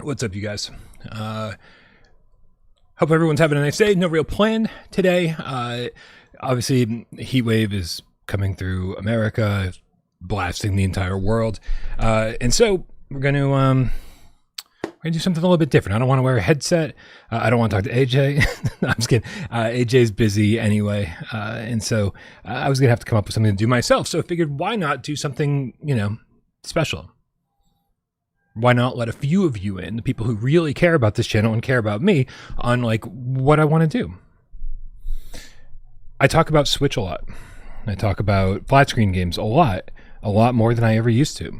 What's up, you guys? Hope everyone's having a nice day. No real plan today. Obviously, heat wave is coming through America, blasting the entire world, and so we're going to do something a little bit different. I don't want to wear a headset. I don't want to talk to AJ. I'm just kidding. AJ's busy anyway, and so I was going to have to come up with something to do myself. So I figured, why not do something, special? Why not let a few of you in, the people who really care about this channel and care about me, on like what I want to do. I talk about Switch a lot. I talk about flat screen games a lot more than I ever used to.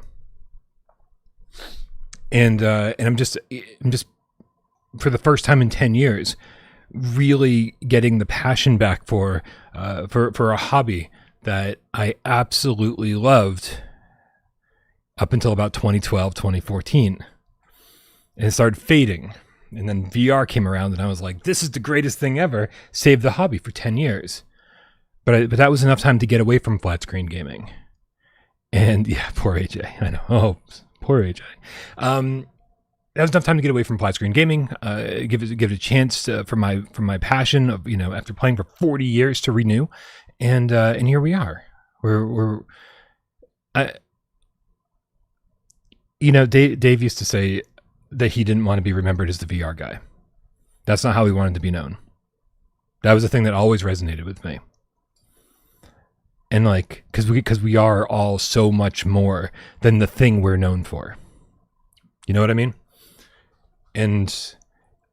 And I'm just for the first time in 10 years, really getting the passion back for a hobby that I absolutely loved up until about 2012, 2014. And it started fading. And then VR came around and I was like, this is the greatest thing ever. Saved the hobby for 10 years. But that was enough time to get away from flat screen gaming. And yeah, poor AJ. I know. Oh, poor AJ. That was enough time to get away from flat screen gaming. Give it a chance for my passion of, after playing for 40 years, to renew. And here we are. Dave used to say that he didn't want to be remembered as the VR guy. That's not how he wanted to be known. That was the thing that always resonated with me. And because we are all so much more than the thing we're known for. You know what I mean? And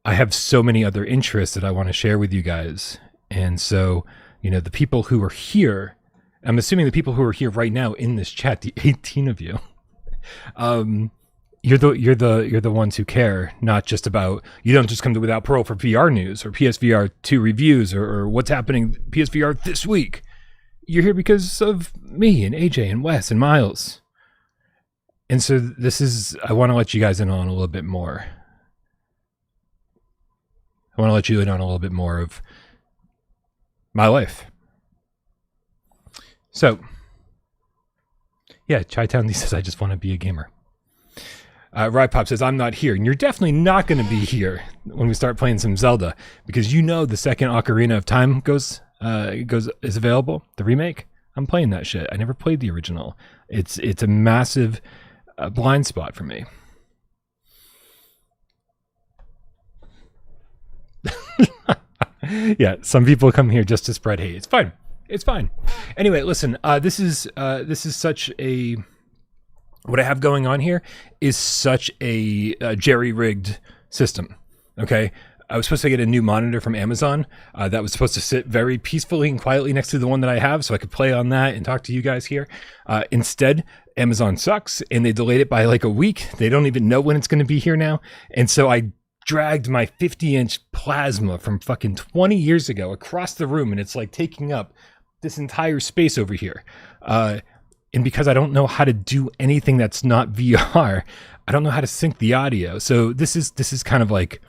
I have so many other interests that I want to share with you guys. And so, the people who are here, I'm assuming the people who are here right now in this chat, the 18 of you, you're the ones who care, not just about, you don't just come to Without Parole for VR news or PSVR 2 reviews or what's happening PSVR this week. You're here because of me and AJ and Wes and Miles. And so I want to let you guys in on a little bit more. I want to let you in on a little bit more of my life. So, yeah, Chi-Town says, I just want to be a gamer. Rypop says, I'm not here. And you're definitely not going to be here when we start playing some Zelda. Because the second Ocarina of Time is available, the remake, I'm playing that shit. I never played the original. It's a massive blind spot for me. Yeah, some people come here just to spread hate. It's fine. It's fine. Anyway, listen, this is such a, what I have going on here is such a jerry-rigged system. Okay. I was supposed to get a new monitor from Amazon that was supposed to sit very peacefully and quietly next to the one that I have so I could play on that and talk to you guys here. Instead, Amazon sucks and they delayed it by like a week. They don't even know when it's going to be here now. And so I dragged my 50-inch plasma from fucking 20 years ago across the room, and it's like taking up this entire space over here. And because I don't know how to do anything that's not VR, I don't know how to sync the audio. So this is kind of like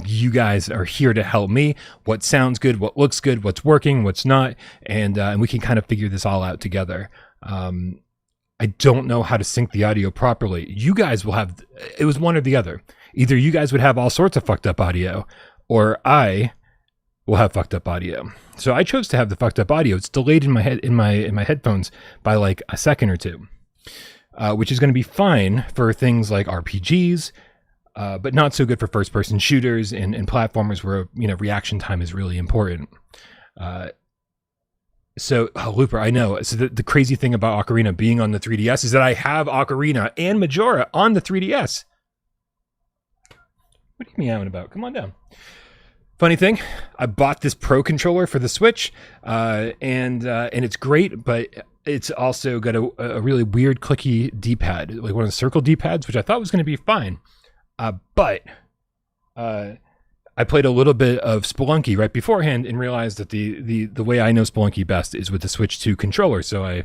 you guys are here to help me. What sounds good, what looks good, what's working, what's not, and we can kind of figure this all out together. I don't know how to sync the audio properly. You guys will have, it was one or the other. Either you guys would have all sorts of fucked up audio, or I will have fucked up audio. So I chose to have the fucked up audio. It's delayed in my head, in my headphones by like a second or two, which is going to be fine for things like RPGs, but not so good for first-person shooters and platformers where reaction time is really important. So, Looper, I know. So the crazy thing about Ocarina being on the 3DS is that I have Ocarina and Majora on the 3DS. What are you meowing about? Come on down. Funny thing, I bought this Pro controller for the Switch, and it's great, but it's also got a really weird clicky D-pad, like one of the circle D-pads, which I thought was going to be fine. But I played a little bit of Spelunky right beforehand and realized that the way I know Spelunky best is with the Switch 2 controller. So I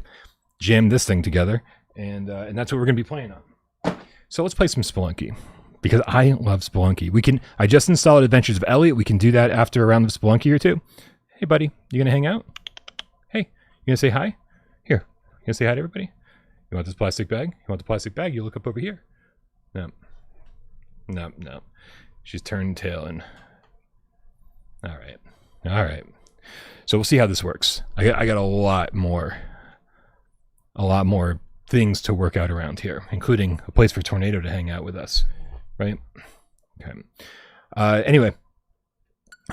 jammed this thing together, and that's what we're going to be playing on. So let's play some Spelunky, because I love Spelunky. I just installed Adventures of Elliot. We can do that after a round of Spelunky or two. Hey, buddy, you going to hang out? Hey, you going to say hi? Here, you going to say hi to everybody? You want this plastic bag? You want the plastic bag? You look up over here. No. No. She's turned tail and... All right. So we'll see how this works. I got a lot more things to work out around here, including a place for Tornado to hang out with us, right? Okay. Anyway,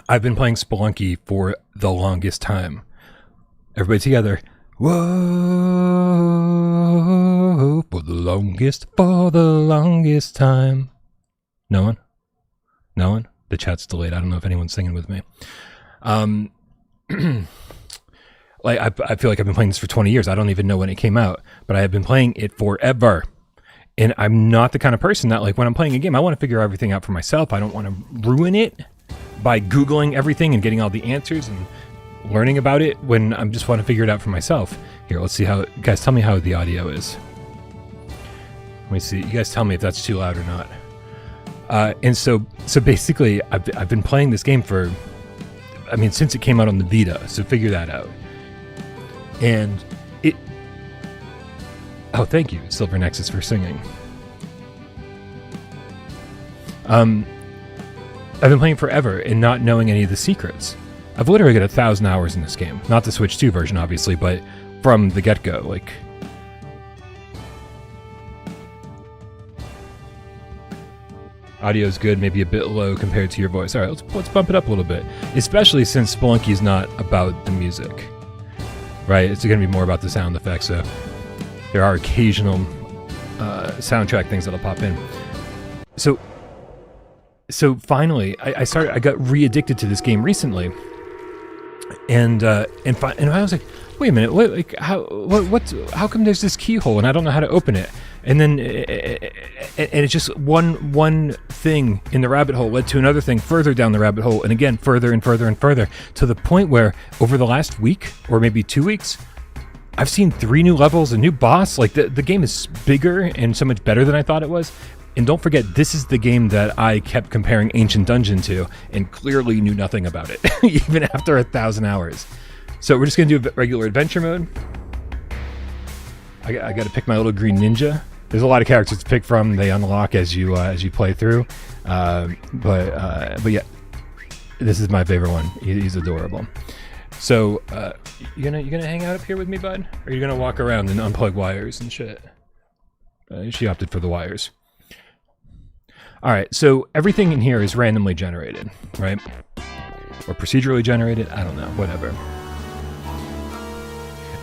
I've been playing Spelunky for the longest time. Everybody together. Whoa, for the longest time. No one? The chat's delayed. I don't know if anyone's singing with me. Like I feel like I've been playing this for 20 years. I don't even know when it came out, but I have been playing it forever. And I'm not the kind of person that, like, when I'm playing a game, I want to figure everything out for myself. I don't want to ruin it by Googling everything and getting all the answers and learning about it when I just want to figure it out for myself. Here, let's see how... Guys, tell me how the audio is. Let me see. You guys tell me if that's too loud or not. And so basically, I've been playing this game for... I mean, since it came out on the Vita, so figure that out. And it... Oh, thank you, Silver Nexus, for singing. I've been playing forever and not knowing any of the secrets. I've literally got 1,000 hours in this game. Not the Switch 2 version, obviously, but from the get-go, like... Audio's good, maybe a bit low compared to your voice. All right, let's bump it up a little bit. Especially since Spelunky's not about the music, right? It's going to be more about the sound effects. So there are occasional soundtrack things that'll pop in. So finally, I got re-addicted to this game recently, and I was like, wait a minute, how come there's this keyhole and I don't know how to open it? And then it's just one thing in the rabbit hole led to another thing further down the rabbit hole, and again further and further and further, to the point where over the last week or maybe 2 weeks, I've seen 3 new levels, a new boss. Like the game is bigger and so much better than I thought it was. And don't forget, this is the game that I kept comparing Ancient Dungeon to and clearly knew nothing about it, even after 1,000 hours. So we're just going to do a regular adventure mode. I got to pick my little green ninja. There's a lot of characters to pick from. They unlock as you play through. But yeah, this is my favorite one. He's adorable. So you gonna hang out up here with me, bud? Or are you gonna walk around and unplug wires and shit? She opted for the wires. All right. So everything in here is randomly generated, right? Or procedurally generated. I don't know. Whatever.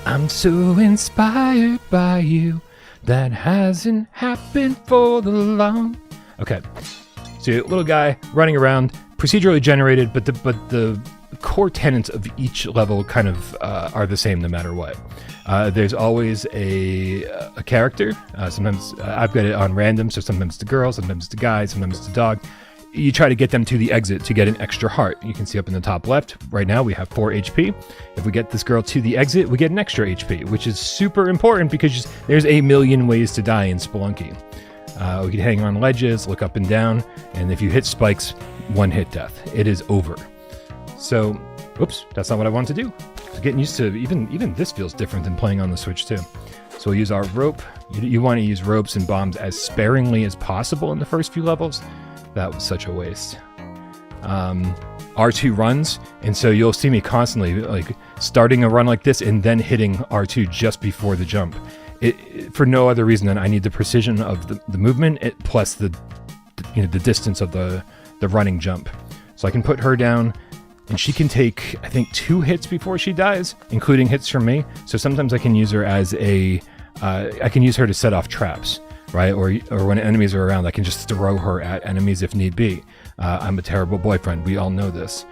I'm so inspired by you. That hasn't happened for the long... Okay. So little guy running around, procedurally generated, but the core tenets of each level kind of are the same no matter what. There's always a character. Sometimes I've got it on random, so sometimes it's the girl, sometimes it's the guy, sometimes it's the dog. You try to get them to the exit to get an extra heart. You can see up in the top left, right now we have 4 HP. If we get this girl to the exit, we get an extra HP, which is super important because there's a million ways to die in Spelunky. We can hang on ledges, look up and down, and if you hit spikes, 1 hit death. It is over. So, oops, that's not what I want to do. So getting used to, even this feels different than playing on the Switch too. So we'll use our rope. You want to use ropes and bombs as sparingly as possible in the first few levels. That was such a waste. R2 runs, and so you'll see me constantly like starting a run like this and then hitting R2 just before the jump. For no other reason than I need the precision of the movement, plus the distance of the running jump. So I can put her down, and she can take, I think, 2 hits before she dies, including hits from me. So sometimes I can use her as I can use her to set off traps. Right, or when enemies are around, I can just throw her at enemies if need be. I'm a terrible boyfriend. We all know this.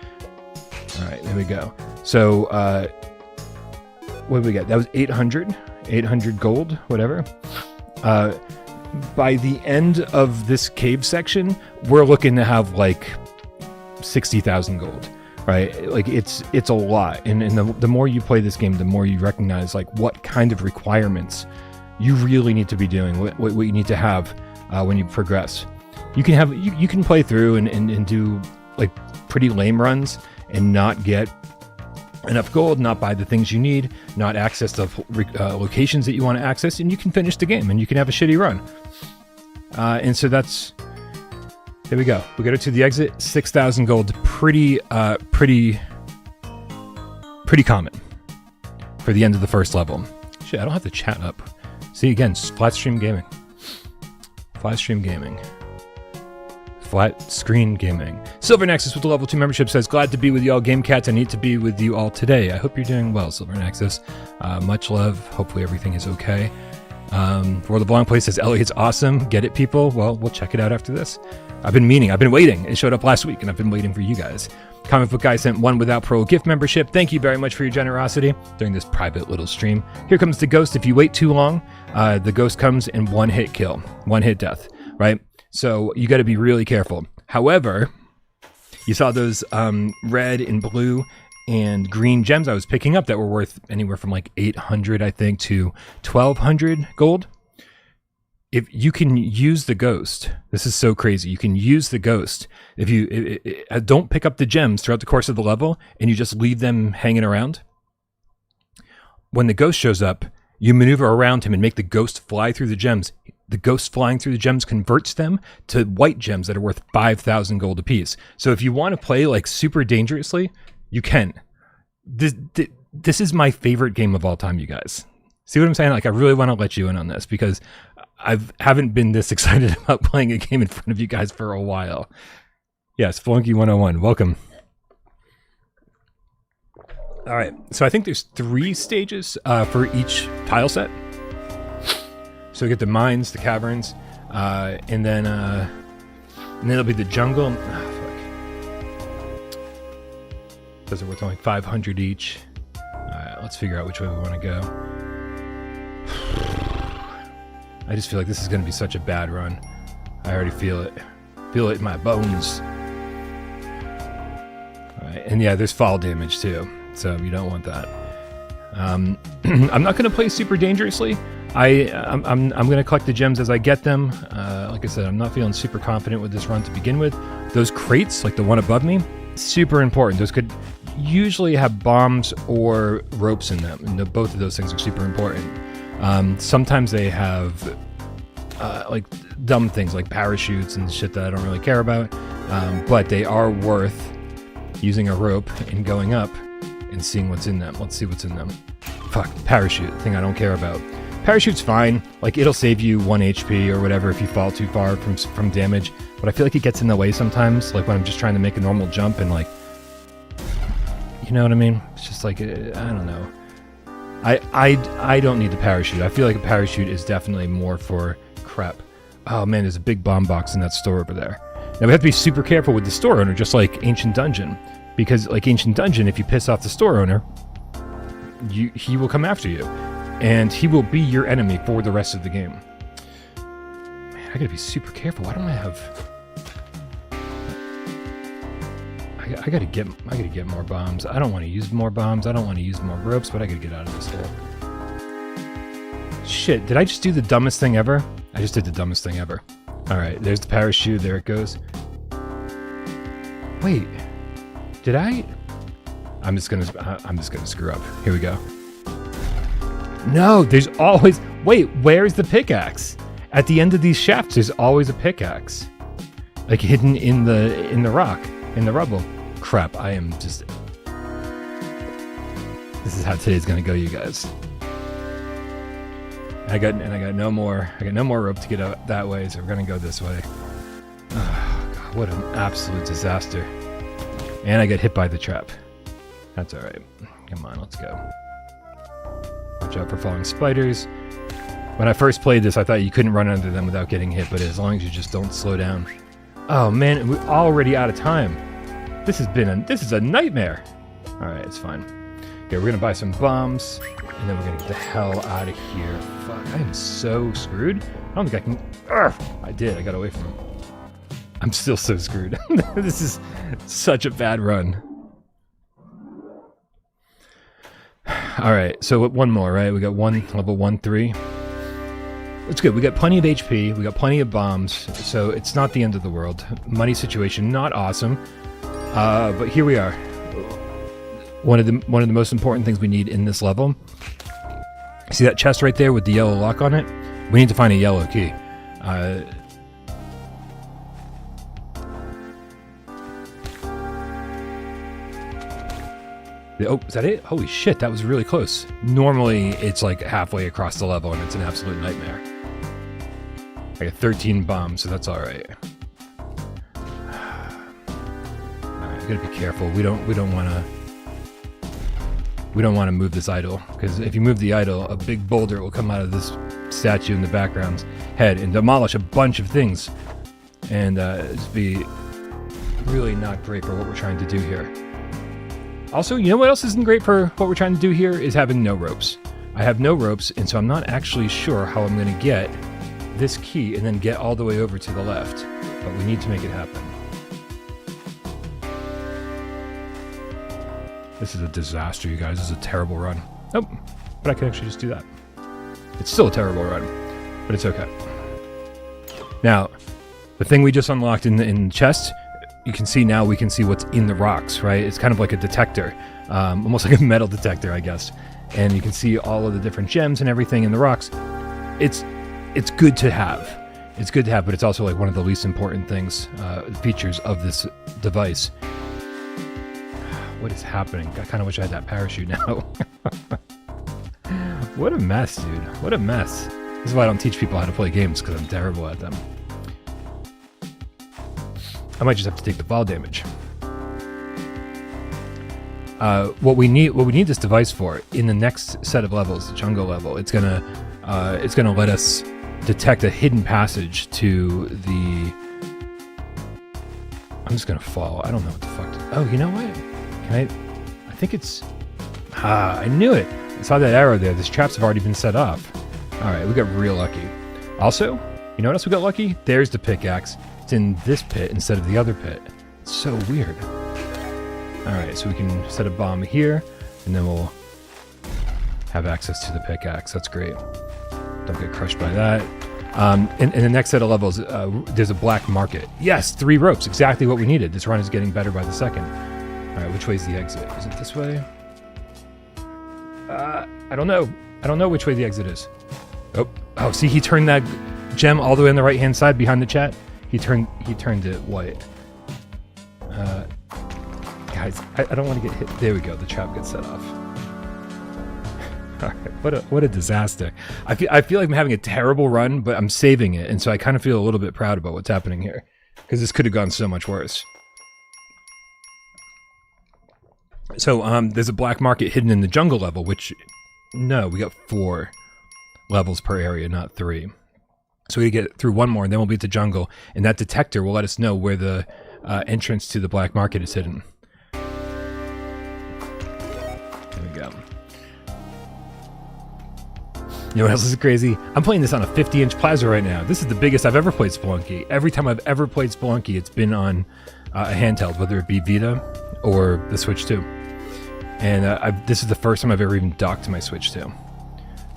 All right, there we go. So, what did we get? That was 800 gold, whatever. By the end of this cave section, we're looking to have like 60,000 gold. Right, like it's a lot, and the more you play this game, the more you recognize like what kind of requirements you really need to be doing, what you need to have when you progress. You can play through and do like pretty lame runs and not get enough gold, not buy the things you need, not access the locations that you want to access, and you can finish the game and you can have a shitty run. And so that's There we go. We got it to the exit. 6,000 gold. Pretty common for the end of the first level. Shit, I don't have the chat up. See, again, flat stream gaming. Flat stream gaming. Flat screen gaming. Silver Nexus with the level 2 membership says, glad to be with you all, Game Cats. I need to be with you all today. I hope you're doing well, Silver Nexus. Much love. Hopefully everything is okay. World of Long Play says, Elliot's awesome. Get it, people? Well, we'll check it out after this. I've been waiting. It showed up last week, and I've been waiting for you guys. Comic Book Guy sent one without Parole gift membership. Thank you very much for your generosity during this private little stream. Here comes the ghost. If you wait too long, the ghost comes in one hit kill, one hit death, right? So you got to be really careful. However, you saw those red and blue and green gems I was picking up that were worth anywhere from like 800, I think, to 1,200 gold. If you can use the ghost, this is so crazy. You can use the ghost. If you don't pick up the gems throughout the course of the level and you just leave them hanging around, when the ghost shows up, you maneuver around him and make the ghost fly through the gems. The ghost flying through the gems converts them to white gems that are worth 5,000 gold apiece. So if you want to play like super dangerously, you can. This is my favorite game of all time, you guys. See what I'm saying? Like, I really want to let you in on this because I haven't been this excited about playing a game in front of you guys for a while. Yes, Spelunky 101, welcome. All right, so I think there's 3 stages for each tile set. So we get the mines, the caverns, and then it'll be the jungle. Those are worth only 500 each. All right, let's figure out which way we want to go. I just feel like this is going to be such a bad run. I already feel it. Feel it in my bones. All right, and yeah, there's fall damage too, so you don't want that. I'm not going to play super dangerously. I'm going to collect the gems as I get them. Like I said, I'm not feeling super confident with this run to begin with. Those crates, like the one above me, super important. Those could usually have bombs or ropes in them, and both of those things are super important. Sometimes they have like dumb things like parachutes and shit that I don't really care about, but they are worth using a rope and going up and seeing what's in them. Let's see what's in them. Fuck, parachute, thing I don't care about. Parachute's fine, like it'll save you 1 HP or whatever if you fall too far from damage, but I feel like it gets in the way sometimes, like when I'm just trying to make a normal jump and like, you know what I mean? It's just like, I don't know. I don't need the parachute. I feel like a parachute is definitely more for crap. Oh man, there's a big bomb box in that store over there. Now we have to be super careful with the store owner, just like Ancient Dungeon, because like Ancient Dungeon, if you piss off the store owner, he will come after you, and he will be your enemy for the rest of the game. Man, I gotta be super careful. Why don't I have? I gotta get more bombs. I don't want to use more bombs. I don't want to use more ropes, but I gotta get out of this hole. Shit, did I just do the dumbest thing ever? I just did the dumbest thing ever. All right, there's the parachute. There it goes. Wait, did I? I'm just gonna screw up. Here we go. No, there's always. Wait, where's the pickaxe? At the end of these shafts, there's always a pickaxe, like hidden in the rock, in the rubble. Crap, I am just. This is how today's gonna go, you guys. I got no more rope to get out that way, so we're gonna go this way. Oh, God, what an absolute disaster! And I got hit by the trap. That's all right. Come on, let's go. Watch out for falling spiders. When I first played this, I thought you couldn't run under them without getting hit, but as long as you just don't slow down. Oh man, we're already out of time. This is a nightmare. All right, it's fine. Okay, we're gonna buy some bombs, and then we're gonna get the hell out of here. Fuck, I am so screwed. I don't think I can. I did. I got away from him. I'm still so screwed. This is such a bad run. All right, so one more, right? We got level 1-3. It's good. We got plenty of HP. We got plenty of bombs, so it's not the end of the world. Money situation, not awesome, but here we are. One of the most important things we need in this level. See that chest right there with the yellow lock on it? We need to find a yellow key. Oh, is that it? Holy shit, that was really close. Normally, it's like halfway across the level, and it's an absolute nightmare. I got 13 bombs, so that's all right. All right, gotta be careful. We don't want to move this idol, because if you move the idol, a big boulder will come out of this statue in the background's head and demolish a bunch of things, and just be really not great for what we're trying to do here. Also, you know what else isn't great for what we're trying to do here is having no ropes. I have no ropes, and so I'm not actually sure how I'm going to get this key and then get all the way over to the left. But we need to make it happen. This is a disaster, you guys. This is a terrible run. Oh, but I can actually just do that. It's still a terrible run, but it's okay. Now, the thing we just unlocked in the chest, you can see now, we can see what's in the rocks, right? It's kind of like a detector, almost like a metal detector, I guess. And you can see all of the different gems and everything in the rocks. It's good to have. It's good to have, but it's also like one of the least important things, features of this device. What is happening? I kind of wish I had that parachute now. What a mess, dude. What a mess. This is why I don't teach people how to play games, because I'm terrible at them. I might just have to take the fall damage. What we need this device for in the next set of levels, the jungle level, it's gonna let us detect a hidden passage to the. I'm just gonna fall. I don't know what the fuck. Oh, you know what? Can I think it's. I knew it. I saw that arrow there. These traps have already been set off. All right, we got real lucky. Also, you know what else we got lucky? There's the pickaxe. It's in this pit instead of the other pit. It's so weird. Alright, so we can set a bomb here, and then we'll have access to the pickaxe. That's great. Don't get crushed by that. In the next set of levels, there's a black market. Yes, 3 ropes. Exactly what we needed. This run is getting better by the second. Alright, which way is the exit? Is it this way? I don't know. I don't know which way the exit is. Oh, see, he turned that gem all the way on the right-hand side behind the chat. He turned it white. Guys, I don't want to get hit. There we go. The trap gets set off. All right, what a disaster. I feel like I'm having a terrible run, but I'm saving it, and so I kind of feel a little bit proud about what's happening here, because this could have gone so much worse. So there's a black market hidden in the jungle level, which no, we got 4 levels per area, not 3. So we get through one more, and then we'll be at the jungle, and that detector will let us know where the entrance to the black market is hidden. There we go. You know what else is crazy? I'm playing this on a 50-inch plasma right now. This is the biggest I've ever played Spelunky. Every time I've ever played Spelunky, it's been on a handheld, whether it be Vita or the Switch 2. And this is the first time I've ever even docked my Switch 2.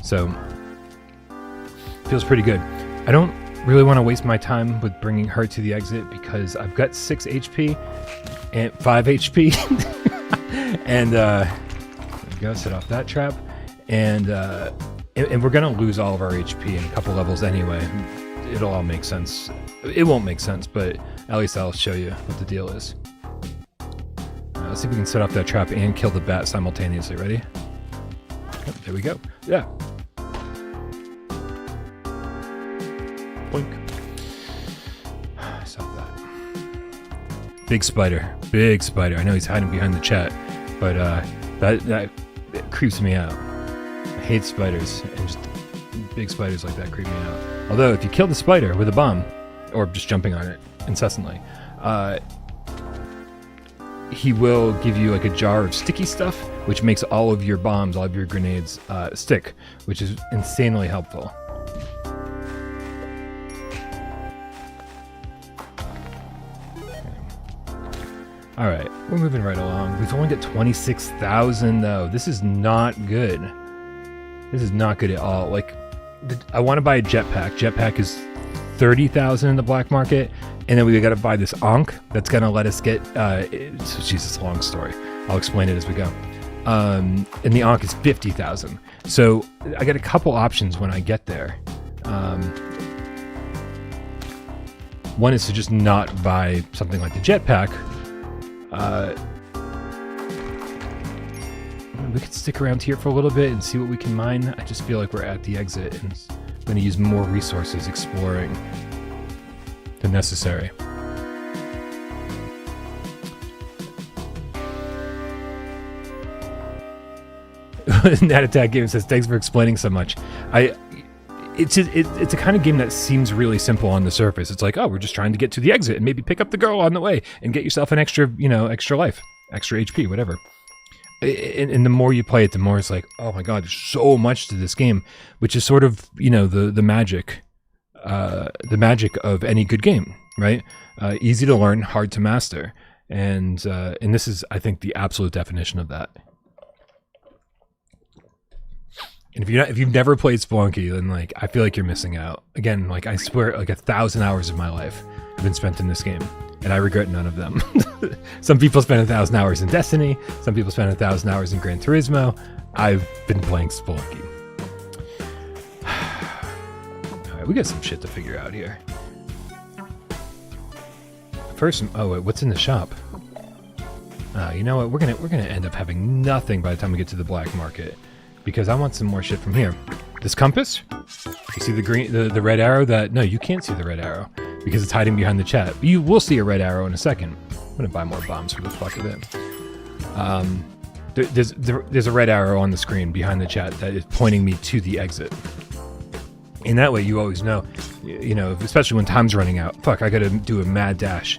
So, feels pretty good. I don't really want to waste my time with bringing her to the exit because I've got 6 HP and 5 HP. And there we go, set off that trap. And we're going to lose all of our HP in a couple levels anyway. It'll all make sense. It won't make sense, but at least I'll show you what the deal is. Let's see if we can set off that trap and kill the bat simultaneously. Ready? Oh, there we go. Yeah. Boink. Stop that. Big spider. Big spider. I know he's hiding behind the chat, but that creeps me out. I hate spiders, and just big spiders like that creep me out. Although, if you kill the spider with a bomb, or just jumping on it incessantly, he will give you like a jar of sticky stuff, which makes all of your bombs, all of your grenades stick, which is insanely helpful. All right, we're moving right along. We've only got 26,000 though. This is not good. This is not good at all. Like, I want to buy a jetpack. Jetpack is 30,000 in the black market, and then we got to buy this Ankh that's gonna let us get. Jesus, long story. I'll explain it as we go. And the Ankh is 50,000. So I got a couple options when I get there. One is to just not buy something like the jetpack. we could stick around here for a little bit and see what we can mine. I just feel like we're at the exit and I'm going to use more resources exploring than necessary. That attack game says, thanks for explaining so much. It's a kind of game that seems really simple on the surface. It's like, oh, we're just trying to get to the exit and maybe pick up the girl on the way and get yourself an extra, extra life, extra HP, whatever. And the more you play it, the more it's like, oh my god, there's so much to this game, which is sort of, the magic of any good game, right? Easy to learn, hard to master, and this is, I think, the absolute definition of that. And if you've never played Spelunky, then like I feel like you're missing out. Again, like I swear, like 1,000 hours of my life have been spent in this game, and I regret none of them. Some people spend 1,000 hours in Destiny. Some people spend 1,000 hours in Gran Turismo. I've been playing Spelunky. All right, we got some shit to figure out here. First, oh wait, what's in the shop? You know what? We're gonna end up having nothing by the time we get to the black market. Because I want some more shit from here. This compass? You see the green, the red arrow? No, you can't see the red arrow because it's hiding behind the chat. You will see a red arrow in a second. I'm gonna buy more bombs for the fuck of it. There's a red arrow on the screen behind the chat that is pointing me to the exit. In that way, you always know, especially when time's running out. Fuck, I gotta do a mad dash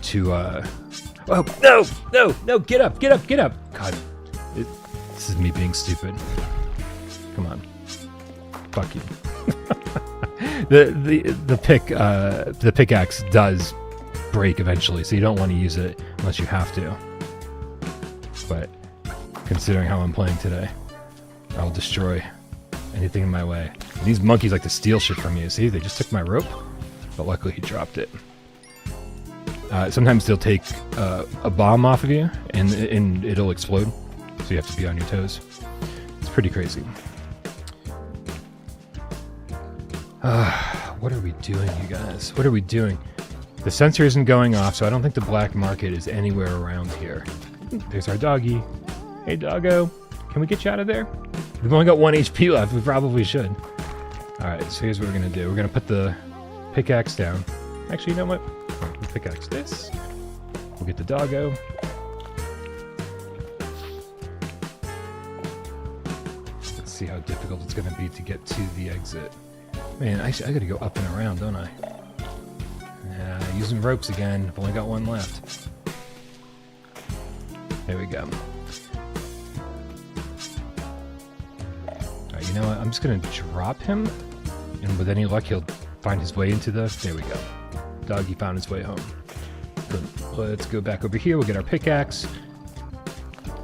to. Oh no! Get up! God. This is me being stupid. Come on. Fuck you. the pickaxe does break eventually, so you don't want to use it unless you have to. But considering how I'm playing today, I'll destroy anything in my way. These monkeys like to steal shit from you. See, they just took my rope, but luckily he dropped it. Sometimes they'll take a bomb off of you and it'll explode. So you have to be on your toes. It's pretty crazy. What are we doing, you guys? What are we doing? The sensor isn't going off, so I don't think the black market is anywhere around here. There's our doggy. Hey, doggo. Can we get you out of there? We've only got 1 HP left. We probably should. Alright, so here's what we're going to do. We're going to put the pickaxe down. Actually, you know what? We'll pickaxe this. We'll get the doggo. See how difficult it's going to be to get to the exit. Man, I got to go up and around, don't I? Using ropes again. I've only got 1 left. There we go. Alright, you know what? I'm just going to drop him, and with any luck, he'll find his way into the... There we go. Doggy found his way home. Good. Let's go back over here. We'll get our pickaxe.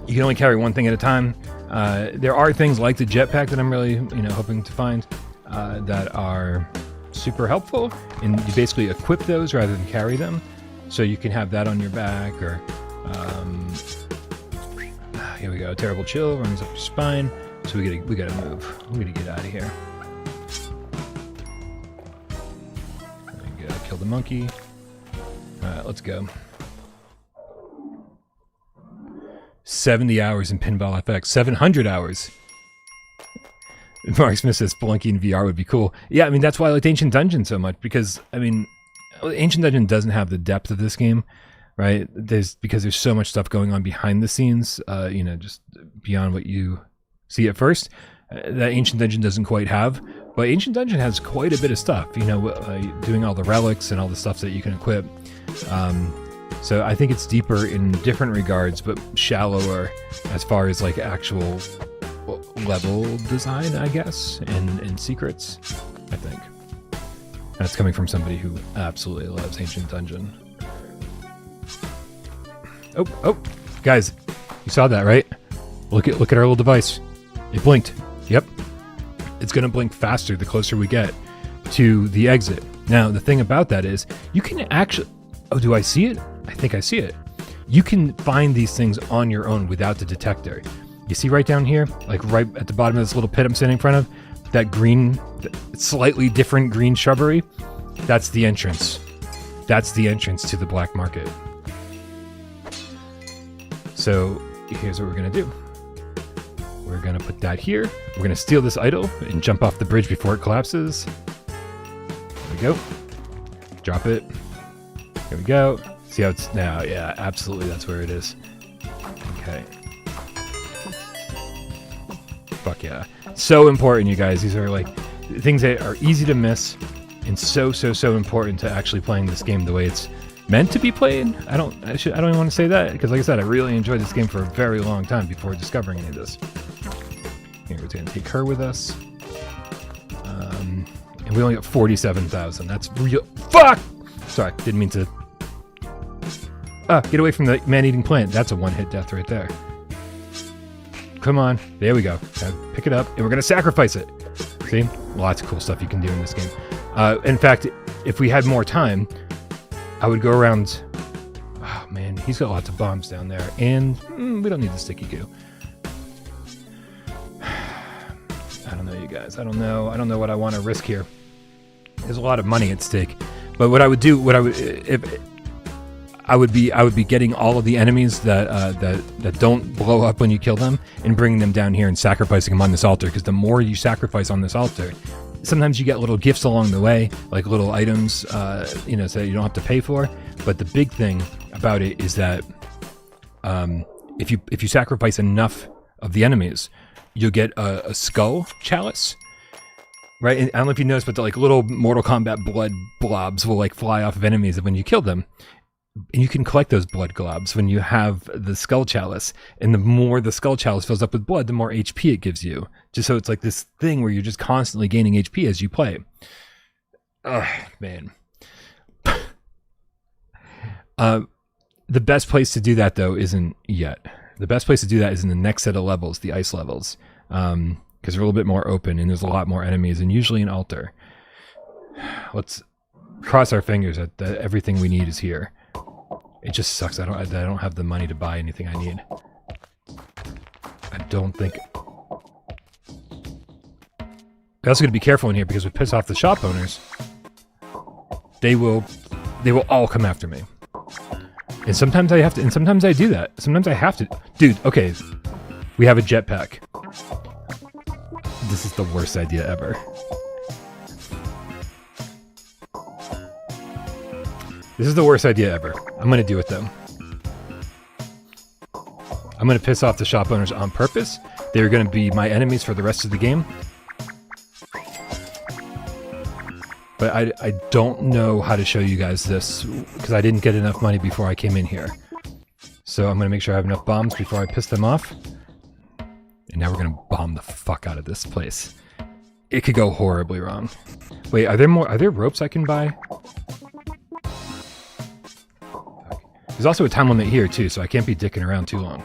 You can only carry 1 thing at a time. There are things like the jetpack that I'm really, hoping to find that are super helpful, and you basically equip those rather than carry them, so you can have that on your back. Or here we go. Terrible chill runs up your spine, so we gotta move. We gotta get out of here. Kill the monkey. All right, let's go. 70 hours in Pinball FX. 700 hours. Mark Smith says Spelunky in VR would be cool. Yeah, I mean, that's why I liked Ancient Dungeon so much, because, I mean, Ancient Dungeon doesn't have the depth of this game, right? Because there's so much stuff going on behind the scenes, just beyond what you see at first, that Ancient Dungeon doesn't quite have. But Ancient Dungeon has quite a bit of stuff, doing all the relics and all the stuff that you can equip. So I think it's deeper in different regards, but shallower as far as like actual level design, I guess, and secrets, I think. That's coming from somebody who absolutely loves Ancient Dungeon. Oh, guys, you saw that, right? Look at our little device. It blinked. Yep. It's going to blink faster the closer we get to the exit. Now, the thing about that is you can actually... Oh, do I see it? I think I see it. You can find these things on your own without the detector. You see right down here, like right at the bottom of this little pit I'm standing in front of, that green, slightly different green shrubbery? That's the entrance. That's the entrance to the black market. So here's what we're going to do. we're going to put that here. We're going to steal this idol and jump off the bridge before it collapses. There we go. Drop it. Here we go. See how it's now? Yeah, absolutely. That's where it is. Okay. Fuck yeah. So important, you guys. These are like things that are easy to miss and so important to actually playing this game the way it's meant to be played. I don't even want to say that because, like I said, I really enjoyed this game for a very long time before discovering any of this. Here, we're going to take her with us. And we only got 47,000. That's real. Fuck! Sorry, didn't mean to. Get away from the man-eating plant. That's a one-hit death right there. Come on. There we go. Pick it up, and we're going to sacrifice it. See? Lots of cool stuff you can do in this game. In fact, if we had more time, I would go around... Oh, man. He's got lots of bombs down there. And we don't need the sticky goo. I don't know, you guys. I don't know what I want to risk here. There's a lot of money at stake. But what I would do... I would be getting all of the enemies that don't blow up when you kill them and bringing them down here and sacrificing them on this altar, because the more you sacrifice on this altar, sometimes you get little gifts along the way, like little items, so you don't have to pay for. But the big thing about it is that if you sacrifice enough of the enemies, you'll get a skull chalice. Right? And I don't know if you noticed, but the like little Mortal Kombat blood blobs will like fly off of enemies when you kill them. And you can collect those blood globs when you have the skull chalice. And the more the skull chalice fills up with blood, the more HP it gives you. Just so it's like this thing where you're just constantly gaining HP as you play. Ugh, man. The best place to do that, though, isn't yet. The best place to do that is in the next set of levels, the ice levels. Because they're a little bit more open and there's a lot more enemies and usually an altar. Let's cross our fingers that everything we need is here. It just sucks. I don't have the money to buy anything I need. I don't think. I also got to be careful in here because we piss off the shop owners. They will all come after me. And sometimes I have to. And sometimes I do that. Sometimes I have to. Dude, okay. We have a jetpack. This is the worst idea ever. This is the worst idea ever. I'm going to do it, though. I'm going to piss off the shop owners on purpose. They're going to be my enemies for the rest of the game. But I don't know how to show you guys this, because I didn't get enough money before I came in here. So I'm going to make sure I have enough bombs before I piss them off. And now we're going to bomb the fuck out of this place. It could go horribly wrong. Wait, are there ropes I can buy? There's also a time limit here, too, so I can't be dicking around too long.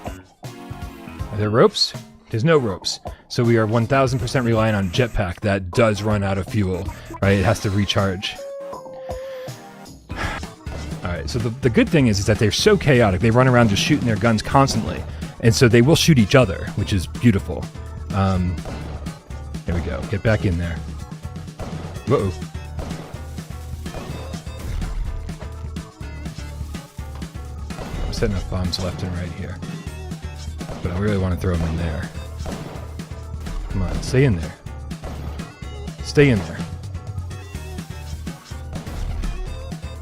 Are there ropes? There's no ropes. So we are 1000% reliant on jetpack that does run out of fuel, right? It has to recharge. Alright, so the good thing is that they're so chaotic. They run around just shooting their guns constantly. And so they will shoot each other, which is beautiful. There we go. Get back in there. Whoa. I'm setting up bombs left and right here. But I really want to throw them in there. Come on, stay in there. Stay in there.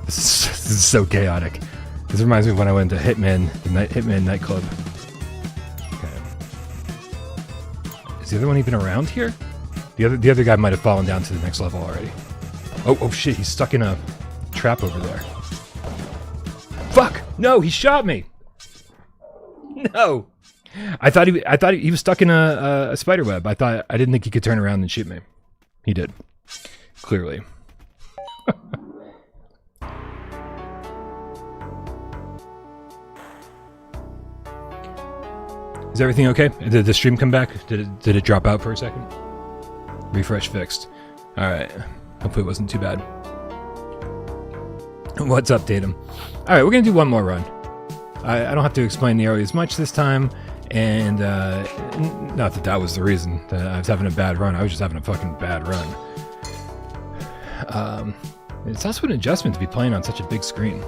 This is so chaotic. This reminds me of when I went to Hitman nightclub. Okay. Is the other one even around here? The other guy might have fallen down to the next level already. Oh shit, he's stuck in a trap over there. Fuck! No, he shot me! No! I thought he was stuck in a spider web. I didn't think he could turn around and shoot me. He did. Clearly. Is everything okay? Did the stream come back? Did it drop out for a second? Refresh fixed. Alright. Hopefully it wasn't too bad. What's up, Tatum? Alright, we're gonna do one more run. I don't have to explain the area as much this time, and not that that was the reason that I was having a bad run. I was just having a fucking bad run. It's also an adjustment to be playing on such a big screen.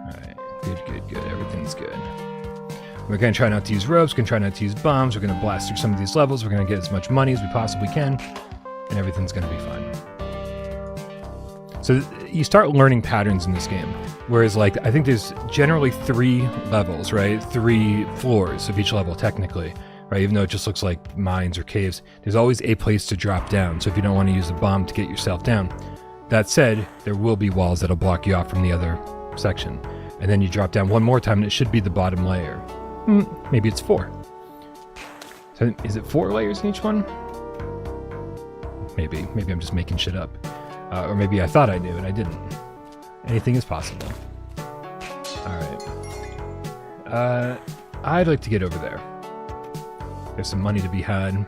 Alright, good. Everything's good. We're going to try not to use ropes, we're going to try not to use bombs, we're going to blast through some of these levels, we're going to get as much money as we possibly can, and everything's going to be fine. So you start learning patterns in this game, whereas like I think there's generally 3 levels, right? 3 floors of each level technically, right? Even though it just looks like mines or caves, there's always a place to drop down. So if you don't want to use a bomb to get yourself down. That said, there will be walls that'll block you off from the other section. And then you drop down one more time and it should be the bottom layer. Maybe it's 4. So is it 4 layers in each one? Maybe I'm just making shit up. Or maybe I thought I knew and I didn't. Anything is possible. Alright. I'd like to get over there. There's some money to be had.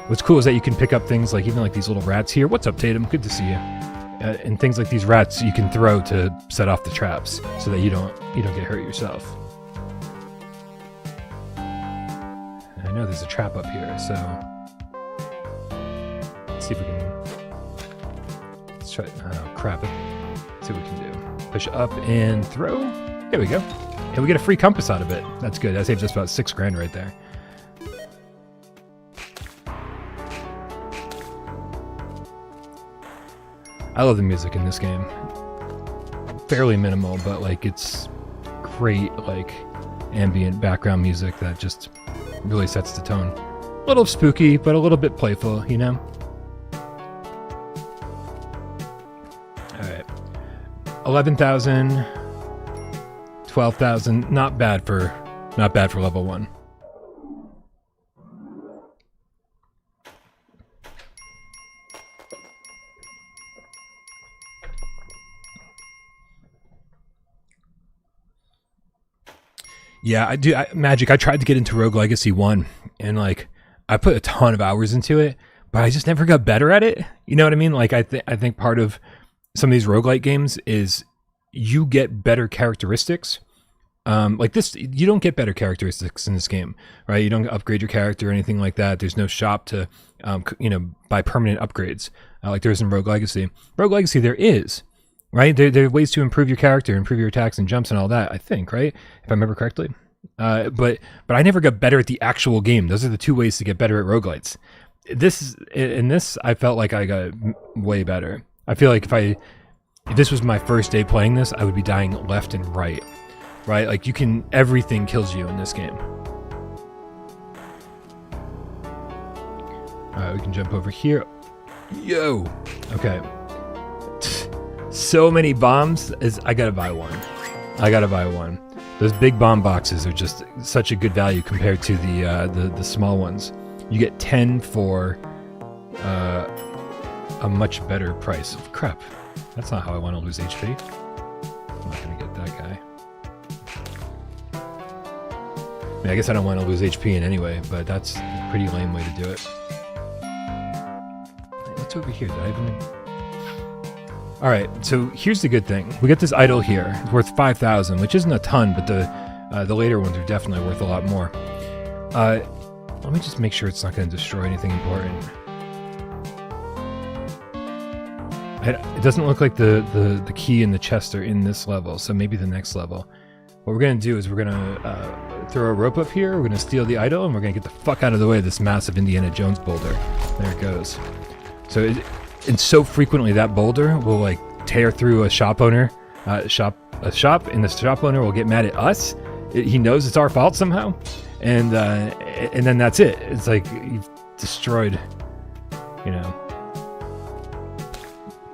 What's cool is that you can pick up things like even like these little rats here. What's up, Tatum? Good to see you. And things like these rats you can throw to set off the traps so that you don't get hurt yourself. And I know there's a trap up here, so let's see if we can. Let's try. Oh crap! Let's see what we can do. Push up and throw. There we go. And we get a free compass out of it. That's good. That saves us about $6 grand right there. I love the music in this game. Fairly minimal, but like it's great, like ambient background music that just really sets the tone. A little spooky, but a little bit playful, you know? Alright. 11,000, 12,000, not bad for level 1. Yeah, I do. Magic, I tried to get into Rogue Legacy 1, and like, I put a ton of hours into it, but I just never got better at it. You know what I mean? Like, I think part of some of these roguelike games is you get better characteristics. Like this, you don't get better characteristics in this game, right? You don't upgrade your character or anything like that. There's no shop to, buy permanent upgrades, like there is in Rogue Legacy. Rogue Legacy, there is. Right? There are ways to improve your character, improve your attacks and jumps and all that, I think, right? If I remember correctly. But I never got better at the actual game. Those are the 2 ways to get better at roguelites. In this, I felt like I got way better. I feel like if this was my first day playing this, I would be dying left and right. Right? Like everything kills you in this game. Alright, we can jump over here. Yo! Okay. So many bombs, I gotta buy one. Those big bomb boxes are just such a good value compared to the small ones. You get 10 for a much better price. Crap, that's not how I want to lose HP. I'm not gonna get that guy. I mean, I guess I don't want to lose HP in any way, but that's a pretty lame way to do it. What's over here? Did I even... Alright, so here's the good thing. We got this idol here. It's worth 5,000, which isn't a ton, but the later ones are definitely worth a lot more. Let me just make sure it's not going to destroy anything important. It doesn't look like the key and the chest are in this level, so maybe the next level. What we're going to do is we're going to throw a rope up here, we're going to steal the idol, and we're going to get the fuck out of the way of this massive Indiana Jones boulder. There it goes. So and so frequently that boulder will like tear through a shop owner, and the shop owner will get mad at us. He knows it's our fault somehow, and then that's it. It's like you've destroyed,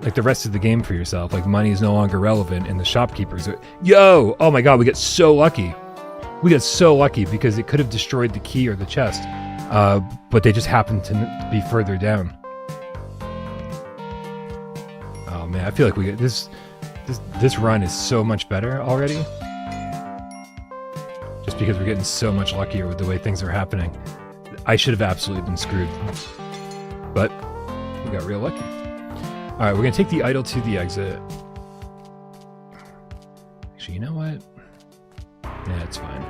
like the rest of the game for yourself. Like money is no longer relevant, and the shopkeepers are. Yo! Oh my god, we get so lucky. We got so lucky because it could have destroyed the key or the chest, but they just happened to be further down. Oh man, I feel like we get this run is so much better already. Just because we're getting so much luckier with the way things are happening. I should have absolutely been screwed. But we got real lucky. Alright, we're gonna take the idol to the exit. Actually, you know what? Yeah, it's fine.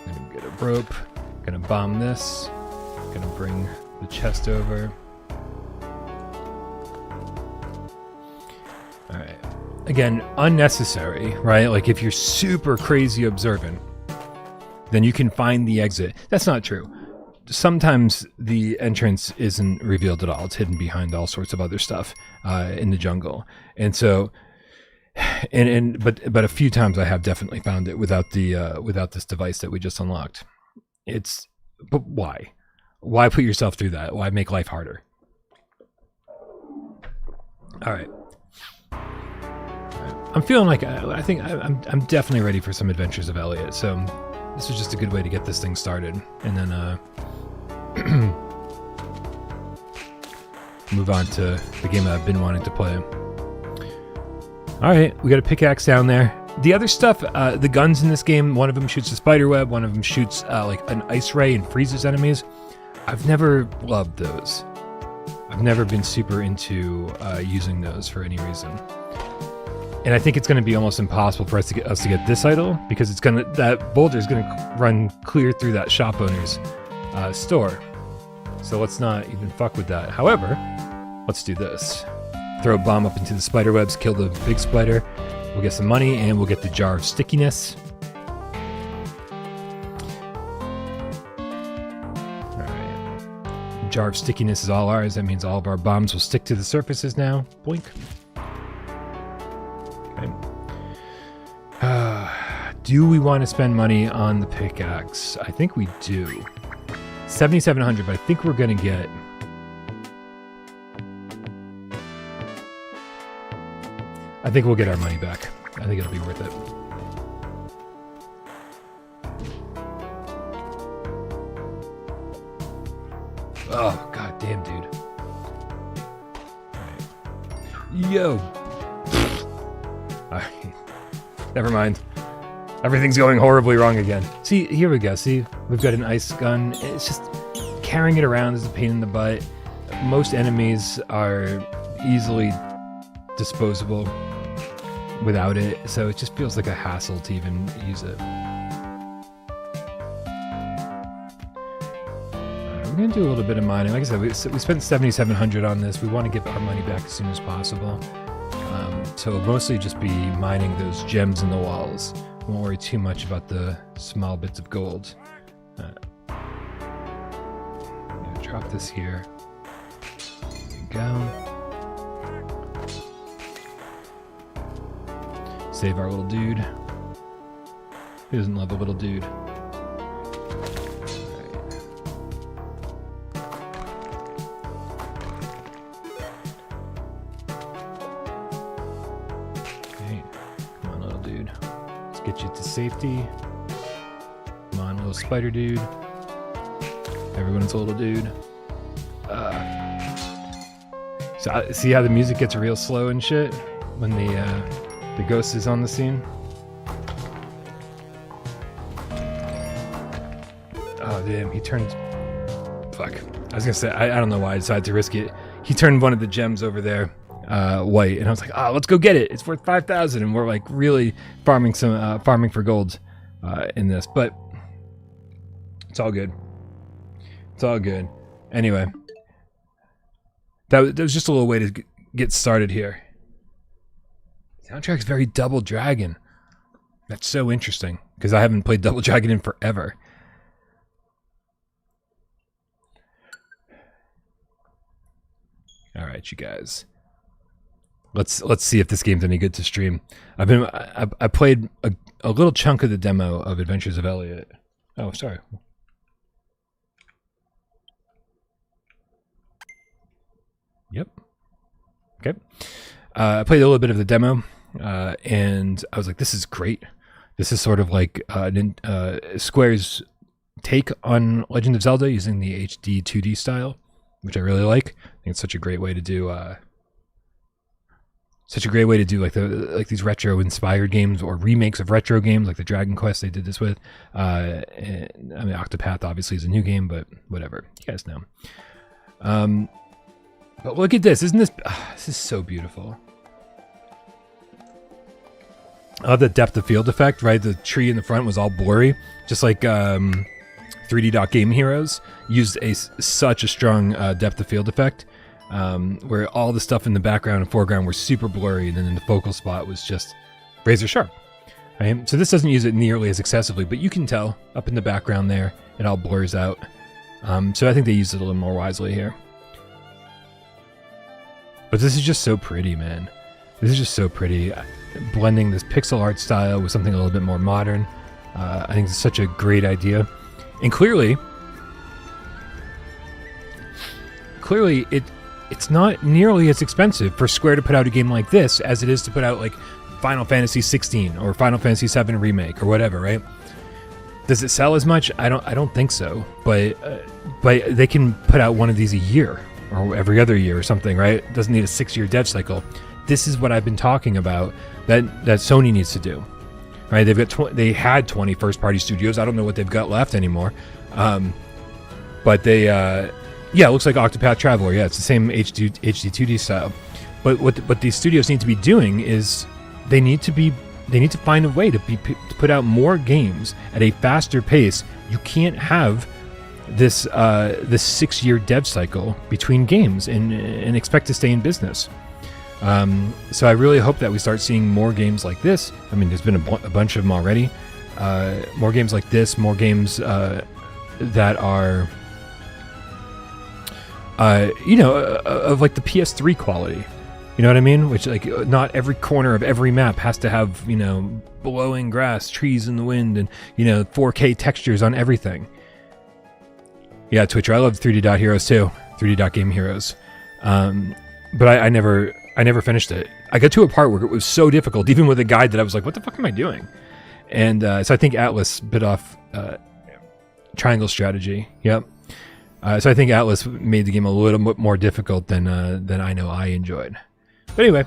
I'm gonna get a rope. Gonna bomb this. Gonna bring the chest over. Alright. again, unnecessary, right? Like if you're super crazy observant, then you can find the exit. That's not true. Sometimes the entrance isn't revealed at all. It's hidden behind all sorts of other stuff in the jungle. And so, but a few times I have definitely found it without this device that we just unlocked. But why? Why put yourself through that? Why make life harder? All right. I'm feeling like I think I'm definitely ready for some Adventures of Elliot. So this is just a good way to get this thing started, and then move on to the game that I've been wanting to play. All right, we got a pickaxe down there. The other stuff, the guns in this game, one of them shoots a spider web, one of them shoots like an ice ray and freezes enemies. I've never loved those. I've never been super into using those for any reason. And I think it's going to be almost impossible for us to get this idol, because that boulder is going to run clear through that shop owner's store. So let's not even fuck with that. However, let's do this. Throw a bomb up into the spider webs, kill the big spider. We'll get some money, and we'll get the jar of stickiness. All right. Jar of stickiness is all ours. That means all of our bombs will stick to the surfaces now. Boink. Do we want to spend money on the pickaxe? I think we do. 7,700, but I think we're going to get... I think we'll get our money back. I think it'll be worth it. Oh, god damn, dude. Right. Yo! Alright. Never mind. Everything's going horribly wrong again. See, here we go. See, we've got an ice gun. It's just carrying it around is a pain in the butt. Most enemies are easily disposable without it, so it just feels like a hassle to even use it. We're gonna do a little bit of mining. Like I said, we spent 7,700 on this. We want to get our money back as soon as possible. So we'll mostly just be mining those gems in the walls. Won't worry too much about the small bits of gold. I'm gonna drop this here. There you go. Save our little dude. Who doesn't love a little dude? Get you to safety. Come on, little spider dude. Everyone's a little dude. So see how the music gets real slow and shit when the ghost is on the scene? Oh damn, he turned... Fuck. I was gonna say, I don't know why I decided to risk it. He turned one of the gems over there white, and I was like, let's go get it. It's worth 5,000, and we're like really farming for gold in this, but it's all good. It's all good. Anyway, that was just a little way to get started here. Soundtrack's very Double Dragon. That's so interesting, because I haven't played Double Dragon in forever. All right, you guys. Let's see if this game's any good to stream. I played a little chunk of the demo of Adventures of Elliot. Oh, sorry. Yep. Okay. I played a little bit of the demo, and I was like, "This is great. This is sort of like Square's take on Legend of Zelda using the HD 2D style, which I really like. I think it's such a great way to do." Like these retro inspired games or remakes of retro games, like the Dragon Quest they did this with. And, I mean, Octopath obviously is a new game, but whatever, you guys know. But look at this! Isn't this? This is so beautiful. I love the depth of field effect. Right, the tree in the front was all blurry, just like 3D Game Heroes used such a strong depth of field effect. where all the stuff in the background and foreground were super blurry, and then the focal spot was just razor sharp. Right? So this doesn't use it nearly as excessively, but you can tell up in the background there, it all blurs out. So I think they used it a little more wisely here. But this is just so pretty, man. This is just so pretty. Blending this pixel art style with something a little bit more modern. I think it's such a great idea. And clearly it's not nearly as expensive for Square to put out a game like this as it is to put out like Final Fantasy 16 or Final Fantasy 7 Remake or whatever, right? Does it sell as much? I don't think so. But they can put out one of these a year or every other year or something, right? It doesn't need a 6-year dev cycle. This is what I've been talking about that Sony needs to do, right? They had 20 first-party studios. I don't know what they've got left anymore, but they, yeah, it looks like Octopath Traveler. Yeah, it's the same HD 2D style. But what these studios need to be doing is they need to find a way to put out more games at a faster pace. You can't have this 6-year dev cycle between games and expect to stay in business. So I really hope that we start seeing more games like this. I mean, there's been a bunch of them already. More games like this, more games that are, of like the PS3 quality. You know what I mean? Which, like, not every corner of every map has to have, blowing grass, trees in the wind, and, 4K textures on everything. Yeah, Twitcher, I love 3D Dot Heroes too. 3D Dot Game Heroes. But I never finished it. I got to a part where it was so difficult, even with a guide, that I was like, what the fuck am I doing? And so I think Atlas bit off Triangle Strategy. Yep. So I think Atlas made the game a little bit more difficult than I know I enjoyed. But anyway,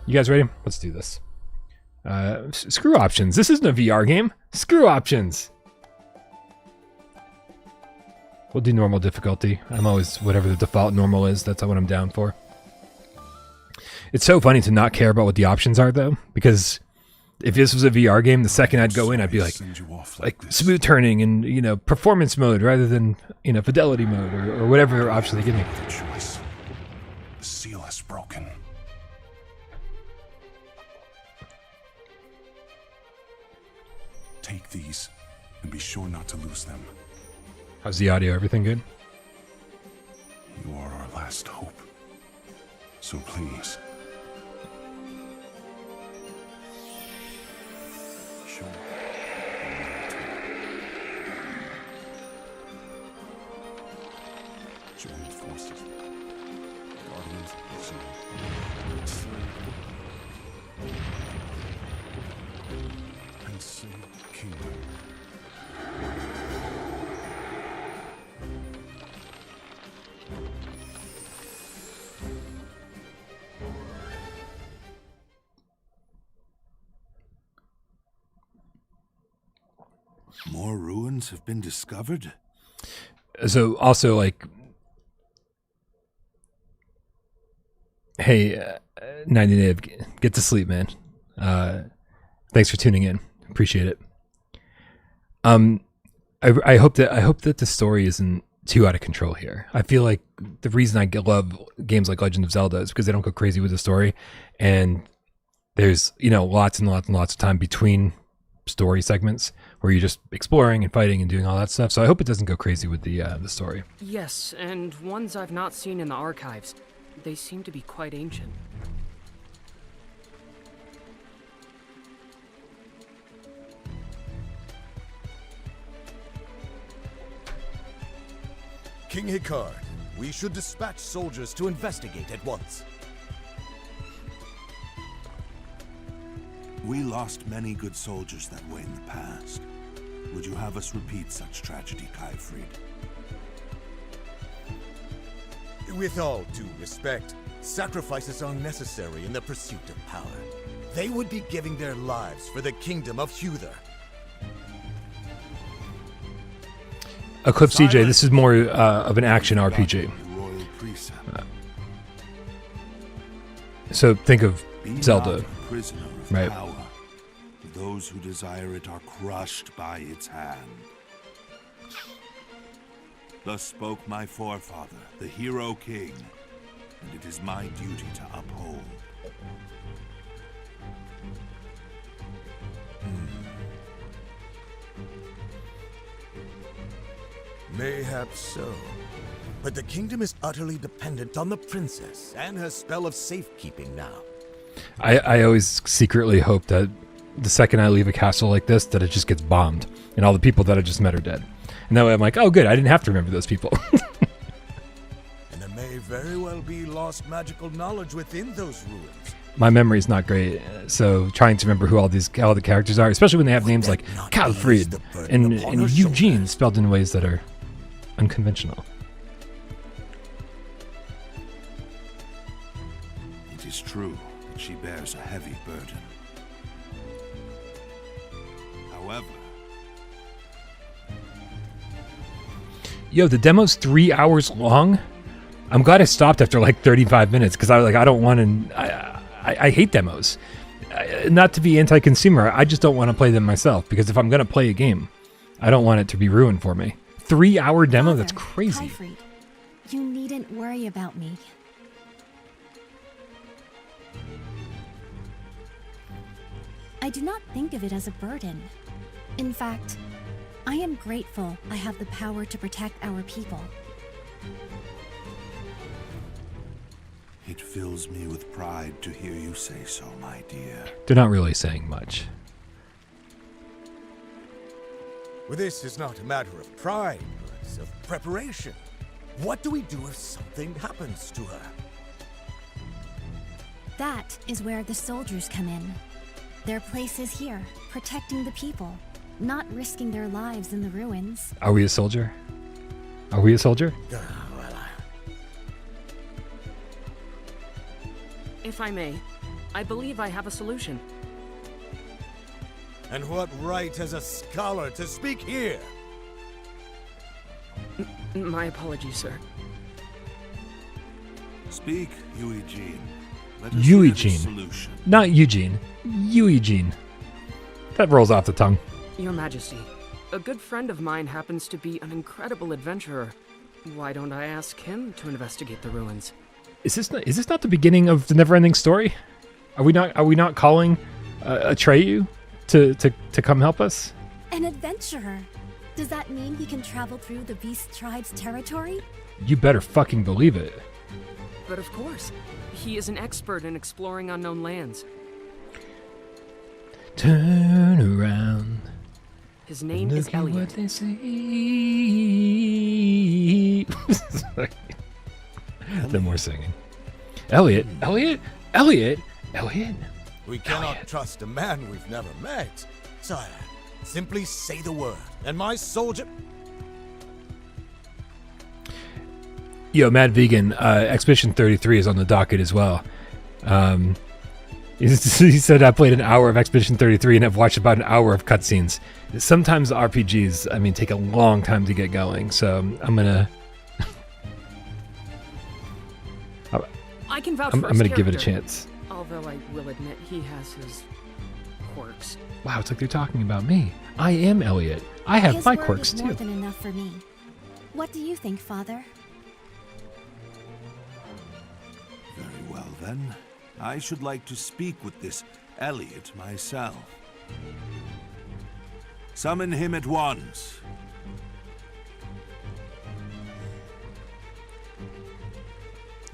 you guys ready? Let's do this. Screw options. This isn't a VR game. Screw options. We'll do normal difficulty. I'm always, whatever the default normal is, that's what I'm down for. It's so funny to not care about what the options are, though, because if this was a VR game, the second I'd go in, I'd be like smooth turning and, performance mode rather than, fidelity mode or whatever option they give me. The seal has broken. Take these and be sure not to lose them. How's the audio? Everything good? You are our last hope. So please. Sure. Join forces. Guardians of the Sun. And save the kingdom. More ruins have been discovered? So also, like, hey, 90 Native, get to sleep, man. Thanks for tuning in. Appreciate it. I hope that the story isn't too out of control here. I feel like the reason I love games like Legend of Zelda is because they don't go crazy with the story, and there's lots and lots and lots of time between story segments where you're just exploring and fighting and doing all that stuff. So I hope it doesn't go crazy with the story. Yes, and ones I've not seen in the archives. They seem to be quite ancient. King Hikard, we should dispatch soldiers to investigate at once. We lost many good soldiers that way in the past. Would you have us repeat such tragedy, Kaifried? With all due respect, sacrifices are necessary in the pursuit of power. They would be giving their lives for the kingdom of Huther. Eclipse CJ, this is more of an action RPG. So think of Zelda, right? Power. Those who desire it are crushed by its hand. Thus spoke my forefather, the Hero King, and it is my duty to uphold. Mayhap so. But the kingdom is utterly dependent on the princess and her spell of safekeeping now. I always secretly hope that the second I leave a castle like this, that it just gets bombed and all the people that I just met are dead. And that way I'm like, oh good, I didn't have to remember those people. And there may very well be lost magical knowledge within those ruins. My memory's not great, so trying to remember who all the characters are, especially when they have names like not Calfried ease the burden and upon her Eugene shoulders? spelled in ways that are unconventional. It is true that she bears a heavy burden. However, Yo, the demo's 3 hours long. I'm glad I stopped after like 35 minutes because I don't want to. I hate demos. Not to be anti-consumer, I just don't want to play them myself because if I'm going to play a game, I don't want it to be ruined for me. 3 hour demo? Father, That's crazy. Hyfried, you needn't worry about me. I do not think of it as a burden. In fact, I am grateful I have the power to protect our people. it fills me with pride to hear you say so, my dear. They're not really saying much. Well, this is not a matter of pride, but of preparation. What do we do if something happens to her? That is where the soldiers come in. Their place is here, protecting the people, not risking their lives in the ruins. Are we a soldier? Are we a soldier? If I may, I believe I have a solution. And what right has a scholar to speak here? My apologies, sir. Speak, Eugene. Let us Eugene. hear the solution. Not Eugene. Eugene. That rolls off the tongue. Your Majesty, a good friend of mine happens to be an incredible adventurer. Why don't I ask him to investigate the ruins? Is this not the beginning of the never-ending story? Are we not calling Atreyu to come help us? An adventurer! Does that mean he can travel through the Beast Tribe's territory? You better fucking believe it. But of course, he is an expert in exploring unknown lands. Turn around. His name is Look at what Elliot. they say. Sorry. No more singing. Elliot. We cannot trust a man we've never met. Sire, simply say the word, and my soldier... Yo, Mad Vegan, Expedition 33 is on the docket as well. He said I played an hour of Expedition 33 and I've watched about an hour of cutscenes. Sometimes RPGs, take a long time to get going, so I'm gonna... I can vouch I'm for his gonna give it a character, chance. although I will admit he has his quirks. Wow, it's like they're talking about me. I am Elliot. I have His my word quirks is more too. than enough for me. What do you think, Father? Very well, then. I should like to speak with this Elliot myself. Summon him at once.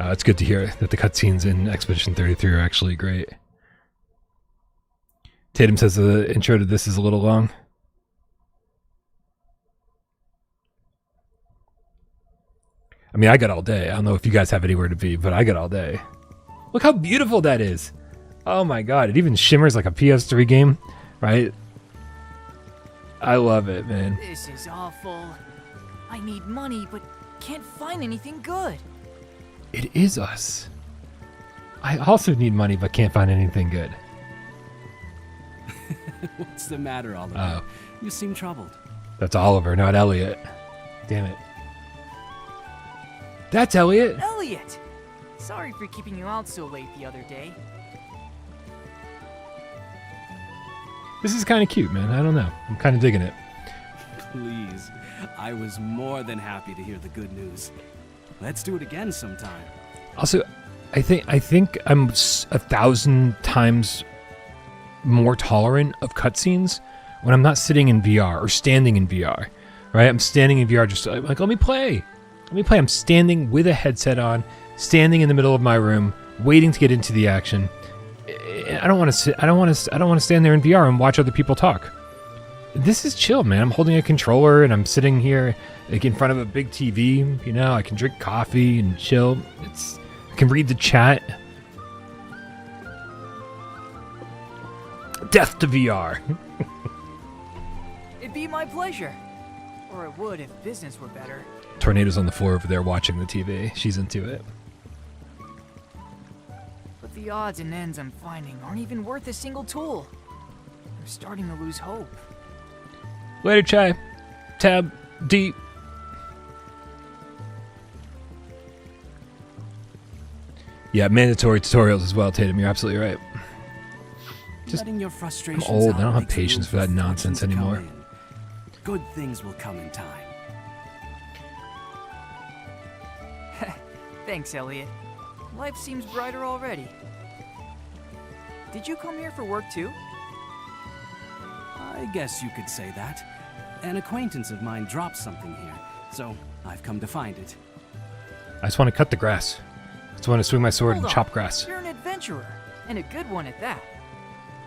It's good to hear that the cutscenes in Expedition 33 are actually great. Tatum says the intro to this is a little long. I got all day. I don't know if you guys have anywhere to be, but I got all day. Look how beautiful that is. Oh my god, it even shimmers like a PS3 game, right? I love it, man. This is awful. I need money, but can't find anything good. It is us. I also need money, but can't find anything good. What's the matter, Oliver? Oh, You seem troubled. that's Oliver, not Elliot. Damn it. That's Elliot. Elliot! Sorry for keeping you out so late the other day. This is kind of cute, man. I don't know. I'm kind of digging it. Please. I was more than happy to hear the good news. Let's do it again sometime. Also, I think I'm 1,000 times more tolerant of cutscenes when I'm not sitting in VR or standing in VR, right? I'm standing in VR just like, let me play. I'm standing with a headset on, standing in the middle of my room, waiting to get into the action. I don't want to sit. I don't want to stand there in VR and watch other people talk. This is chill, man. I'm holding a controller and I'm sitting here like in front of a big TV. You know, I can drink coffee and chill. I can read the chat. Death to VR. It'd be my pleasure. Or it would if business were better. Tornado's on the floor over there watching the TV. She's into it. But the odds and ends I'm finding aren't even worth a single tool. I'm starting to lose hope. Later, Chai. Tab D. Yeah, mandatory tutorials as well, Tatum. You're absolutely right. Just, Letting your frustrations I'm old. I don't out have makes patience room for that fortunes nonsense to come anymore. in. Good things will come in time. Thanks, Elliot. Life seems brighter already. Did you come here for work too? I guess you could say that. An acquaintance of mine dropped something here, so I've come to find it. I just want to cut the grass. I just want to swing my sword Hold and on. chop grass. You're an adventurer, and a good one at that.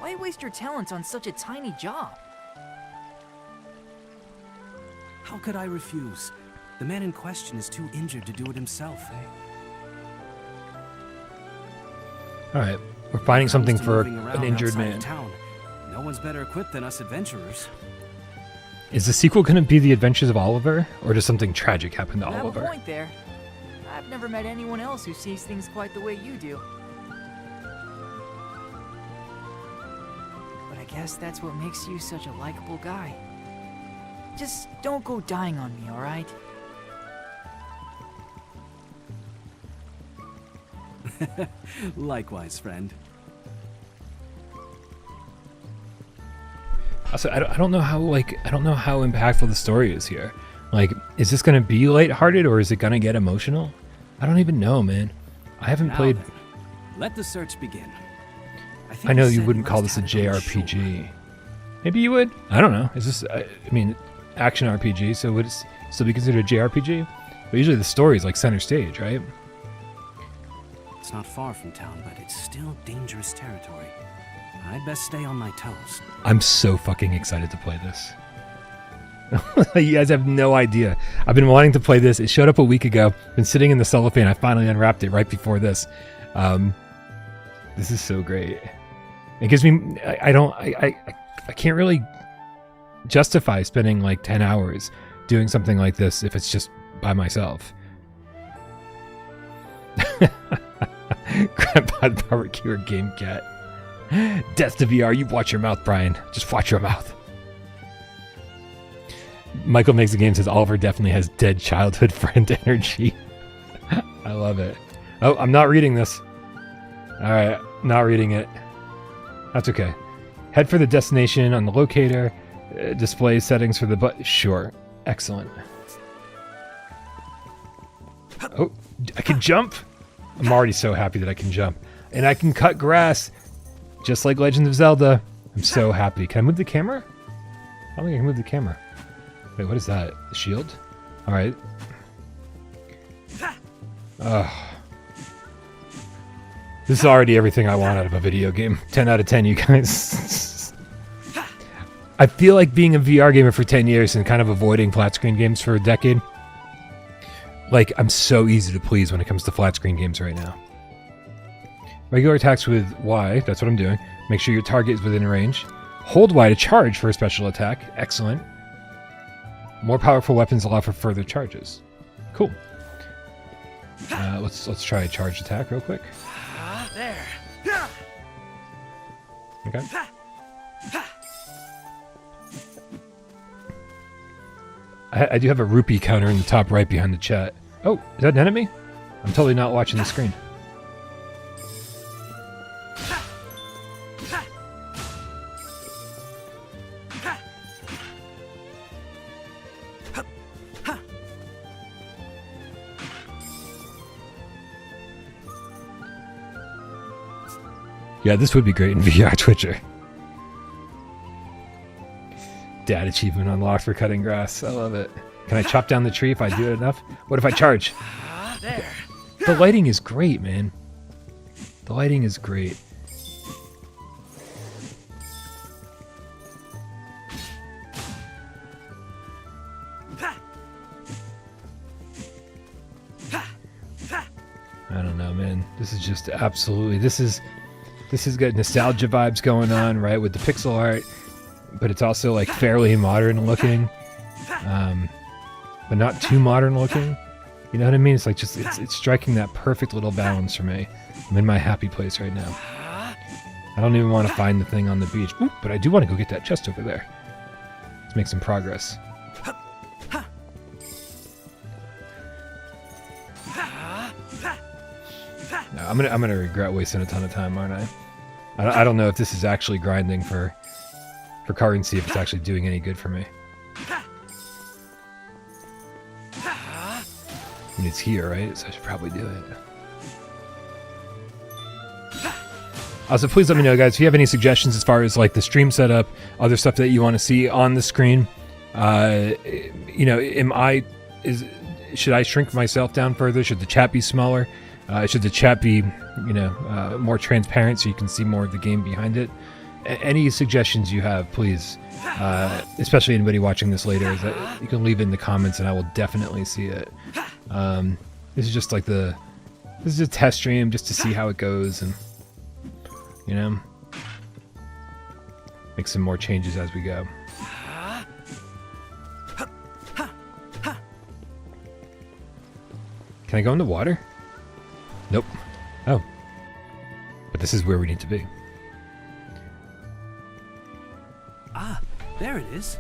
Why waste your talents on such a tiny job? How could I refuse? The man in question is too injured to do it himself. All right, we're finding something Comes to for moving an around injured outside of man. town. No one's better equipped than us adventurers. Is the sequel going to be The Adventures of Oliver, or does something tragic happen to You have a Oliver? point there. I've never met anyone else who sees things quite the way you do. But I guess that's what makes you such a likable guy. Just don't go dying on me, alright? Likewise, friend. Also, I don't know how impactful the story is here. Like, is this going to be lighthearted or is it going to get emotional? I don't even know, man. I haven't Now played. then, let the search begin. think I know he you said wouldn't he call must this a have it on shore. JRPG. Maybe you would. I don't know. Is this? I mean, action RPG. So would it still be considered a JRPG? But usually the story is like center stage, right? It's not far from town, but it's still dangerous territory. I'd best stay on my toes. I'm so fucking excited to play this. You guys have no idea. I've been wanting to play this. It showed up a week ago. Been sitting in the cellophane. I finally unwrapped it right before this. This is so great. It gives me. I can't really justify spending like 10 hours doing something like this if it's just by myself. Grandpa's barbecue or game cat. Death to VR. You watch your mouth, Brian. Just watch your mouth. Michael Makes a Game says Oliver definitely has dead childhood friend energy. I love it. Oh, I'm not reading this. All right, not reading it. That's okay. Head for the destination on the locator. Display settings for the button. Sure. Excellent. Oh, I can jump. I'm already so happy that I can jump. And I can cut grass. Just like Legend of Zelda. I'm so happy. Can I move the camera? I don't think I can move the camera. Wait, what is that? The shield? Alright. This is already everything I want out of a video game. 10 out of 10, you guys. I feel like being a VR gamer for 10 years and kind of avoiding flat screen games for a decade. Like, I'm so easy to please when it comes to flat screen games right now. Regular attacks with Y, that's what I'm doing. Make sure your target is within range. Hold Y to charge for a special attack. Excellent. More powerful weapons allow for further charges. Cool. Let's try a charge attack real quick. There. Okay. I do have a rupee counter in the top right behind the chat. Oh, is that an enemy? I'm totally not watching the screen. Yeah, this would be great in VR Twitcher. Dad achievement unlocked for cutting grass. I love it. Can I chop down the tree if I do it enough? What if I charge? There. The lighting is great, man. The lighting is great. I don't know, man. This is just absolutely... This is got nostalgia vibes going on, right, with the pixel art, but it's also like fairly modern looking, but not too modern looking. You know what I mean? It's like just it's striking that perfect little balance for me. I'm in my happy place right now. I don't even want to find the thing on the beach, ooh, but I do want to go get that chest over there. Let's make some progress. No, I'm gonna regret wasting a ton of time, aren't I? I don't know if this is actually grinding for currency, if it's actually doing any good for me. I mean, it's here, right? So I should probably do it. Also, please let me know, guys, if you have any suggestions as far as like the stream setup, other stuff that you want to see on the screen. You know, should I shrink myself down further? Should the chat be smaller? Should the chat be, you know, more transparent so you can see more of the game behind it? Any suggestions you have, please, especially anybody watching this later, you can leave it in the comments and I will definitely see it. This is just like this is a test stream just to see how it goes and, you know, make some more changes as we go. Can I go in the water? Nope. Oh. But this is where we need to be. Ah, there it is.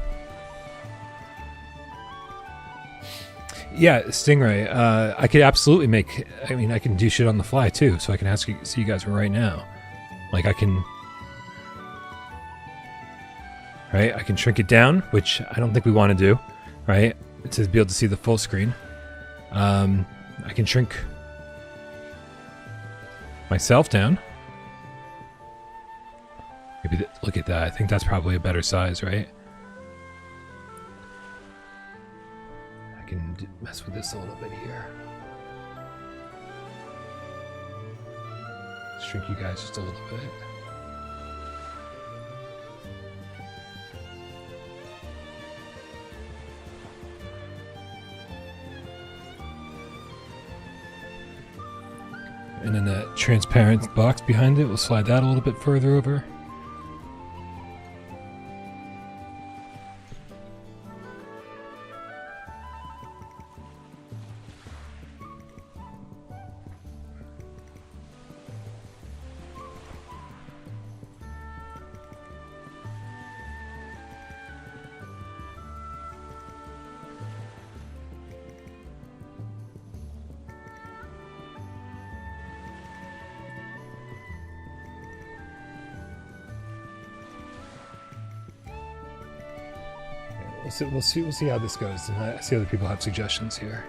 Yeah, Stingray. I could absolutely make... I mean, I can do shit on the fly, too. So I can see you guys right now. Like, I can... Right? I can shrink it down, which I don't think we want to do. Right? To be able to see the full screen. I can shrink myself down. Maybe look at that. I think that's probably a better size, right? I can mess with this a little bit here. Shrink you guys just a little bit. And then that transparent box behind it, we'll slide that a little bit further over. We'll see how this goes. And I see other people have suggestions here.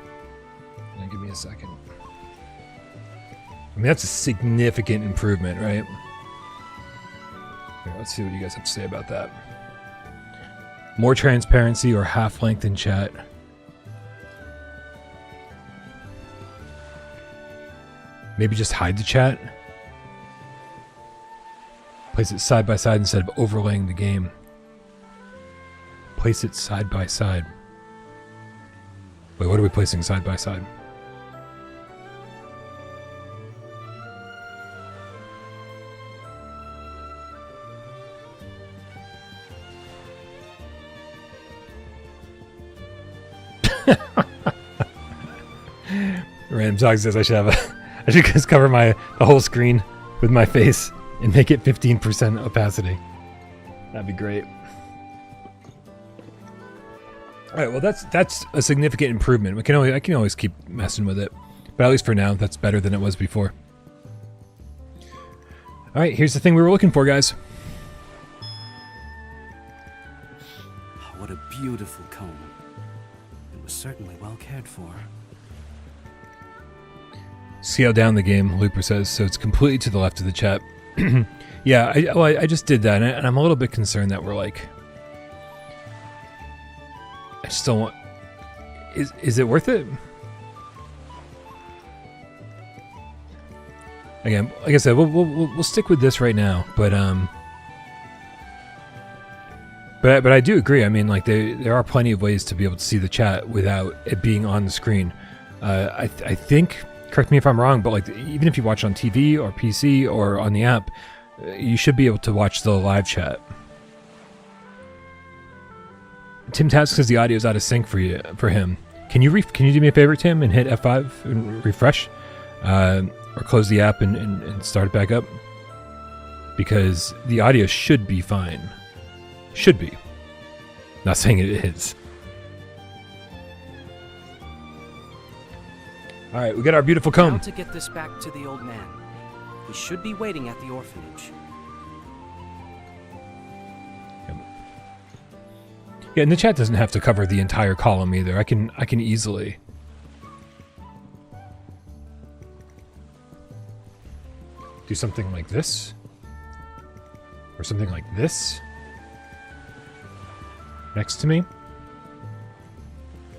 Give me a second. I mean, that's a significant improvement, right? Here, let's see what you guys have to say about that. More transparency or half length in chat. Maybe just hide the chat. Place it side by side instead of overlaying the game. Place it side by side. Wait, what are we placing side by side? Random Dog says I should just cover the whole screen with my face and make it 15% opacity. That'd be great. All right, well that's a significant improvement. I can always keep messing with it, but at least for now, that's better than it was before. All right, here's the thing we were looking for, guys. What a beautiful comb. It was certainly well cared for. Scale down the game, Looper says, so it's completely to the left of the chat. Yeah, I just did that, and I'm a little bit concerned that we're like, I just don't want. Is it worth it? Again, like I said, we'll stick with this right now, but I do agree. I mean, like there are plenty of ways to be able to see the chat without it being on the screen. I think, correct me if I'm wrong, but like even if you watch on TV or PC or on the app, you should be able to watch the live chat. Tim Task says the audio is out of sync for him. Can you do me a favor, Tim, and hit F5 and refresh, or close the app and start it back up? Because the audio should be fine. Should be. Not saying it is. All right, we got our beautiful comb. How to get this back to the old man. He should be waiting at the orphanage. Yeah, and the chat doesn't have to cover the entire column either. I can easily. Do something like this. Or something like this. Next to me.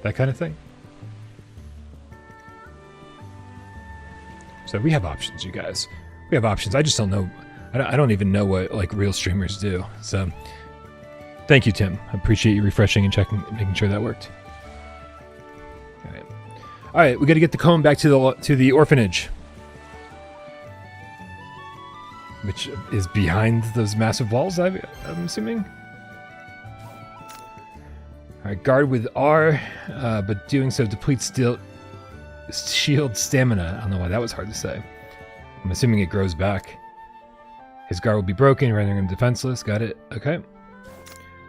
That kind of thing. So we have options, you guys. We have options. I just don't know. I don't even know what like real streamers do. So thank you, Tim. I appreciate you refreshing and checking, making sure that worked. All right, we got to get the comb back to the orphanage, which is behind those massive walls. I'm assuming. All right, guard with R, but doing so depletes shield stamina. I don't know why that was hard to say. I'm assuming it grows back. His guard will be broken, rendering him defenseless. Got it. Okay.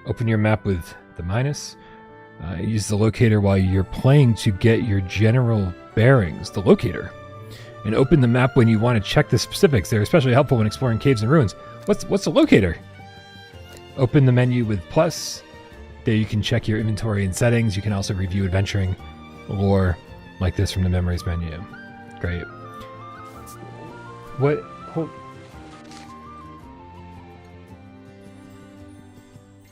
Open your map with the minus. Use the locator while you're playing to get your general bearings. The locator. And open the map when you want to check the specifics. They're especially helpful when exploring caves and ruins. What's the locator? Open the menu with plus. There you can check your inventory and settings. You can also review adventuring lore like this from the memories menu. Great. What?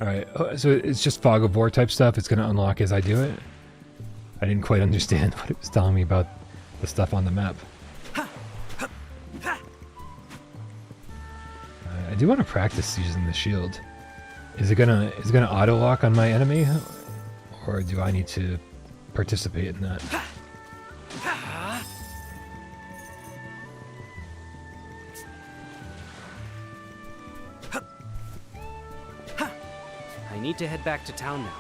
Alright, so it's just fog of war type stuff. It's going to unlock as I do it. I didn't quite understand what it was telling me about the stuff on the map. I do want to practice using the shield. Is it gonna auto lock on my enemy, or do I need to participate in that? I need to head back to town now.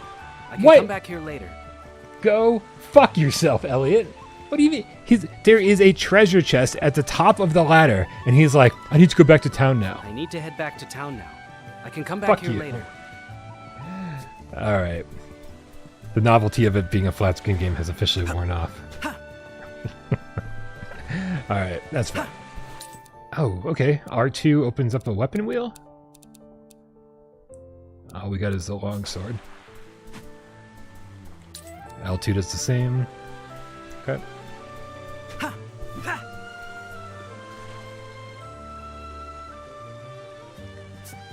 I can What? come back here later. Go fuck yourself, Elliot. What do you mean? There is a treasure chest at the top of the ladder, and he's like, I need to go back to town now. I need to head back to town now. I can come back Fuck here you. later. All right. The novelty of it being a flat screen game has officially worn off. All right, that's fine. Oh, okay. R2 opens up a weapon wheel. All we got is the long sword. L2 does the same. Okay.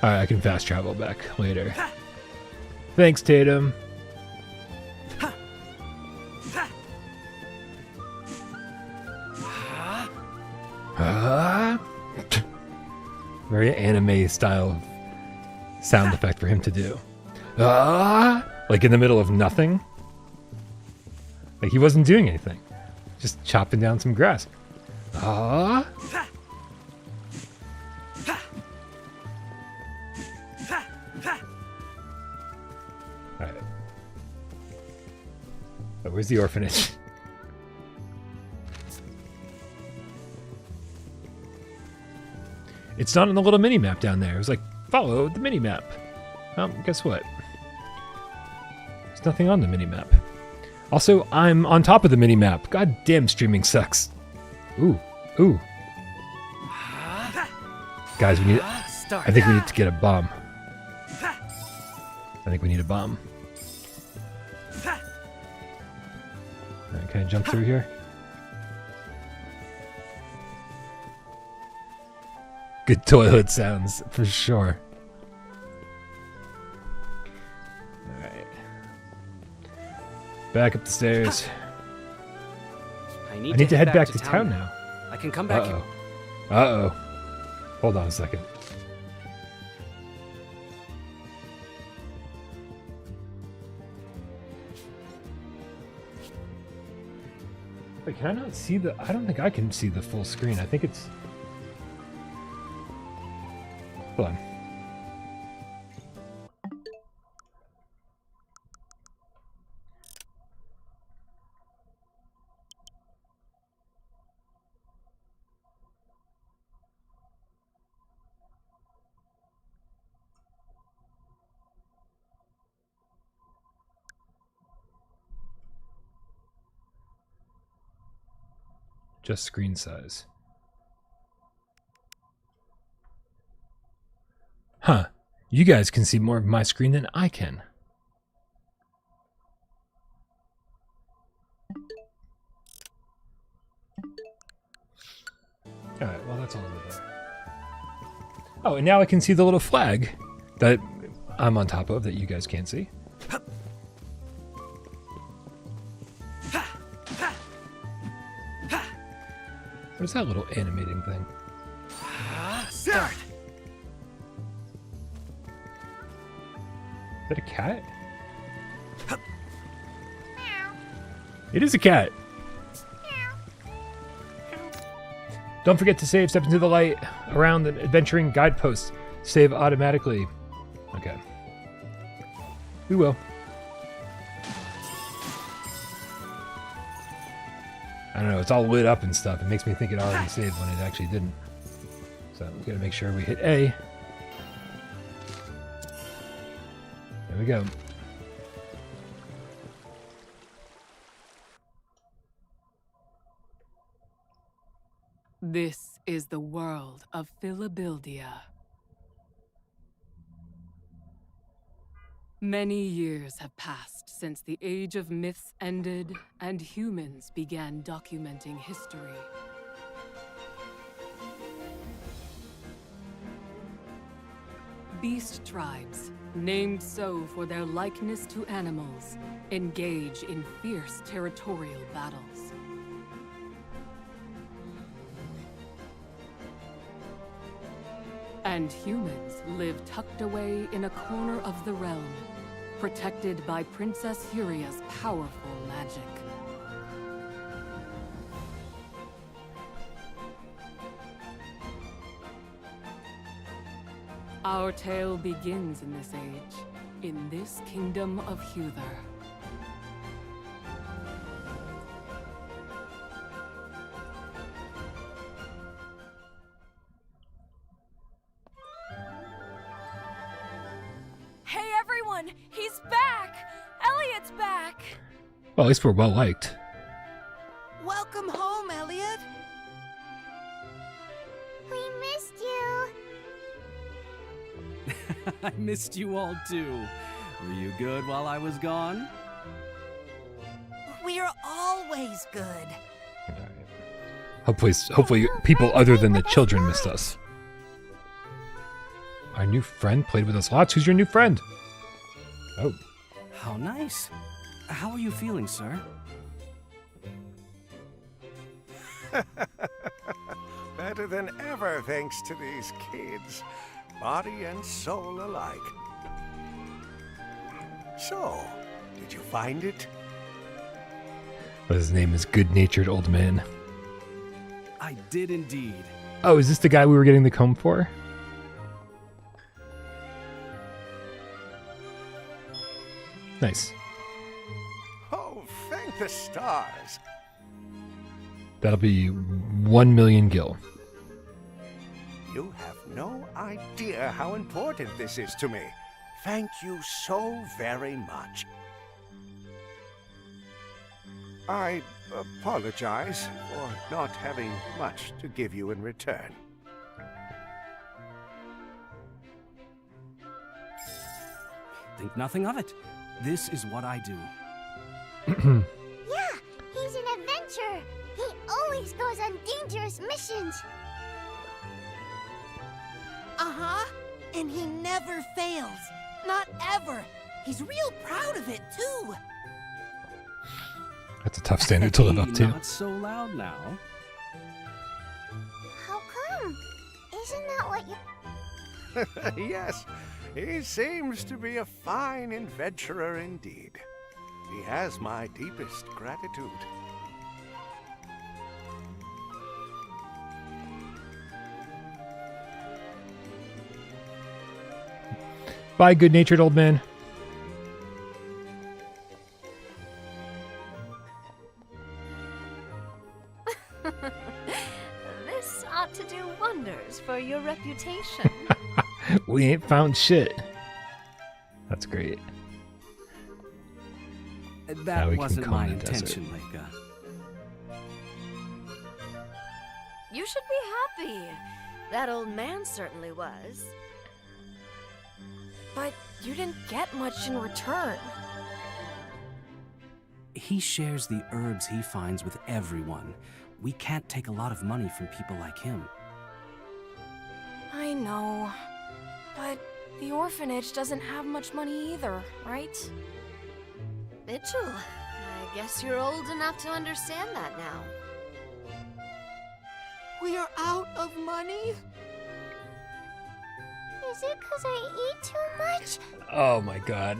Alright, I can fast travel back later. Thanks, Tatum. Very anime style sound effect for him to do. Like in the middle of nothing. Like he wasn't doing anything. Just chopping down some grass. Alright. Oh, where's the orphanage? It's not on the little mini map down there. It was like, follow the mini map. Well, guess what? There's nothing on the mini map. Also, I'm on top of the mini map. God damn, streaming sucks. Ooh. Guys, we need. I think we need to get a bomb. I think we need a bomb. Can I jump through here? Good toilet sounds, for sure. Alright. Back up the stairs. I I need to head back to town now. I can come back. Uh-oh. Uh-oh. Hold on a second. Wait, can I not see the... I don't think I can see the full screen. I think it's... Hold on. Just screen size. Huh. You guys can see more of my screen than I can. Alright, well that's all over there. Oh, and now I can see the little flag that I'm on top of that you guys can't see. What is that little animating thing? Start! Is that a cat? It is a cat. Don't forget to save. Step into the light around the adventuring guideposts. Save automatically. Okay. We will. I don't know. It's all lit up and stuff. It makes me think it already saved when it actually didn't. So we gotta make sure we hit A. There we go. This is the world of Philabildia. Many years have passed since the Age of Myths ended and humans began documenting history. Beast tribes, named so for their likeness to animals, engage in fierce territorial battles. And humans live tucked away in a corner of the realm, protected by Princess Furia's powerful magic. Our tale begins in this age, in this kingdom of Huther. Hey everyone, he's back! Elliot's back! Well, at least we're well liked. Welcome home, Elliot. We missed you! I missed you all too. Were you good while I was gone? We're always good. Hopefully people other than the children missed us. Our new friend played with us lots. Who's your new friend? Oh. How nice. How are you feeling, sir? Better than ever, thanks to these kids. Body and soul alike. So, did you find it? But his name is Good-Natured Old Man. I did indeed. Oh, is this the guy we were getting the comb for? Nice. Oh, thank the stars. That'll be 1 million gil. You have no idea how important this is to me. Thank you so very much. I apologize for not having much to give you in return. Think nothing of it. This is what I do. Yeah, he's an adventurer. He always goes on dangerous missions. Uh-huh. And he never fails. Not ever. He's real proud of it, too. That's a tough standard to live up to. Not so loud now. How come? Isn't that what you... Yes, he seems to be a fine adventurer indeed. He has my deepest gratitude. Bye, good-natured old man. This ought to do wonders for your reputation. We ain't found shit. That's great. Now That we can wasn't comb my the desert. intention, Leica. You should be happy. That old man certainly was. But you didn't get much in return. He shares the herbs he finds with everyone. We can't take a lot of money from people like him. I know. But the orphanage doesn't have much money either, right? Mitchell, I guess you're old enough to understand that now. We are out of money? Is it 'cause I eat too much? Oh my god.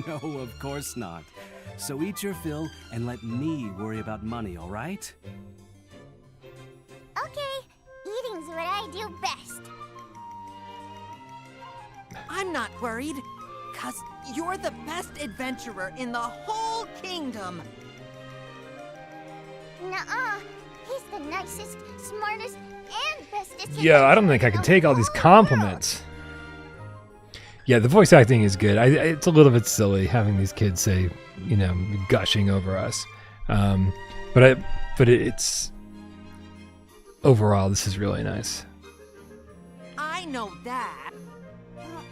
No, of course not. So eat your fill and let me worry about money, all right? Okay, eating's what I do best. I'm not worried, 'cause you're the best adventurer in the whole kingdom. Nuh-uh. He's the nicest, smartest, and bestest. Yo, I don't think I can take all these compliments. Yeah, the voice acting is good. It's a little bit silly having these kids say, you know, gushing over us. But it's overall, this is really nice. I know that.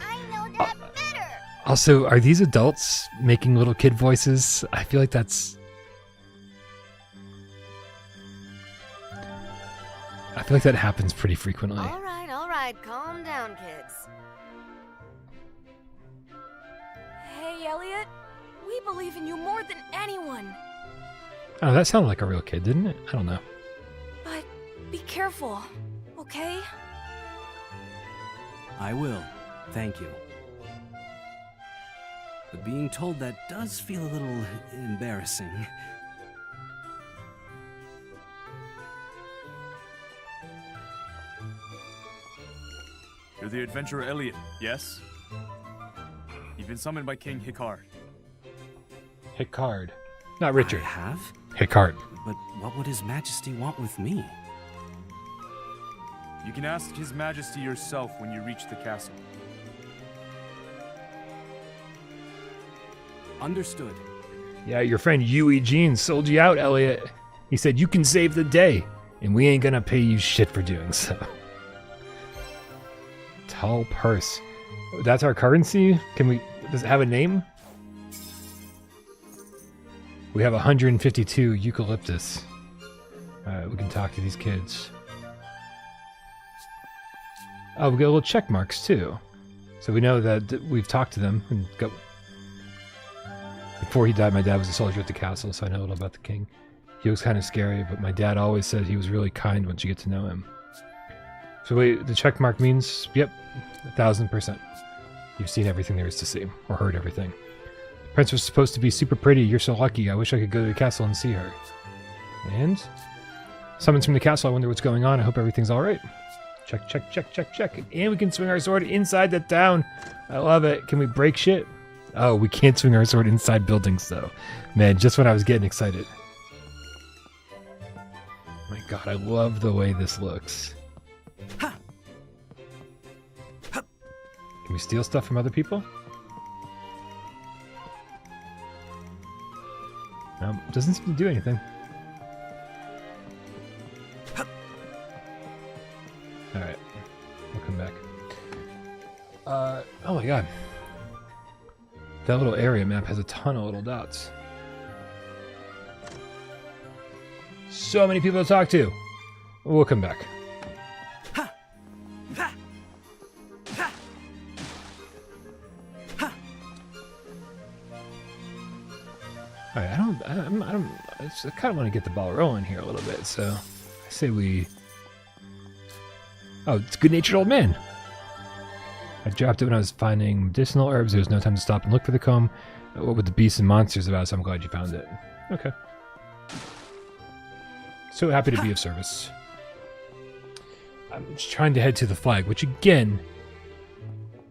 I know that better. Also, are these adults making little kid voices? I feel like that's... I feel like that happens pretty frequently. All right, calm down, kids. Hey, Elliot. We believe in you more than anyone. Oh, that sounded like a real kid, didn't it? I don't know. But be careful, okay? I will. Thank you. But being told that does feel a little embarrassing. You're the adventurer Elliot, yes? You've been summoned by King Hicard. Hicard. Not Richard. I have? Hicard. But what would His Majesty want with me? You can ask His Majesty yourself when you reach the castle. Understood. Yeah, your friend Huey Jean sold you out, Elliot. He said you can save the day, and we ain't gonna pay you shit for doing so. Tall purse. That's our currency? Does it have a name? We have 152 eucalyptus. Alright, we can talk to these kids. Oh, we got little check marks too. So we know that we've talked to them and got... Before he died, my dad was a soldier at the castle, so I know a little about the king. He was kind of scary, but my dad always said he was really kind once you get to know him. So wait, the check mark means, yep, 1000%. You've seen everything there is to see, or heard everything. The prince was supposed to be super pretty. You're so lucky. I wish I could go to the castle and see her. And? Summons from the castle. I wonder what's going on. I hope everything's alright. Check, check, check, check, check. And we can swing our sword inside the town. I love it. Can we break shit? Oh, we can't swing our sword inside buildings, though. Man, just when I was getting excited. My god, I love the way this looks. Can we steal stuff from other people? No, doesn't seem to do anything. Alright, we'll come back. Oh my god. That little area map has a ton of little dots. So many people to talk to. We'll come back. All right, I kind of want to get the ball rolling here a little bit, so I say we. Oh, it's a good-natured old man. I dropped it when I was finding medicinal herbs. There was no time to stop and look for the comb. What were the beasts and monsters about? So I'm glad you found it. Okay. So happy to be of service. I'm just trying to head to the flag, which again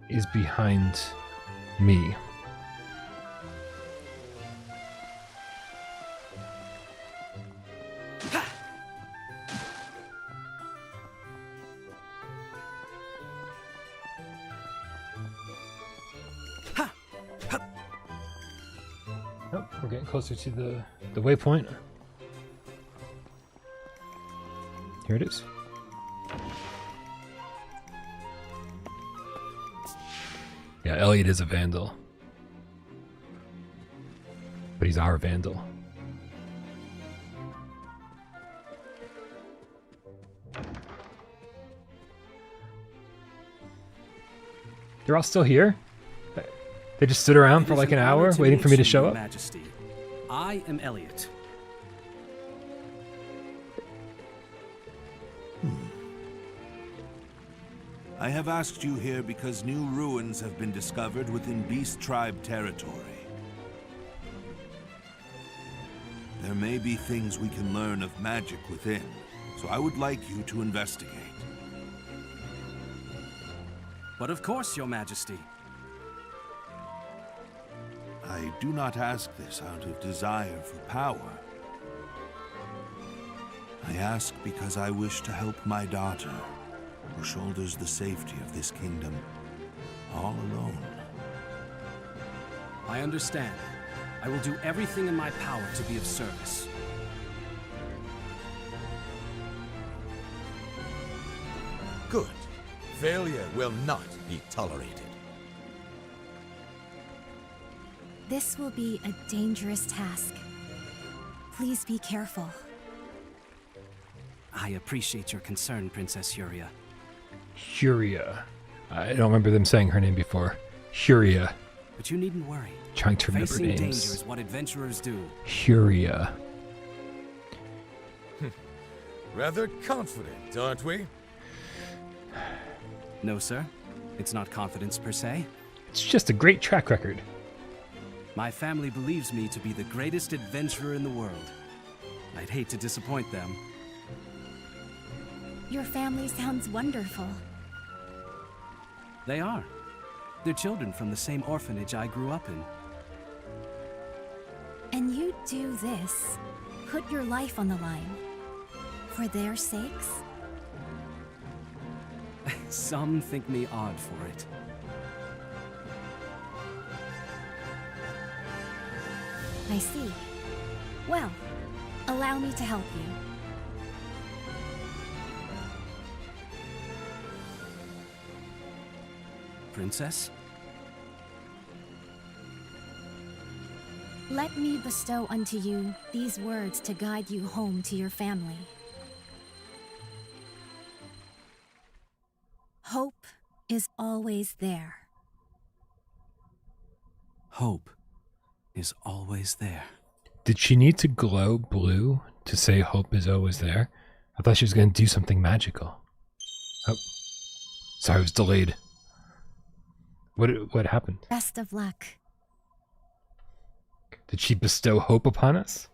is behind me. Oh, we're getting closer to the waypoint. Here it is. Yeah, Elliot is a vandal. But he's our vandal. They're all still here? They just stood around for like an hour waiting for me to show up? Majesty. I am Elliot. I have asked you here because new ruins have been discovered within Beast Tribe territory. There may be things we can learn of magic within, so I would like you to investigate. But of course, Your Majesty. I do not ask this out of desire for power. I ask because I wish to help my daughter, who shoulders the safety of this kingdom all alone. I understand. I will do everything in my power to be of service. Good. Failure will not be tolerated. This will be a dangerous task. Please be careful. I appreciate your concern, Princess Huria. Huria. I don't remember them saying her name before. Huria. But you needn't worry. Trying to remember Facing names. danger is what adventurers do. Huria. Rather confident, aren't we? No, sir. It's not confidence per se. It's just a great track record. My family believes me to be the greatest adventurer in the world. I'd hate to disappoint them. Your family sounds wonderful. They are. They're children from the same orphanage I grew up in. And you do this. Put your life on the line. For their sakes? Some think me odd for it. I see. Well, allow me to help you. Princess? Let me bestow unto you these words to guide you home to your family. Hope is always there. Hope is always there. Did she need to glow blue to say hope is always there? I thought she was going to do something magical. Oh. Sorry, I was delayed. What happened? Best of luck. Did she bestow hope upon us?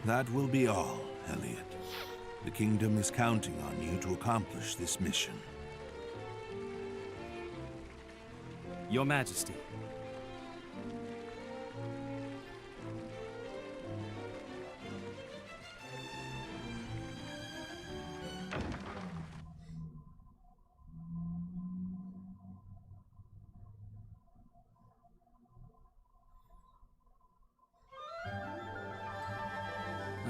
That will be all, Elliot. The kingdom is counting on you to accomplish this mission. Your Majesty.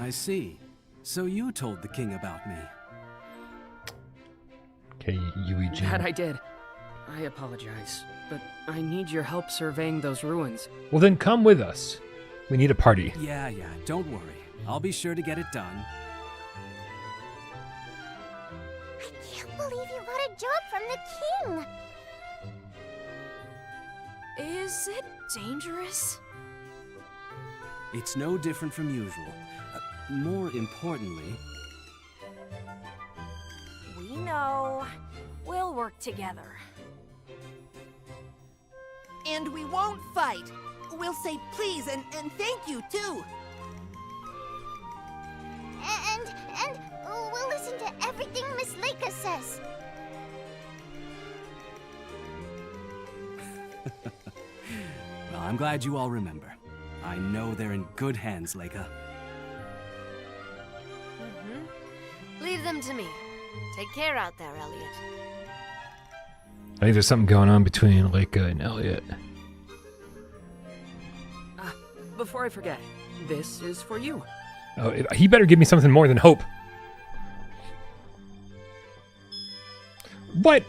I see. So you told the king about me. Okay, Yui Jin. That I did. I apologize, but I need your help surveying those ruins. Well, then come with us. We need a party. Yeah, don't worry. I'll be sure to get it done. I can't believe you got a job from the king. Is it dangerous? It's no different from usual. More importantly... We know. We'll work together. And we won't fight. We'll say please and thank you, too. And we'll listen to everything Miss Leica says. Well, I'm glad you all remember. I know they're in good hands, Leica. Leave them to me. Take care out there, Elliot. I think there's something going on between Leica and Elliot. Before I forget, this is for you. Oh, he better give me something more than hope. What?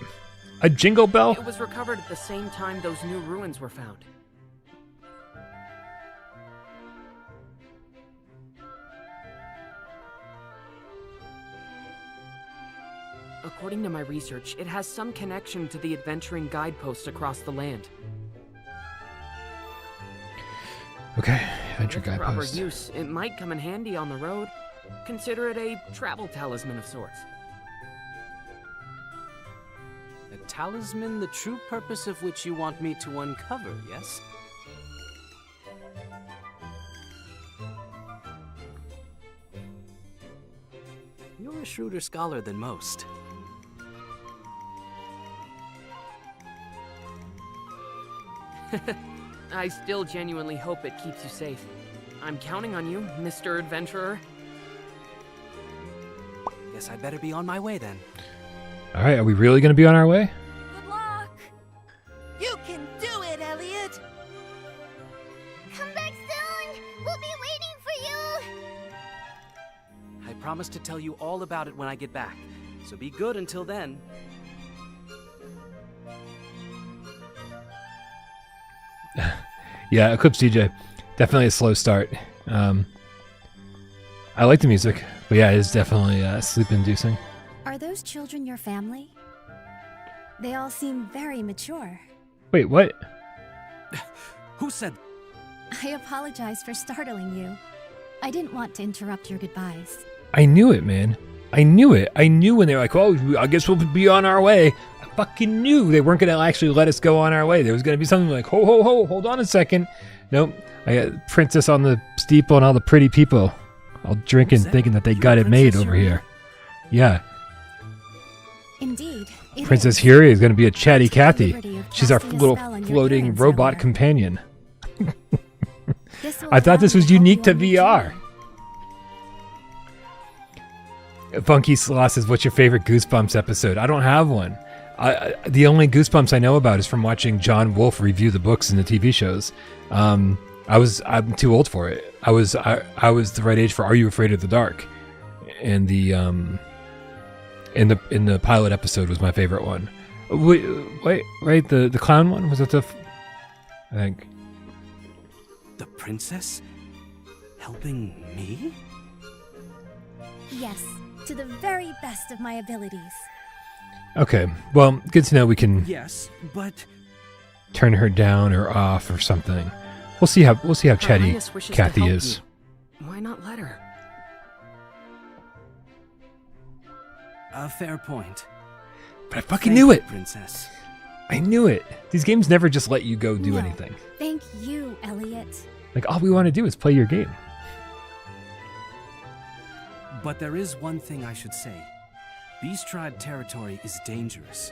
A jingle bell? It was recovered at the same time those new ruins were found. According to my research, it has some connection to the adventuring guideposts across the land. Okay, adventure With proper guidepost. use, it might come in handy on the road. Consider it a travel talisman of sorts. A talisman, the true purpose of which you want me to uncover, yes? You're a shrewder scholar than most. I still genuinely hope it keeps you safe. I'm counting on you, Mr. Adventurer. Guess I'd better be on my way then. All right, are we really going to be on our way? Good luck! You can do it, Elliot! Come back soon! We'll be waiting for you! I promise to tell you all about it when I get back, so be good until then. Yeah, Eclipse DJ. Definitely a slow start. I like the music, but yeah, it's definitely sleep-inducing. Are those children your family? They all seem very mature. Wait, what? Who said? I apologize for startling you. I didn't want to interrupt your goodbyes. I knew it, man. I knew it. I knew when they were like, oh, I guess we'll be on our way. I fucking knew they weren't going to actually let us go on our way. There was going to be something like, ho, ho, ho, hold on a second. Nope. I got Princess on the steeple and all the pretty people all drinking, thinking that they got it made over here. Yeah. Indeed. Princess Fury is going to be a chatty Cathy. She's our little floating robot companion. I thought this was unique to VR. Funky Slaw says, what's your favorite Goosebumps episode? I don't have one. The only Goosebumps I know about is from watching John Wolfe review the books and the TV shows. I'm too old for it. I was the right age for Are You Afraid of the Dark? And the in the pilot episode was my favorite one. Wait, right? The clown one? Was that I think. The princess? Helping me? Yes, to the very best of my abilities. Okay, well, good to know we can Yes, but turn her down or off or something. We'll see how chatty Cathy is. Why not let her? A fair point. But I fucking knew it. Princess. I knew it. These games never just let you go do anything. Thank you, Elliot. Like, all we want to do is play your game. But there is one thing I should say. Beast Tribe territory is dangerous.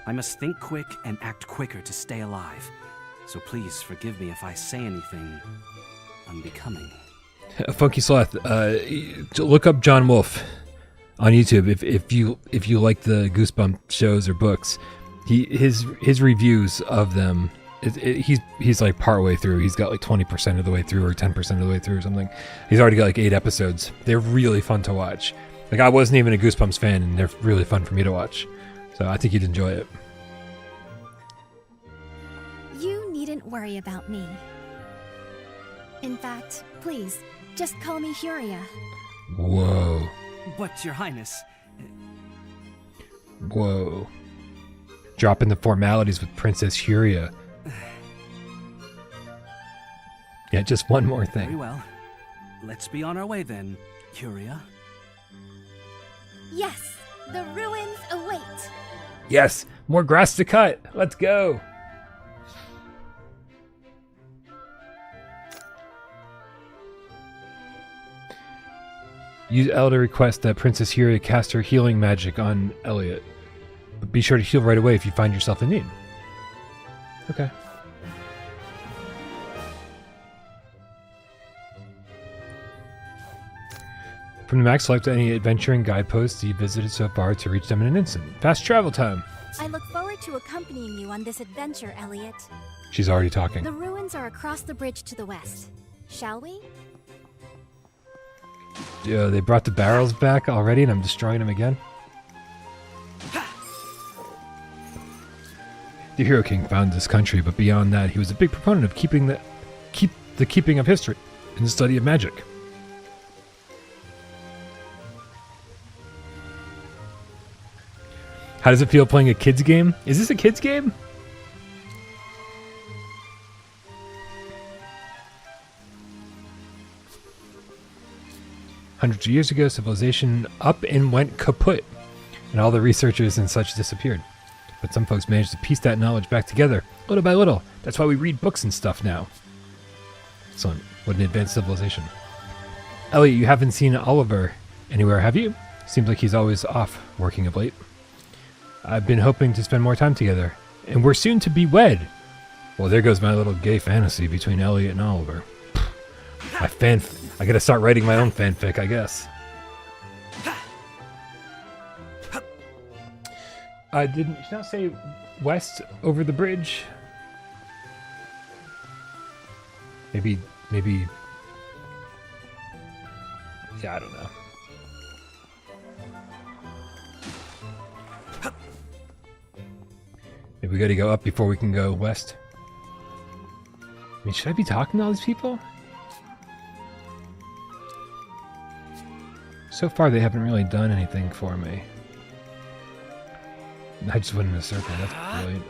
I must think quick and act quicker to stay alive. So please forgive me if I say anything unbecoming. Funky Sloth, look up John Wolfe on YouTube if you like the Goosebump shows or books. His reviews of them, he's like partway through. He's got like 20% of the way through or 10% of the way through or something. He's already got like 8 episodes. They're really fun to watch. Like, I wasn't even a Goosebumps fan, and they're really fun for me to watch. So I think you'd enjoy it. You needn't worry about me. In fact, please, just call me Furia. But, Your Highness... Whoa. Drop in the formalities with Princess Huria. Yeah, just one more thing. Very well. Let's be on our way then, Huria. Yes, the ruins await. Yes, more grass to cut. Let's go. Use L to request that Princess Huria cast her healing magic on Elliot. But be sure to heal right away if you find yourself in need. Okay. From the map, select any adventuring guideposts you visited so far to reach them in an instant. Fast travel time. I look forward to accompanying you on this adventure, Elliot. She's already talking. The ruins are across the bridge to the west. Shall we? Yeah, they brought the barrels back already and I'm destroying them again. The Hero King founded this country, but beyond that, he was a big proponent of keeping the keeping of history and the study of magic. How does it feel playing a kids game? Is this a kids game? Hundreds of years ago, civilization up and went kaput, and all the researchers and such disappeared. But some folks managed to piece that knowledge back together, little by little. That's why we read books and stuff now. Excellent. What an advanced civilization. Elliot, you haven't seen Oliver anywhere, have you? Seems like he's always off, working of late. I've been hoping to spend more time together, and we're soon to be wed. Well, there goes my little gay fantasy between Elliot and Oliver. I gotta start writing my own fanfic, I guess. Didn't you not say west over the bridge? Maybe. Yeah, I don't know. Maybe we gotta go up before we can go west. I mean, should I be talking to all these people? So far, they haven't really done anything for me. I just went in a circle. That's brilliant.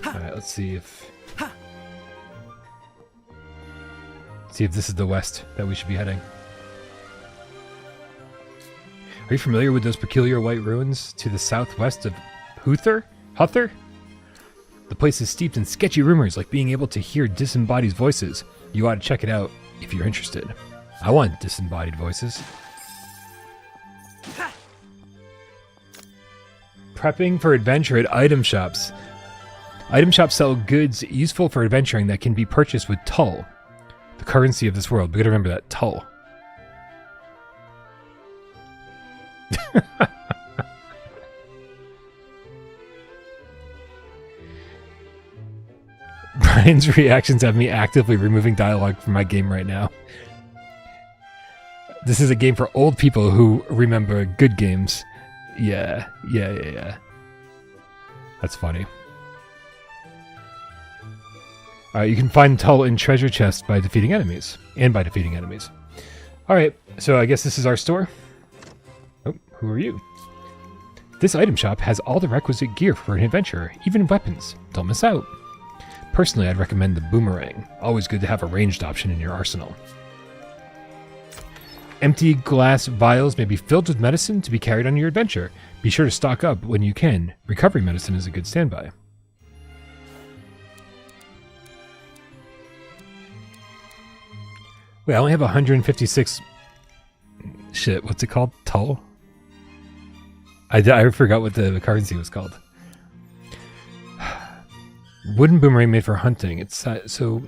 Alright, let's see if... See if this is the west that we should be heading. Are you familiar with those peculiar white ruins to the southwest of Huther? The place is steeped in sketchy rumors, like being able to hear disembodied voices. You ought to check it out if you're interested. I want disembodied voices. Prepping for adventure at item shops. Item shops sell goods useful for adventuring that can be purchased with Tull, the currency of this world. We gotta remember that, Tull. Brian's reactions have me actively removing dialogue from my game right now. This is a game for old people who remember good games. Yeah. That's funny. You can find Tull in treasure chests by defeating enemies. Alright, so I guess this is our store. Oh, who are you? This item shop has all the requisite gear for an adventurer, even weapons. Don't miss out. Personally, I'd recommend the boomerang. Always good to have a ranged option in your arsenal. Empty glass vials may be filled with medicine to be carried on your adventure. Be sure to stock up when you can. Recovery medicine is a good standby. Wait, I only have 156... Shit, what's it called? Tull? I forgot what the currency was called. Wooden boomerang made for hunting. It's so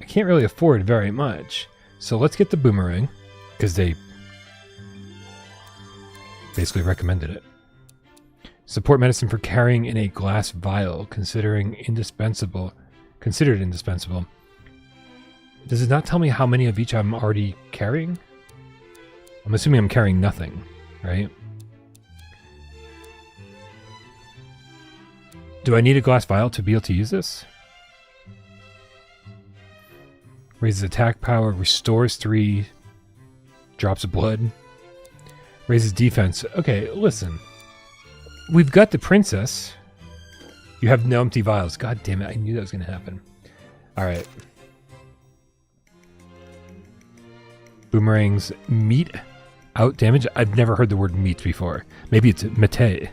I can't really afford very much. So let's get the boomerang. Because they basically recommended it. Support medicine for carrying in a glass vial, considered indispensable. Does it not tell me how many of each I'm already carrying? I'm assuming I'm carrying nothing, right? Do I need a glass vial to be able to use this? Raises attack power, restores 3 drops of blood. Raises defense. Okay, listen. We've got the princess. You have no empty vials. God damn it, I knew that was going to happen. Alright. Boomerangs meet out damage. I've never heard the word meet before. Maybe it's mete.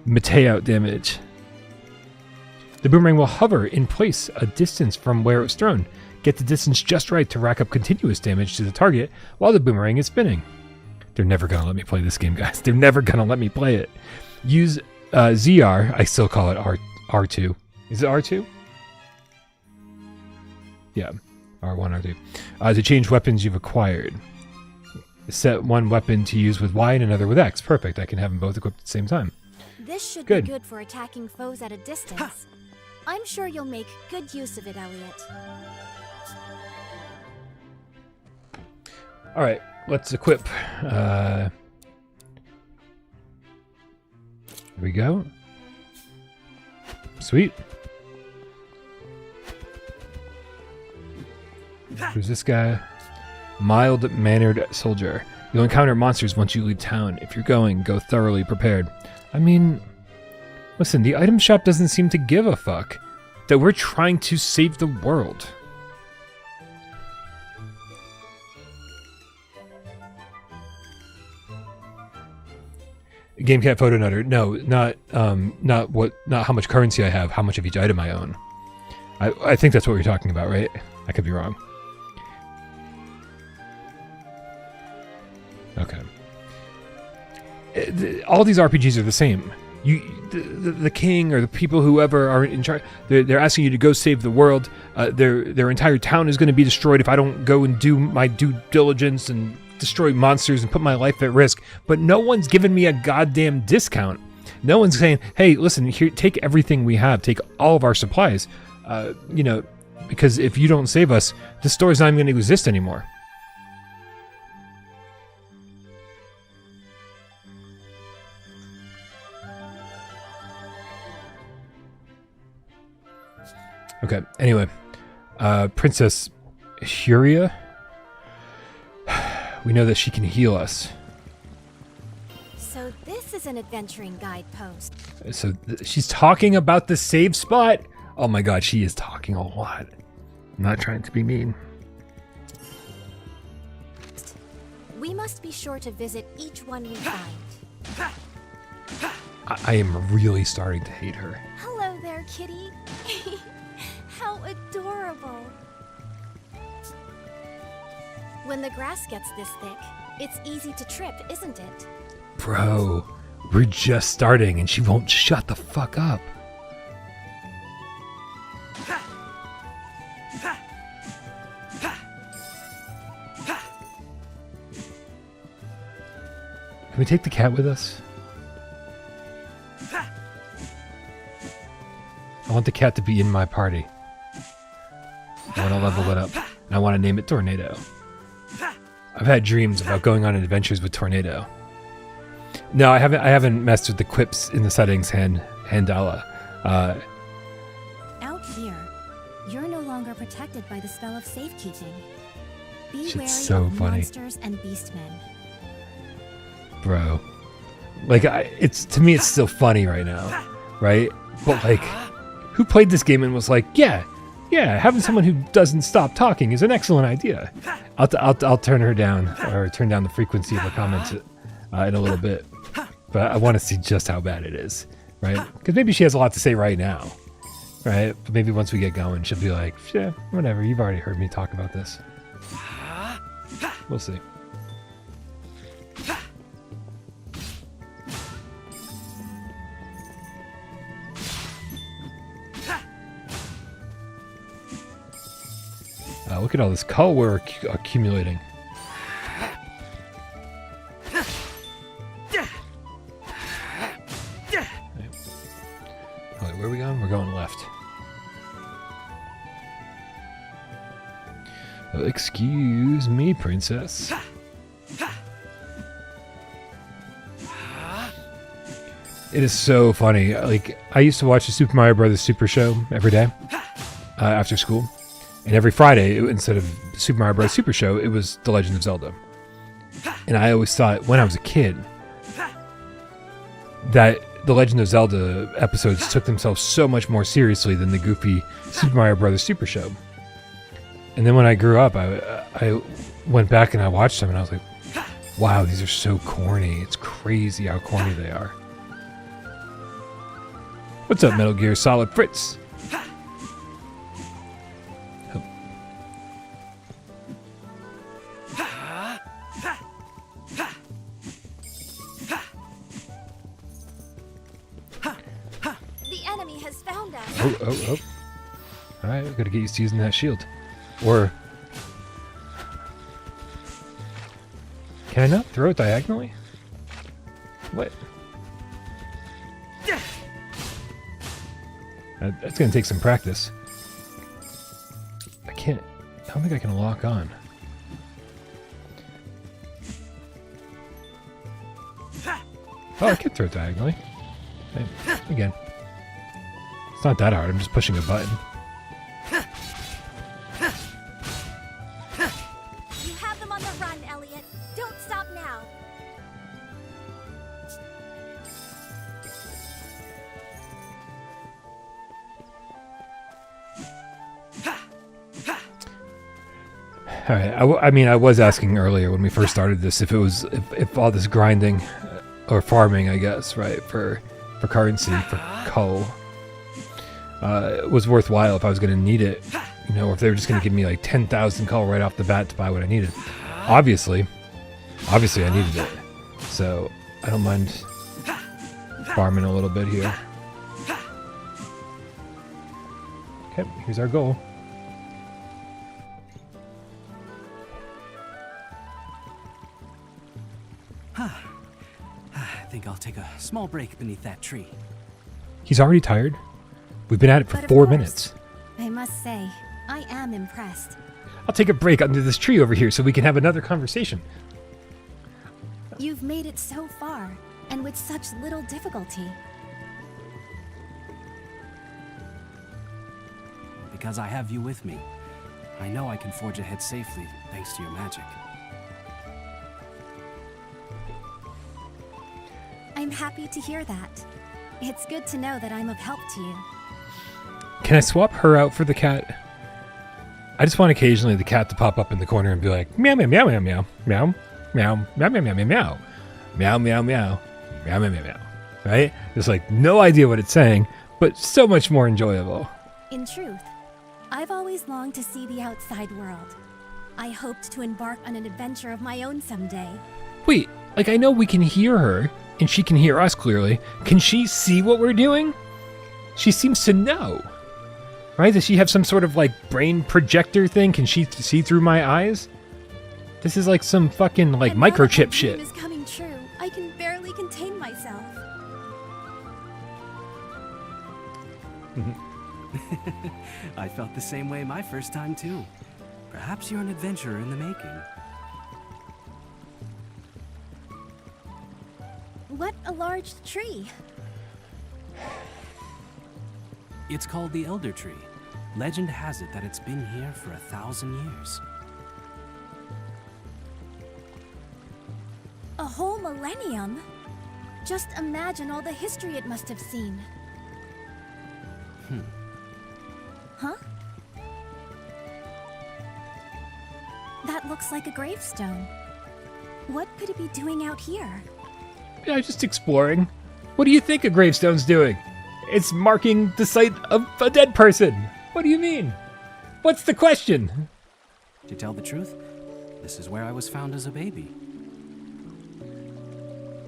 Mete out damage. The boomerang will hover in place a distance from where it was thrown. Get the distance just right to rack up continuous damage to the target while the boomerang is spinning. They're never going to let me play this game, guys. They're never going to let me play it. Use ZR. I still call it R2. Is it R2? Yeah. R1, R2. To change weapons you've acquired. Set one weapon to use with Y and another with X. Perfect. I can have them both equipped at the same time. This should be good for attacking foes at a distance. I'm sure you'll make good use of it, Elliot. Alright, let's equip. Here we go. Sweet. Who's this guy? Mild-mannered soldier. You'll encounter monsters once you leave town. If you're going, go thoroughly prepared. I mean, listen, the item shop doesn't seem to give a fuck that we're trying to save the world. GameCat Photo Nutter. No, not how much currency I have, how much of each item I own. I think that's what you're talking about, right? I could be wrong. Okay. All these RPGs are the same. The king or the people, whoever are in charge, they're asking you to go save the world. Their entire town is going to be destroyed if I don't go and do my due diligence and destroy monsters and put my life at risk. But no one's giving me a goddamn discount. No one's saying, hey, listen, here, take everything we have, take all of our supplies. You know, because if you don't save us, the store's not even going to exist anymore. Okay, anyway. Princess Huria. We know that she can heal us. So this is an adventuring guidepost. So she's talking about the save spot? Oh my god, she is talking a lot. I'm not trying to be mean. We must be sure to visit each one we find. I am really starting to hate her. Hello there, kitty. How adorable. When the grass gets this thick, it's easy to trip, isn't it? Bro, we're just starting and she won't shut the fuck up. Can we take the cat with us? I want the cat to be in my party. I want to level it up. And I want to name it Tornado. I've had dreams about going on adventures with Tornado. No, I haven't messed with the quips in the settings Handala. Out here, you're no longer protected by the spell of safekeeping. Be wary of monsters and beastmen. Bro. Like, to me, it's still funny right now. Right? But, like, who played this game and was like, yeah, having someone who doesn't stop talking is an excellent idea. I'll turn her down, or turn down the frequency of the comments in a little bit. But I want to see just how bad it is, right? Because maybe she has a lot to say right now, right? But maybe once we get going, she'll be like, yeah, whatever, you've already heard me talk about this. We'll see. Look at all this cull we're accumulating. Wait, where are we going? We're going left. Oh, excuse me, princess. It is so funny. Like, I used to watch the Super Mario Brothers Super Show every day after school. And every Friday, instead of Super Mario Bros. Super Show, it was The Legend of Zelda. And I always thought, when I was a kid, that the Legend of Zelda episodes took themselves so much more seriously than the goofy Super Mario Brothers Super Show. And then when I grew up, I went back and I watched them and I was like, wow, these are so corny. It's crazy how corny they are. What's up, Metal Gear Solid Fritz? Oh. Alright, we gotta get used to using that shield. Or... Can I not throw it diagonally? What? That's gonna take some practice. I don't think I can lock on. Oh, I can throw it diagonally. Again. It's not that hard, I'm just pushing a button. You have them on the run, Elliot. Don't stop now. Alright, I mean, I was asking earlier when we first started this if it was, if all this grinding, or farming, I guess, right, for currency, for coal, was worthwhile, if I was going to need it, you know, or if they were just going to give me like 10,000 coal right off the bat to buy what I needed. Obviously I needed it, so I don't mind farming a little bit here. Okay, here's our goal. I think I'll take a small break beneath that tree. He's already tired? We've been at it for 4 minutes. I must say, I am impressed. I'll take a break under this tree over here so we can have another conversation. You've made it so far, and with such little difficulty. Because I have you with me, I know I can forge ahead safely thanks to your magic. I'm happy to hear that. It's good to know that I'm of help to you. Can I swap her out for the cat? I just want occasionally the cat to pop up in the corner and be like, meow, meow, meow, meow, meow, meow, meow, meow, meow, meow, meow, meow, meow, meow, meow, meow, meow, meow, meow, right? Just like no idea what it's saying, but so much more enjoyable. In truth, I've always longed to see the outside world. I hoped to embark on an adventure of my own someday. Wait, like I know we can hear her, and she can hear us clearly. Can she see what we're doing? She seems to know. Right? Does she have some sort of like brain projector thing? Can she see through my eyes? This is like some fucking like microchip shit. Is coming true. I can barely contain myself. I felt the same way my first time too. Perhaps you're an adventurer in the making. What a large tree. It's called the Elder Tree. Legend has it that it's been here for 1,000 years. A whole millennium? Just imagine all the history it must have seen. Huh? That looks like a gravestone. What could it be doing out here? Yeah, just exploring. What do you think a gravestone's doing? It's marking the site of a dead person. What do you mean? What's the question? To tell the truth, this is where I was found as a baby.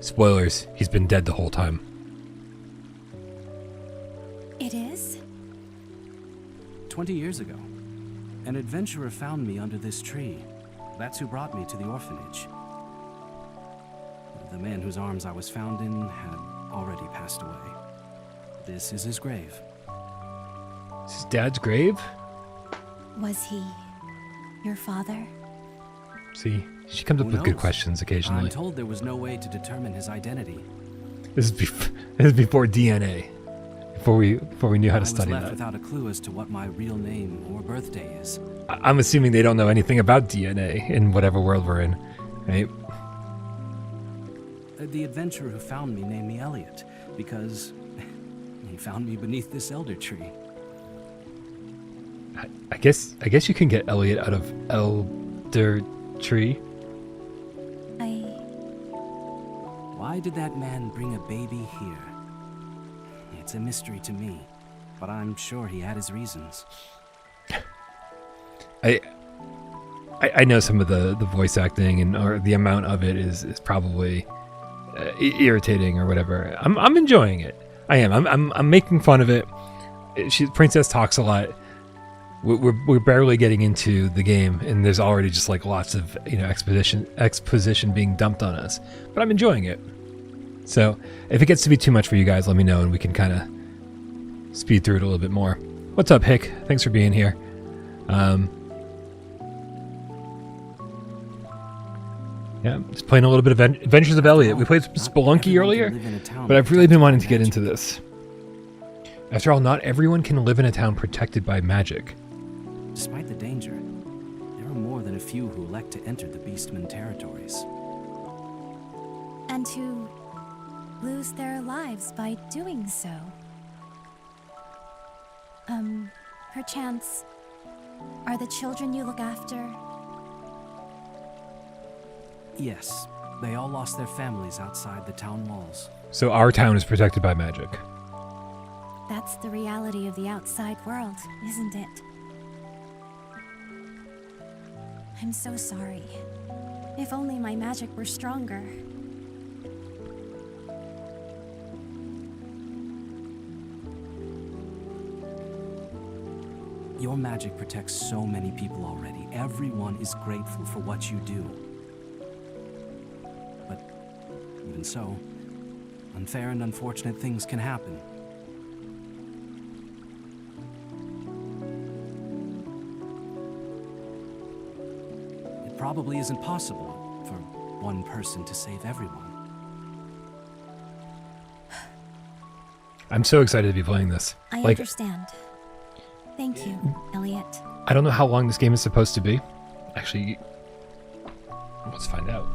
Spoilers, he's been dead the whole time. It is? 20 years ago, an adventurer found me under this tree. That's who brought me to the orphanage. The man whose arms I was found in had already passed away. This is his grave. Is his dad's grave? Was he your father? See, she comes up with good questions occasionally. I'm told there was no way to determine his identity. This is before DNA. Before we knew how to study I was left that. without a clue as to what my real name or birthday is. I'm assuming they don't know anything about DNA in whatever world we're in, right? The adventurer who found me named me Elliot, because he found me beneath this elder tree. I guess you can get Elliot out of elder tree. Why did that man bring a baby here? It's a mystery to me, but I'm sure he had his reasons. I know some of the voice acting and or the amount of it is probably irritating or whatever. I'm enjoying it. I am. I'm making fun of it. Princess talks a lot. We're barely getting into the game, and there's already just like lots of exposition being dumped on us. But I'm enjoying it. So if it gets to be too much for you guys, let me know, and we can kind of speed through it a little bit more. What's up, Hick? Thanks for being here. Yeah, just playing a little bit of Adventures of Elliot. We played Spelunky earlier, but I've really been wanting to get into this. After all, not everyone can live in a town protected by magic. Despite the danger, there are more than a few who elect to enter the Beastman territories. And who lose their lives by doing so. Perchance, are the children you look after? Yes, they all lost their families outside the town walls. So our town is protected by magic. That's the reality of the outside world, isn't it? I'm so sorry. If only my magic were stronger. Your magic protects so many people already. Everyone is grateful for what you do. But even so, unfair and unfortunate things can happen. It probably isn't possible for one person to save everyone. I'm so excited to be playing this. I understand. Thank you, Elliot. I don't know how long this game is supposed to be. Actually, let's find out.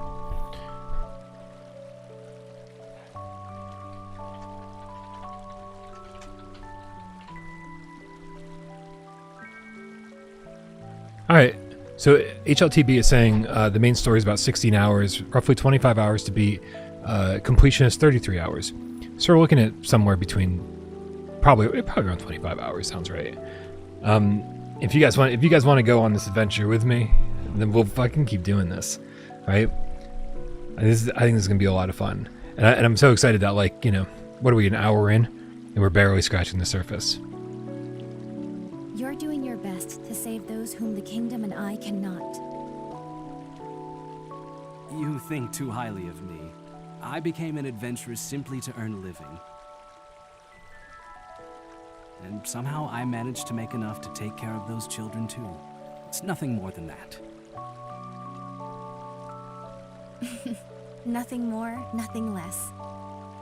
Alright, so HLTB is saying the main story is about 16 hours, roughly 25 hours to beat. Completion is 33 hours. So we're looking at somewhere between probably around 25 hours, sounds right. If you guys want to go on this adventure with me, then we'll fucking keep doing this, right? I think this is gonna be a lot of fun, and I'm so excited that, like, what are we, an hour in, and we're barely scratching the surface. You're doing your best to save those whom the kingdom and I cannot. You think too highly of me. I became an adventurer simply to earn a living. And somehow I managed to make enough to take care of those children too. It's nothing more than that. Nothing more, nothing less.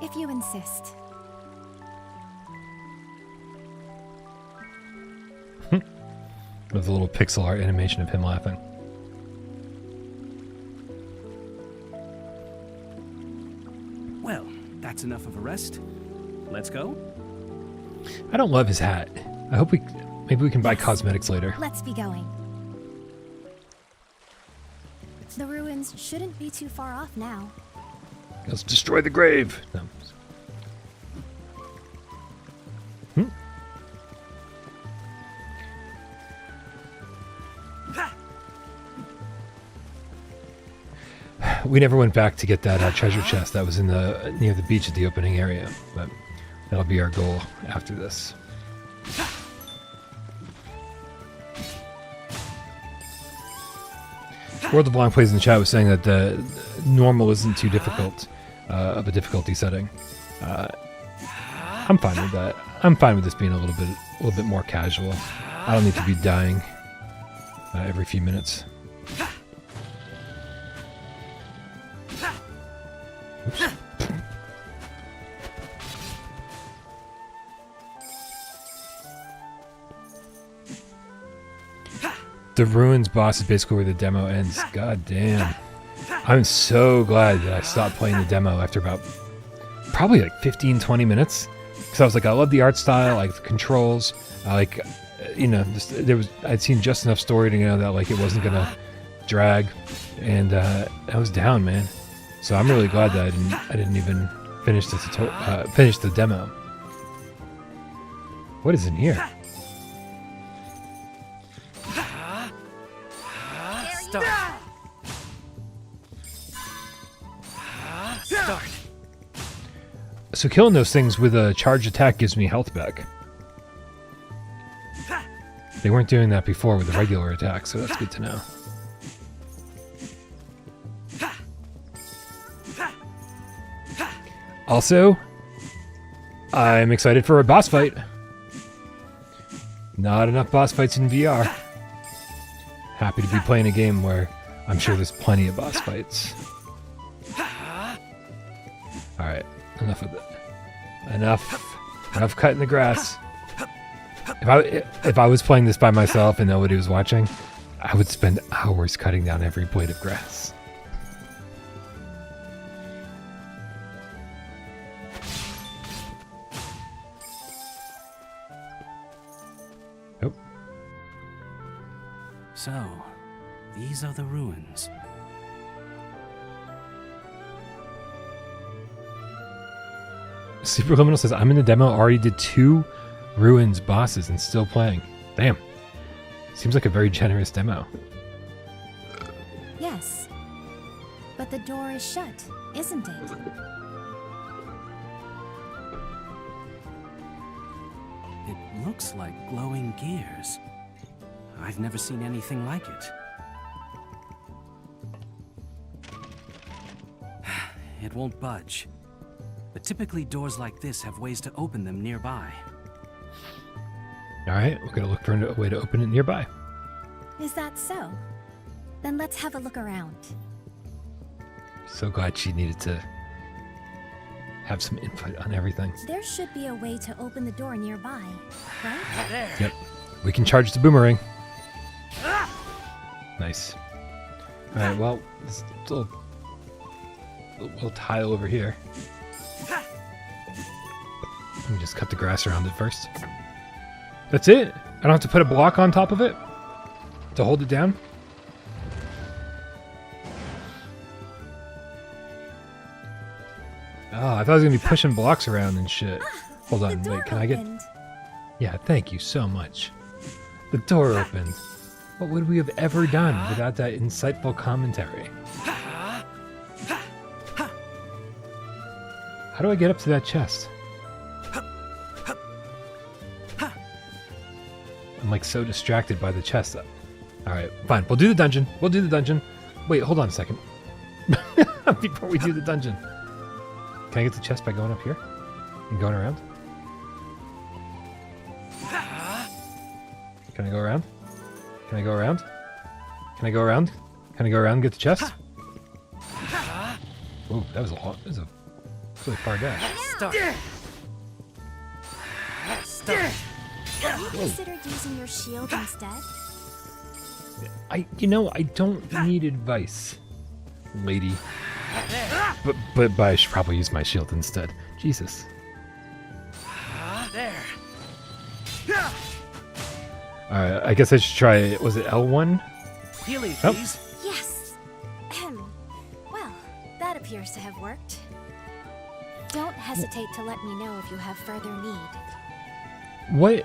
If you insist. With a little pixel art animation of him laughing. Well, that's enough of a rest. Let's go. I don't love his hat. I hope maybe we can buy cosmetics later. Let's be going. The ruins shouldn't be too far off now. Let's destroy the grave. No. We never went back to get that treasure chest that was in near the beach at the opening area, but that'll be our goal after this. World of Long Plays in the chat was saying that the normal isn't too difficult of a difficulty setting. I'm fine with that. I'm fine with this being a little bit more casual. I don't need to be dying every few minutes. Oops. The Ruins boss is basically where the demo ends. God damn. I'm so glad that I stopped playing the demo after probably like 15, 20 minutes. Because I was like, I love the art style, I like the controls, I like, you know, I'd seen just enough story to know that like it wasn't gonna drag, and I was down, man. So I'm really glad that I didn't even finish the demo. What is in here? Start. Start. So killing those things with a charged attack gives me health back. They weren't doing that before with the regular attack, so that's good to know. Also, I'm excited for a boss fight. Not enough boss fights in VR. Happy to be playing a game where I'm sure there's plenty of boss fights. Alright, enough of that. Enough cutting the grass. If I was playing this by myself and nobody was watching, I would spend hours cutting down every blade of grass. Nope. So, these are the ruins. Superliminal says, I'm in the demo, already did 2 ruins bosses and still playing. Damn. Seems like a very generous demo. Yes. But the door is shut, isn't it? It looks like glowing gears. I've never seen anything like it. It won't budge. But typically doors like this have ways to open them nearby. Alright, we're gonna look for a way to open it nearby. Is that so? Then let's have a look around. So glad she needed to have some input on everything. There should be a way to open the door nearby, right? There. Yep. We can charge the boomerang. Nice. Alright, well, this little tile over here. Let me just cut the grass around it first. That's it? I don't have to put a block on top of it to hold it down? Oh, I thought I was going to be pushing blocks around and shit. Hold on, wait, can I get... Yeah, thank you so much. The door opened. What would we have ever done without that insightful commentary? How do I get up to that chest? I'm like so distracted by the chest. Alright, fine. We'll do the dungeon. We'll do the dungeon. Wait, hold on a second. Before we do the dungeon. Can I get the chest by going up here? And going around? Can I go around? Can I go around? Can I go around? Can I go around and get the chest? Ooh, that was a lot. That was a really far down. Start. Start. Have you considered using your shield instead? I don't need advice, lady. But I should probably use my shield instead. Jesus. There. Alright, I guess I should try, was it L1? Healy, please. Yes. Well, that appears to have worked. Don't hesitate to let me know if you have further need. What?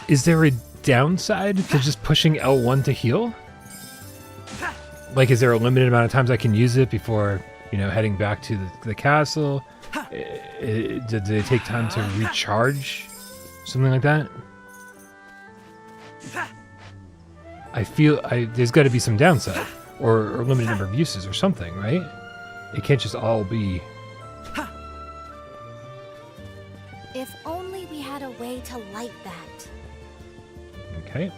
Is there a downside to just pushing L1 to heal? Like, is there a limited amount of times I can use it before, heading back to the castle? Did they take time to recharge? Something like that? I feel there's got to be some downside. Or a limited number of uses or something, right? It can't just all be... If only we had a way to light that. Okay.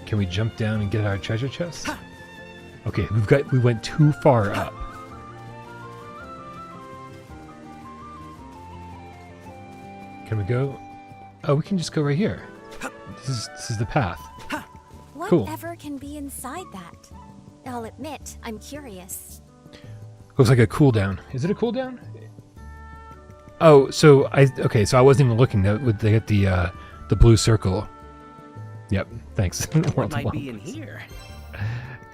Can we jump down and get our treasure chest? Okay, we went too far up. Can we go? Oh, we can just go right here. This is the path. Cool. Whatever can be inside that? I'll admit, I'm curious. Looks like a cooldown. Is it a cooldown? Oh, so okay, so I wasn't even looking. They get the blue circle. Yep, thanks. What might be in here?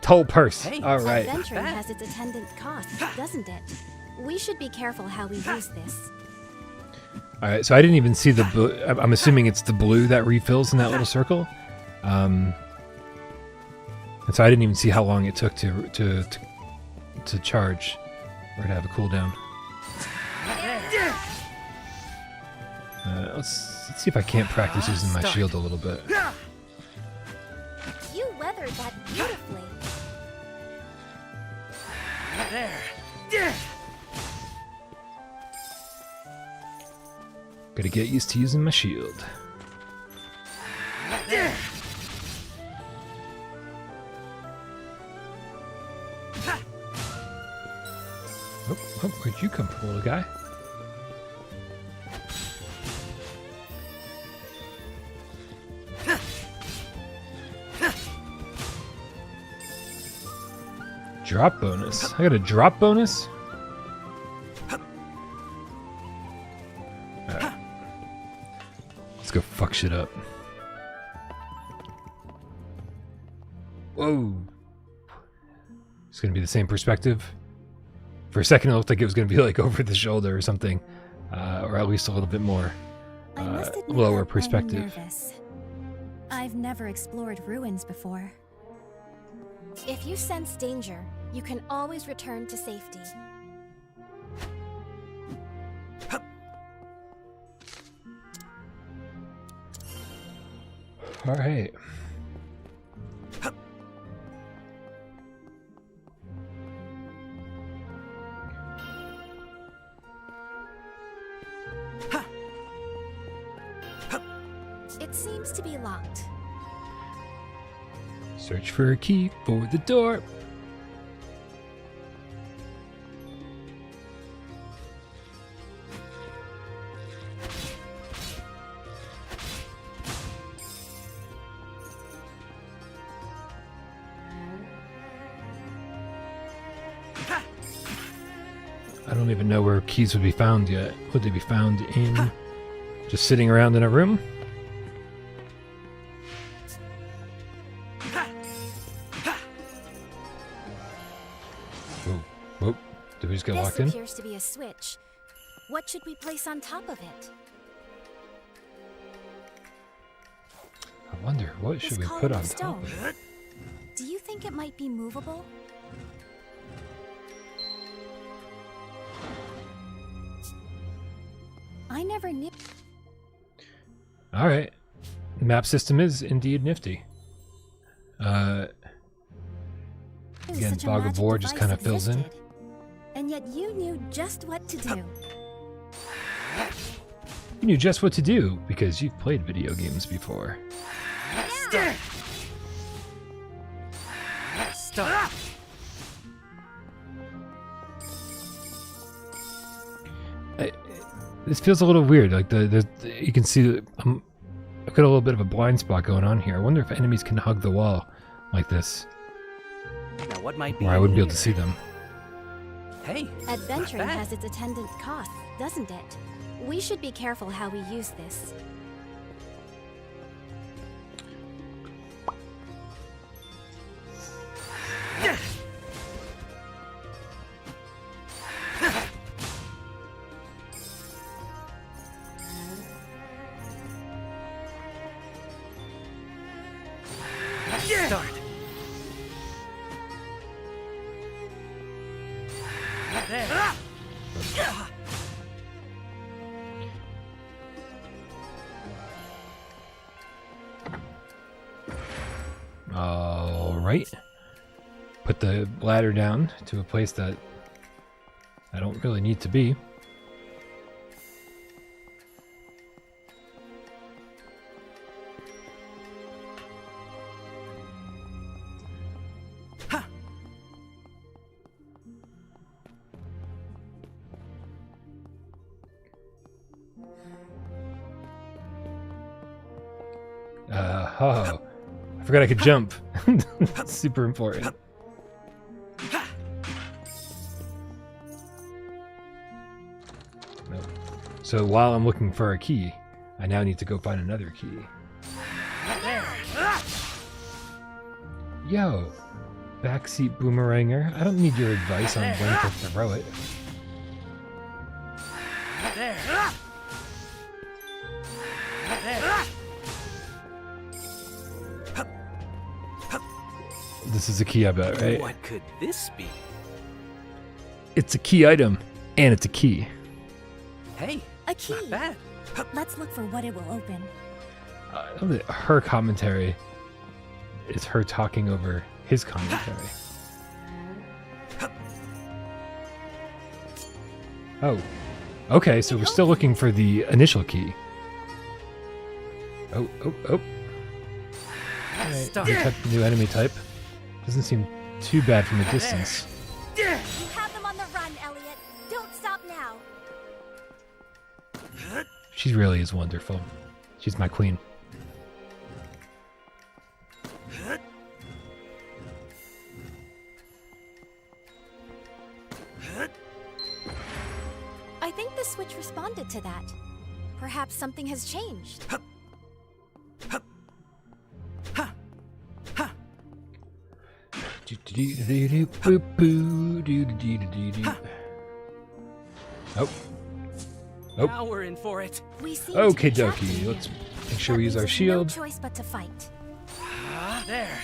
Toll purse. Hey, all right. Adventuring has its attendant costs, doesn't it? We should be careful how we use this. All right, so I didn't even see the blue. I'm assuming it's the blue that refills in that little circle. And so I didn't even see how long it took to charge or to have a cooldown. Let's see if I can't practice using my shield a little bit. You weathered that beautifully. There. Gotta get used to using my shield. There. Oh, where'd you come from, little guy? Drop bonus. I got a drop bonus? Alright. Let's go fuck shit up. Whoa. It's gonna be the same perspective. For a second it looked like it was gonna be like over the shoulder or something. Or at least a little bit more lower perspective. I've never explored ruins before. If you sense danger, you can always return to safety. All right. It seems to be locked. Search for a key for the door. I don't even know where keys would be found yet. Would they be found in just sitting around in a room? Whoa. Did we just get locked in? This appears to be a switch. What should we place on top of it? I wonder, what should we put on top of it? Do you think it might be movable? I never knew. Alright. The map system is indeed nifty. Again, Fog of War just kind of fills in. And yet you knew just what to do. You knew just what to do because you've played video games before. Stop. Stop. This feels a little weird. Like you can see I've got a little bit of a blind spot going on here. I wonder if enemies can hug the wall like this. Now what might be? Or I wouldn't be able to see them. Hey, adventuring has its attendant costs, doesn't it? We should be careful how we use this. Start. There. All right. Put the ladder down to a place that I don't really need to be. Oh, I forgot I could jump. That's super important. So while I'm looking for a key, I now need to go find another key. Yo, backseat boomeranger. I don't need your advice on when to throw it. This is a key, I bet, right? What could this be? It's a key item, and it's a key. Hey, a key. Not bad. Let's look for what it will open. I love that her commentary is her talking over his commentary. Oh. Okay, so we're still looking for the initial key. Oh. Alright, new enemy type. Doesn't seem too bad from a distance. You have them on the run, Elliot. Don't stop now. She really is wonderful. She's my queen. I think the switch responded to that. Perhaps something has changed. Oh. Now we're in for it. Okie dokie. Let's make sure we use our shield. No choice but to fight. There.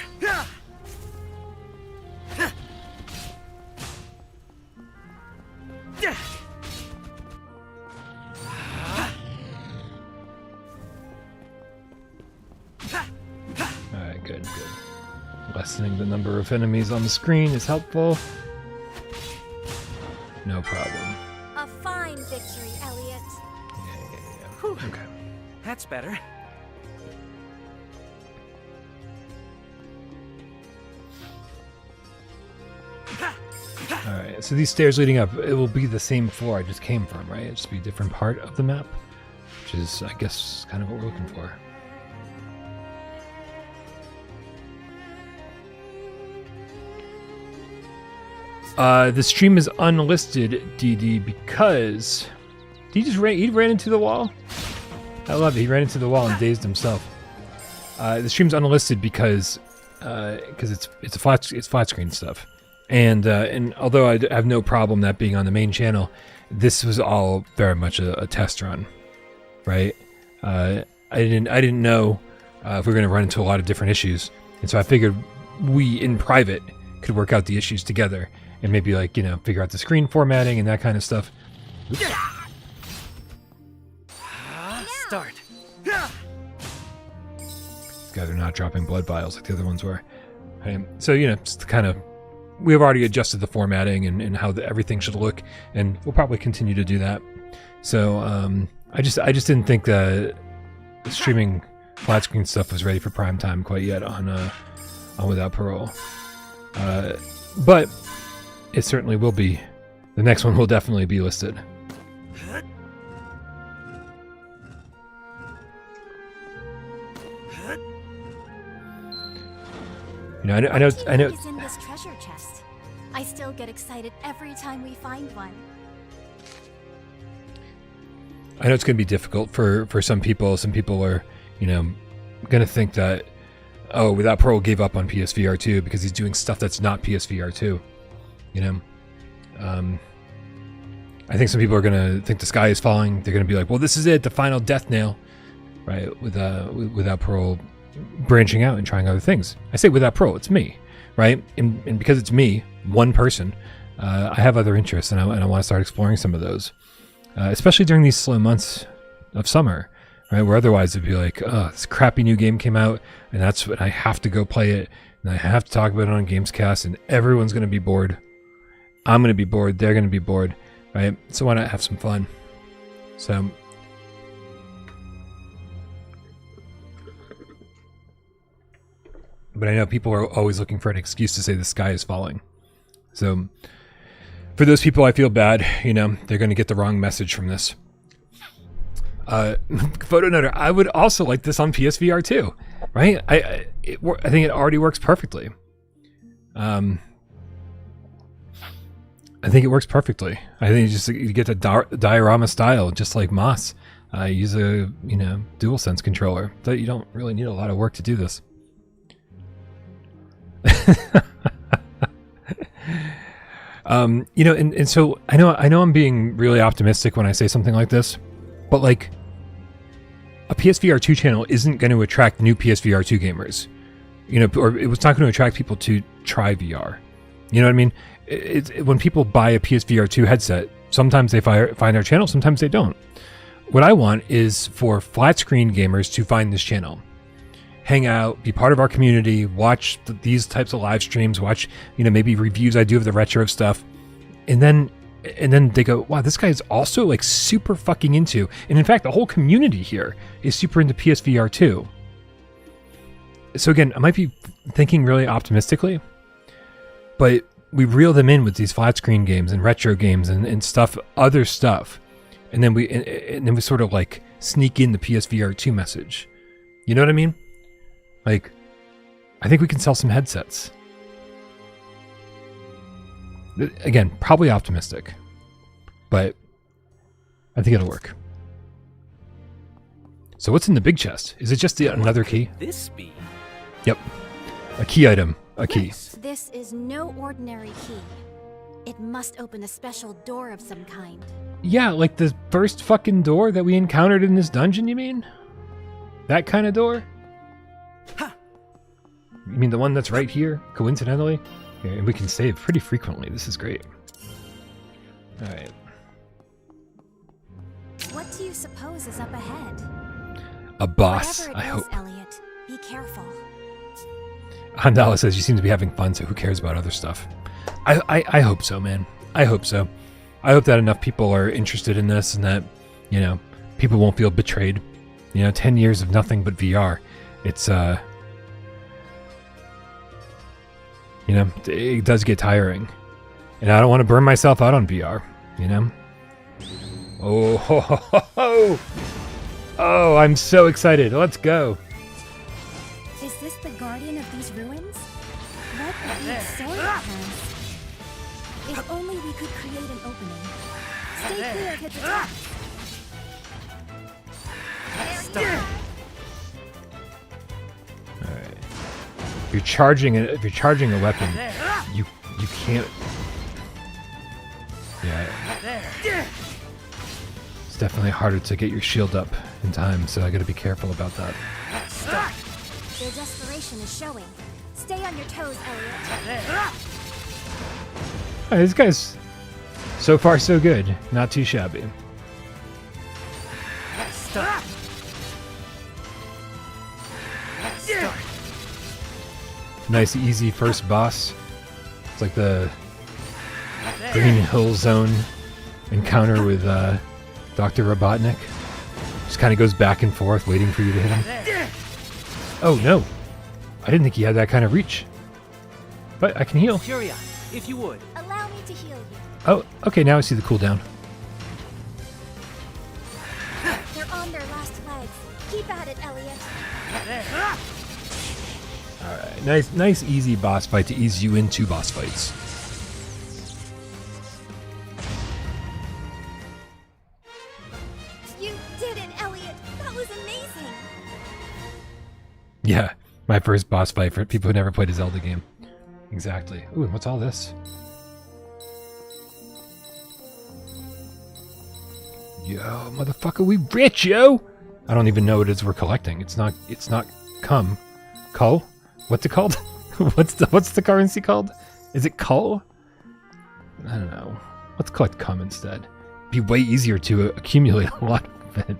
Alright, good. Lessening the number of enemies on the screen is helpful. No problem. A fine victory, Elliot. Yeah. Okay. That's better. Alright, so these stairs leading up, it will be the same floor I just came from, right? It'll just be a different part of the map, which is, I guess, kind of what we're looking for. The stream is unlisted, DD, because he ran into the wall. I love it. He ran into the wall and dazed himself. The stream's unlisted because it's flat screen stuff, and although I have no problem that being on the main channel, this was all very much a test run, right? I didn't know if we were going to run into a lot of different issues, and so I figured we in private could work out the issues together. And maybe, like, figure out the screen formatting and that kind of stuff. Start. These guys are not dropping blood vials like the other ones were. So, just kind of... We've already adjusted the formatting and how everything should look, and we'll probably continue to do that. So, I just didn't think the streaming flat screen stuff was ready for prime time quite yet on Without Parole. But... it certainly will be. The next one will definitely be listed. I know. Is in this treasure chest. I still get excited every time we find one. I know it's going to be difficult for some people. Some people are, going to think that, oh, Without Parole gave up on PSVR 2 because he's doing stuff that's not PSVR 2. I think some people are going to think the sky is falling. They're going to be like, well, this is it, the final death nail, right? Without Parole branching out and trying other things. I say Without Parole, it's me, right? And because it's me, one person, I have other interests, and I want to start exploring some of those, especially during these slow months of summer, right? Where otherwise it'd be like, oh, this crappy new game came out, and that's what I have to go play it, and I have to talk about it on Gamescast, and everyone's going to be bored. I'm going to be bored. They're going to be bored, right? So why not have some fun? So, but I know people are always looking for an excuse to say the sky is falling. So, for those people, I feel bad. They're going to get the wrong message from this. Photo noter, I would also like this on PSVR too, right? I think it already works perfectly. I think it works perfectly. I think you get the diorama style, just like Moss. Use a DualSense controller. That you don't really need a lot of work to do this. And so I know I'm being really optimistic when I say something like this, but like a PSVR 2 channel isn't going to attract new PSVR 2 gamers, or it was not going to attract people to try VR. You know what I mean? When people buy a PSVR 2 headset, sometimes they find our channel, sometimes they don't. What I want is for flat screen gamers to find this channel, hang out, be part of our community, watch these types of live streams, watch, maybe reviews I do of the retro stuff. And then they go, wow, this guy is also like super fucking into, and in fact, the whole community here is super into PSVR 2. So again, I might be thinking really optimistically, but we reel them in with these flat screen games and retro games and stuff, other stuff. And then we sort of like sneak in the PSVR 2 message. You know what I mean? Like, I think we can sell some headsets. Again, probably optimistic, but I think it'll work. So what's in the big chest? Is it just another key? This be? Yep. A key item. A key. This is no ordinary key. It must open a special door of some kind. Yeah, like the first fucking door that we encountered in this dungeon, you mean? That kind of door? Ha! You mean the one that's right here, coincidentally? Yeah, and we can save pretty frequently. This is great. Alright. What do you suppose is up ahead? A boss, Whatever I hope. Elliot, be careful. Handala says you seem to be having fun, so who cares about other stuff? I hope so, man. I hope so. I hope that enough people are interested in this and that, people won't feel betrayed. 10 years of nothing but VR. It's, it does get tiring. And I don't want to burn myself out on VR, Oh, ho, ho, ho, ho. Oh, I'm so excited. Let's go. Is this the guardian of these ruins? What a big sword it has. If only we could create an opening. Stay clear of its attack. Alright. If you're charging a weapon, you can't. Yeah. It's definitely harder to get your shield up in time, so I gotta be careful about that. Their desperation is showing. Stay on your toes, Elliot. Alright, this guy's so far so good. Not too shabby. Nice, easy first boss. It's like the Green Hill Zone encounter with Dr. Robotnik. Just kind of goes back and forth, waiting for you to hit him. Oh no! I didn't think he had that kind of reach. But I can heal. Furia, if you would. Allow me to heal you. Oh, okay, now I see the cooldown. They're on their last legs. Keep at it, Elliot. Alright, nice easy boss fight to ease you into boss fights. You did it, Elliot. That was amazing. Yeah, my first boss fight for people who never played a Zelda game. Exactly. Ooh, and what's all this? Yo, motherfucker, we rich, yo! I don't even know what it is we're collecting. It's not cum. Cull? What's it called? what's the currency called? Is it cull? I don't know. Let's collect cum instead. Be way easier to accumulate a lot of it.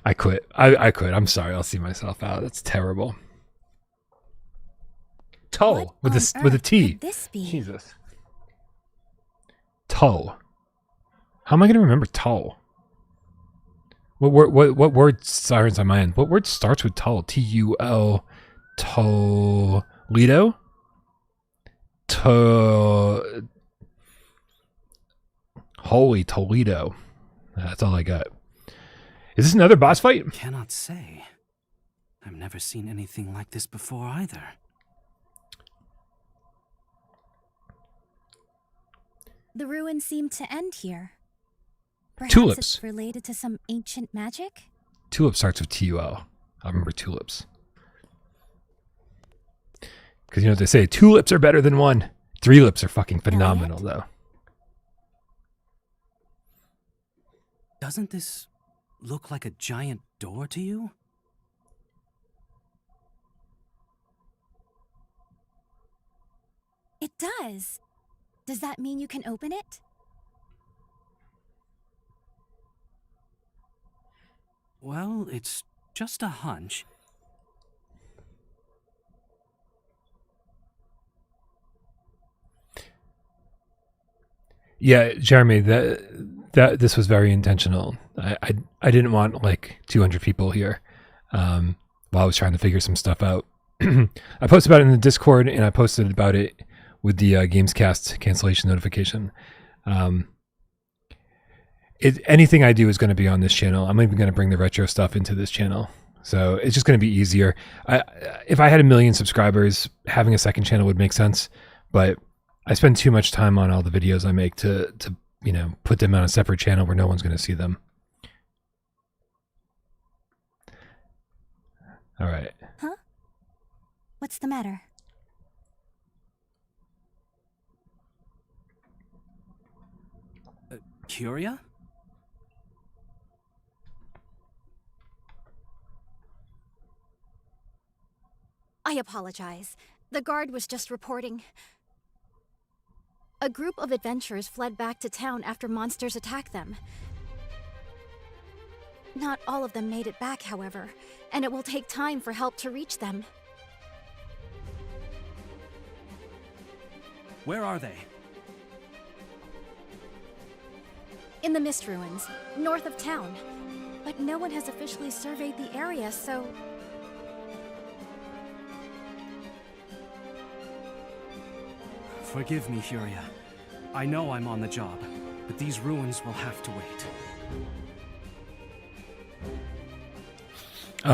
I quit. I quit. I'm sorry. I'll see myself out. That's terrible. Tull with a T. Could this be? Jesus. Tull. How am I going to remember Tull? What word sirens on my end? What word starts with Tull? T-U-L. Toledo? Holy Toledo. That's all I got. Is this another boss fight? Cannot say. I've never seen anything like this before either. The ruins seem to end here. Perhaps Tulips. it's related to some ancient magic? Tulip starts with T-U-L. I remember tulips. Because you know what they say, 2 lips are better than 1. 3 lips are fucking phenomenal, though. Doesn't this look like a giant door to you? It does. Does that mean you can open it? Well, it's just a hunch. Yeah, Jeremy, that this was very intentional. I didn't want like 200 people here while I was trying to figure some stuff out. I posted about it in the Discord, and I posted about it with the Gamescast cancellation notification. Anything I do is going to be on this channel. I'm even going to bring the retro stuff into this channel. So it's just going to be easier. If I had 1 million subscribers, having a second channel would make sense. But I spend too much time on all the videos I make to you know, put them on a separate channel where no one's going to see them. All right. Huh? What's the matter? Curia? I apologize. The guard was just reporting. A group of adventurers fled back to town after monsters attacked them. Not all of them made it back, however, and it will take time for help to reach them. Where are they? In the Mist Ruins, north of town. But no one has officially surveyed the area, so... Forgive me, Furia. I know I'm on the job, but these ruins will have to wait.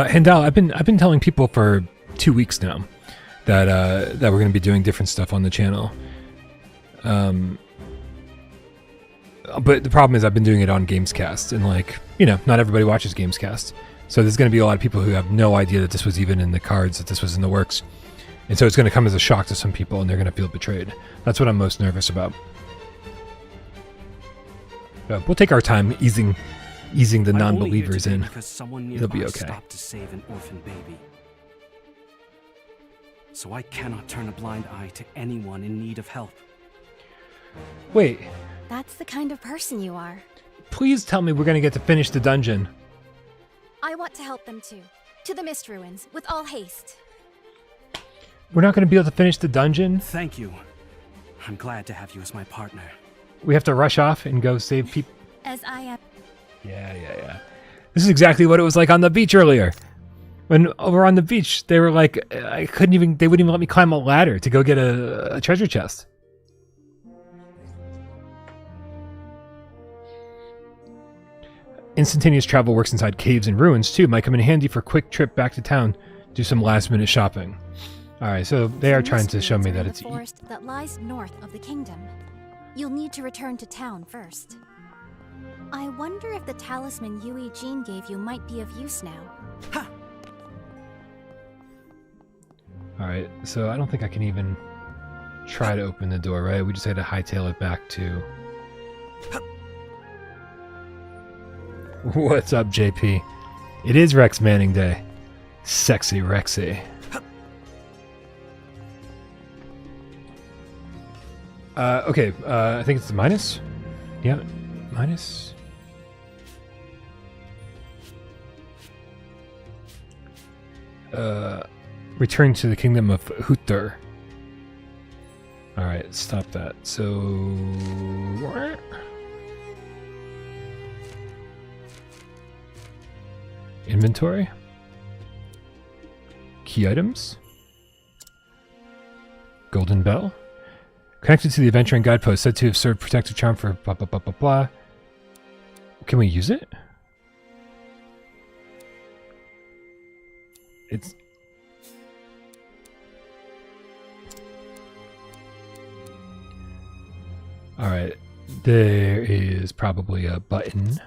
Hendal, I've been telling people for 2 weeks now that that we're going to be doing different stuff on the channel. But the problem is I've been doing it on Gamescast, and like, you know, not everybody watches Gamescast. So there's going to be a lot of people who have no idea that this was even in the cards, that this was in the works. And so it's going to come as a shock to some people, and they're going to feel betrayed. That's what I'm most nervous about. But we'll take our time easing the non-believers in. It'll be okay. Stopped to save an orphan baby. So I cannot turn a blind eye to anyone in need of help. Wait. That's the kind of person you are. Please tell me we're going to get to finish the dungeon. I want to help them too. To the Mist Ruins, with all haste. We're not going to be able to finish the dungeon? Thank you. I'm glad to have you as my partner. We have to rush off and go save people. As I am. Yeah. This is exactly what it was like on the beach earlier. When over on the beach, they were like, they wouldn't even let me climb a ladder to go get a treasure chest. Instantaneous travel works inside caves and ruins too. Might come in handy for a quick trip back to town. Do some last minute shopping. All right, so they are trying to show me that it's the forest that lies north of the kingdom. You'll need to return to town first. I wonder if the talisman Yui Jean gave you might be of use now. Ha! All right, so I don't think I can even try to open the door, right? We just had to hightail it back to... What's up, JP? It is Rex Manning Day. Sexy Rexy. Okay, I think it's the minus. Yeah, minus. Return to the kingdom of Huther. Alright, stop that. So... Inventory. Key items. Golden Bell. Connected to the adventuring guidepost, said to have served protective charm for blah blah blah blah blah. Can we use it? It's... Alright. There is probably a button.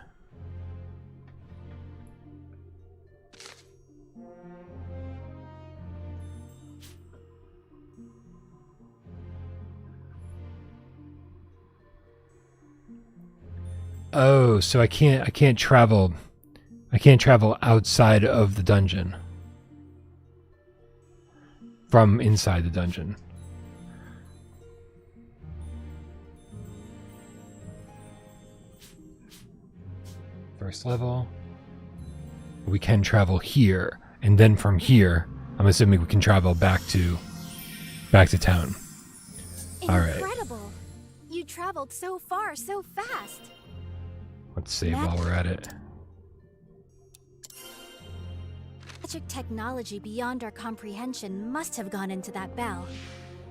Oh, so I can't travel outside of the dungeon from inside the dungeon. First level. We can travel here, and then from here, I'm assuming we can travel back to town. All right. Incredible! You traveled so far so fast. Let's save while we're at it. Magic technology beyond our comprehension must have gone into that bell.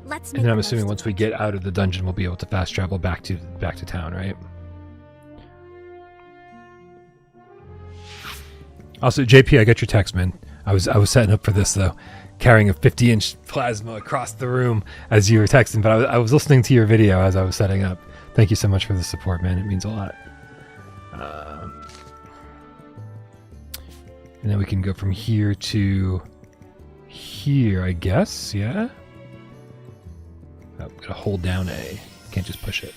Let's make And then I'm the assuming most once we get out of the dungeon, we'll be able to fast travel back to town, right? Also, JP, I got your text, man. I was setting up for this though, carrying a 50-inch plasma across the room as you were texting. But I was listening to your video as I was setting up. Thank you so much for the support, man. It means a lot. And then we can go from here to here, I guess. Yeah. Oh, gotta hold down A. Can't just push it.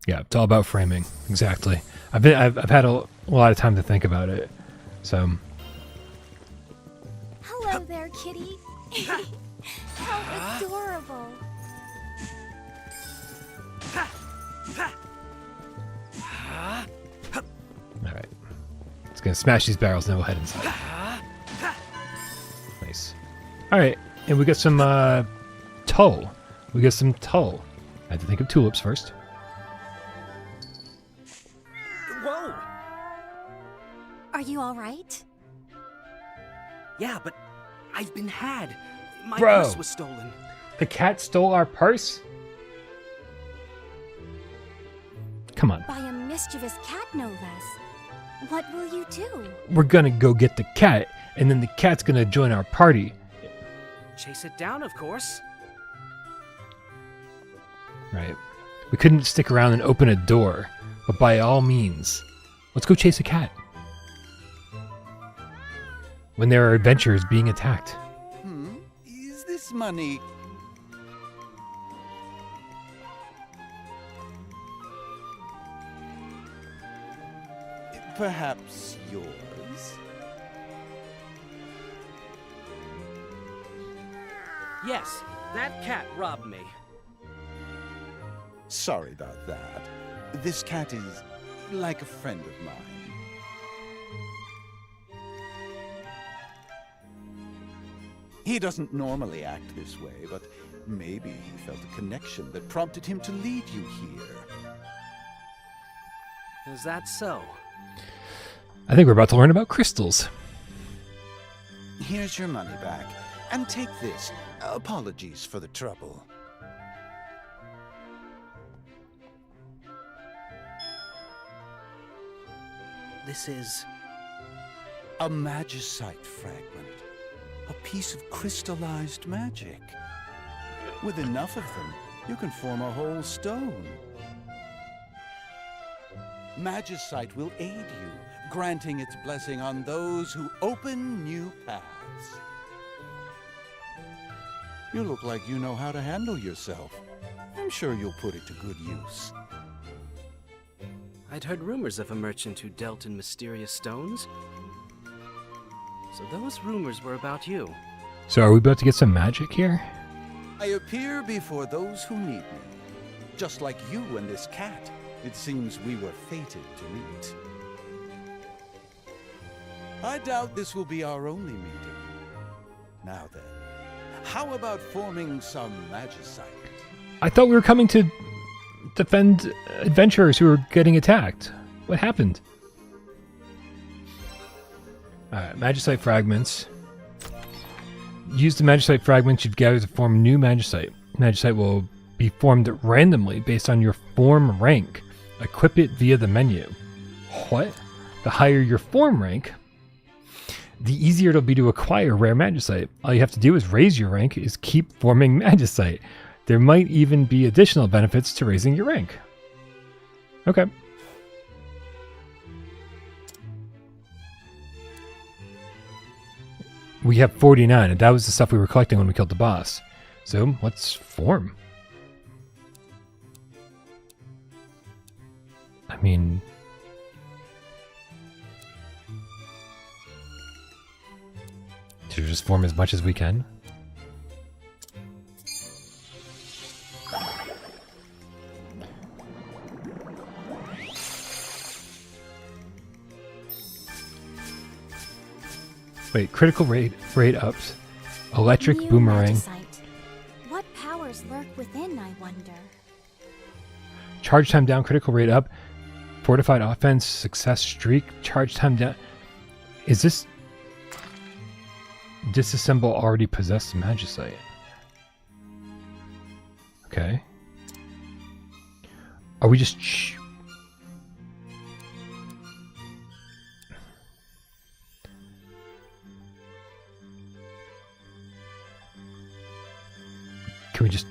Yeah, it's all about framing. Exactly. I've had a lot of time to think about it. So. Hello there, kitty. How adorable. Alright. It's gonna smash these barrels and then we'll head inside. Nice. Alright, and we got some tulle. We got some tulle. I had to think of tulips first. Whoa! Are you alright? Yeah, but I've been had. My Bro. purse was stolen. The cat stole our purse? Come on. By a mischievous cat, no less. What will you do? We're gonna go get the cat, and then the cat's gonna join our party. Chase it down, of course. Right. We couldn't stick around and open a door, but by all means, let's go chase a cat. When there are adventurers being attacked. Is this money? Perhaps yours? Yes, that cat robbed me. Sorry about that. This cat is like a friend of mine. He doesn't normally act this way, but maybe he felt a connection that prompted him to lead you here. Is that so? I think we're about to learn about crystals. Here's your money back. And take this. Apologies for the trouble. This is... a magicite fragment. A piece of crystallized magic. With enough of them, you can form a whole stone. Magicite will aid you, granting its blessing on those who open new paths. You look like you know how to handle yourself. I'm sure you'll put it to good use. I'd heard rumors of a merchant who dealt in mysterious stones. So those rumors were about you. So are we about to get some magic here? I appear before those who need me. Just like you and this cat. It seems we were fated to meet. I doubt this will be our only meeting. Now then, how about forming some magicite? I thought we were coming to defend adventurers who were getting attacked. What happened? Alright, magicite fragments. Use the magicite fragments you've gathered to form new magicite. Magicite will be formed randomly based on your form rank. Equip it via the menu. What? The higher your form rank, the easier it'll be to acquire rare magicite. All you have to do is raise your rank, is keep forming magicite. There might even be additional benefits to raising your rank. Okay. We have 49, and that was the stuff we were collecting when we killed the boss. So let's form. I mean, should we just form as much as we can? Wait, critical rate ups, electric New boomerang, magicite. What powers lurk within, I wonder? charge time down, critical rate up, fortified offense, success streak, charge time down. Is this disassemble already possessed magicite? Okay. Are we just Can we just...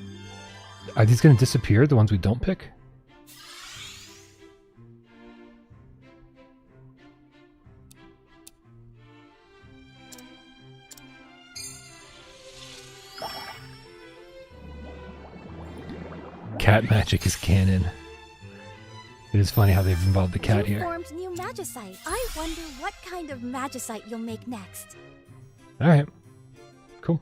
Are these going to disappear, the ones we don't pick? Cat magic is canon. It is funny how they've involved the cat You here. formed new magicite. I wonder what kind of magicite you'll make next. Alright. Cool.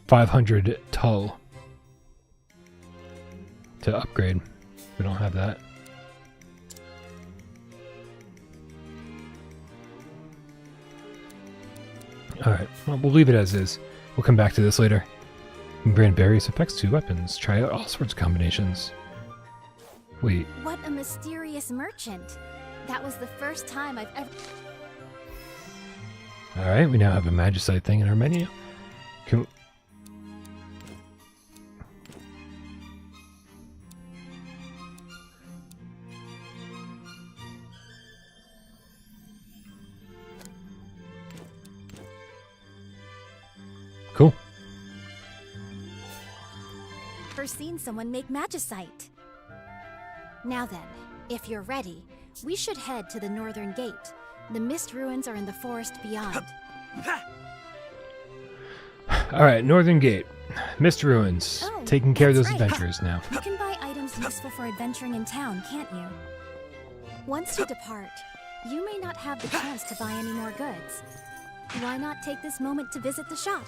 $500 tull to upgrade. We don't have that. Alright, well, we'll leave it as is. We'll come back to this later. Grant various effects to weapons. Try out all sorts of combinations. Wait. What a mysterious merchant. That was the first time I've ever... Alright, we now have a magicite thing in our menu. Can Cool. First seen someone make magicite. Now then, if you're ready, we should head to the northern gate. The mist ruins are in the forest beyond. Alright, Northern Gate. Mist Ruins. Oh, Taking care of those that's right. adventurers now. You can buy items useful for adventuring in town, can't you? Once you depart, you may not have the chance to buy any more goods. Why not take this moment to visit the shop?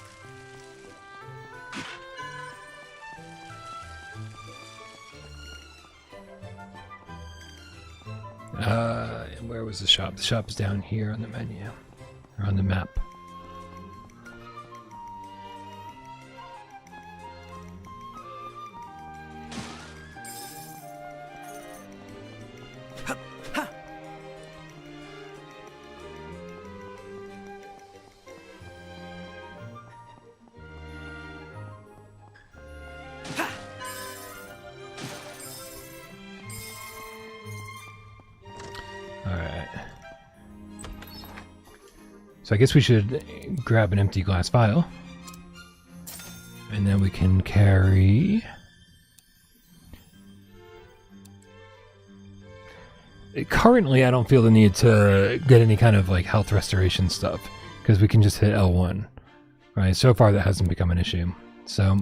And where was the shop? The shop's down here on the menu. Or on the map. Alright. So I guess we should grab an empty glass vial. And then we can carry... Currently, I don't feel the need to get any kind of like health restoration stuff. Because we can just hit L1. Right, so far that hasn't become an issue. So...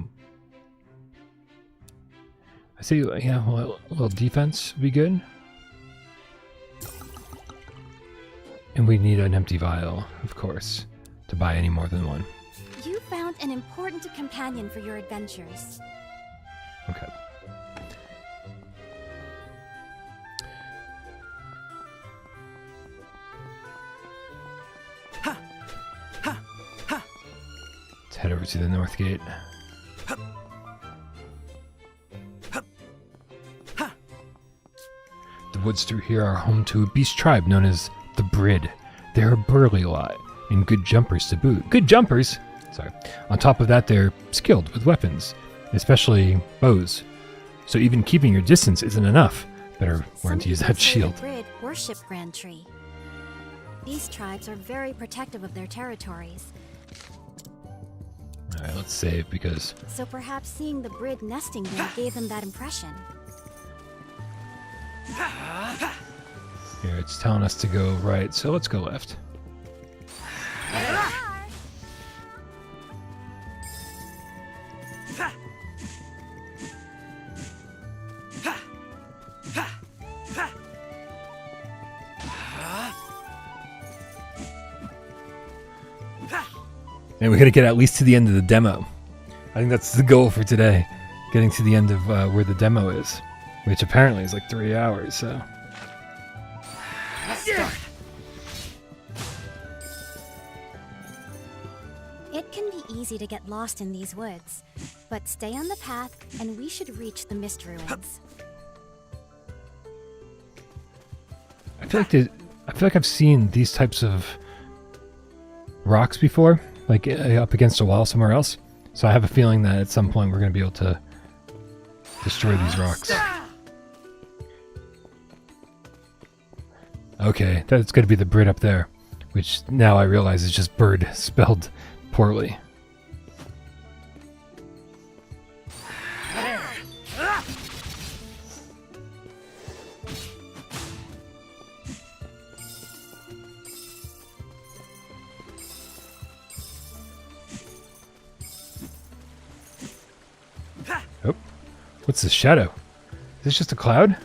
I see, yeah, well, a little defense would be good. And we need an empty vial, of course, to buy any more than one. You found an important companion for your adventures. Okay. Let's head over to the North Gate. The woods through here are home to a beast tribe known as the Brid. They're a burly lot, and good jumpers to boot. Good jumpers! Sorry. On top of that, they're skilled with weapons. especially bows. So even keeping your distance isn't enough. Better learn to use that shield. The Brid worship Grand Tree. These tribes are very protective of their territories. Alright, let's save because... So perhaps seeing the Brid nesting there gave them that impression. Here, it's telling us to go right, so let's go left. And we gotta get at least to the end of the demo. I think that's the goal for today. Getting to the end of where the demo is. Which apparently is like 3 hours, so... It can be easy to get lost in these woods, but stay on the path and we should reach the Mist Ruins. I feel like I've seen these types of rocks before, like up against a wall somewhere else. So I have a feeling that at some point we're going to be able to destroy these rocks. Okay, that's going to be the Brit up there, which now I realize is just bird spelled poorly. Oh, what's this shadow? Is this just a cloud? Is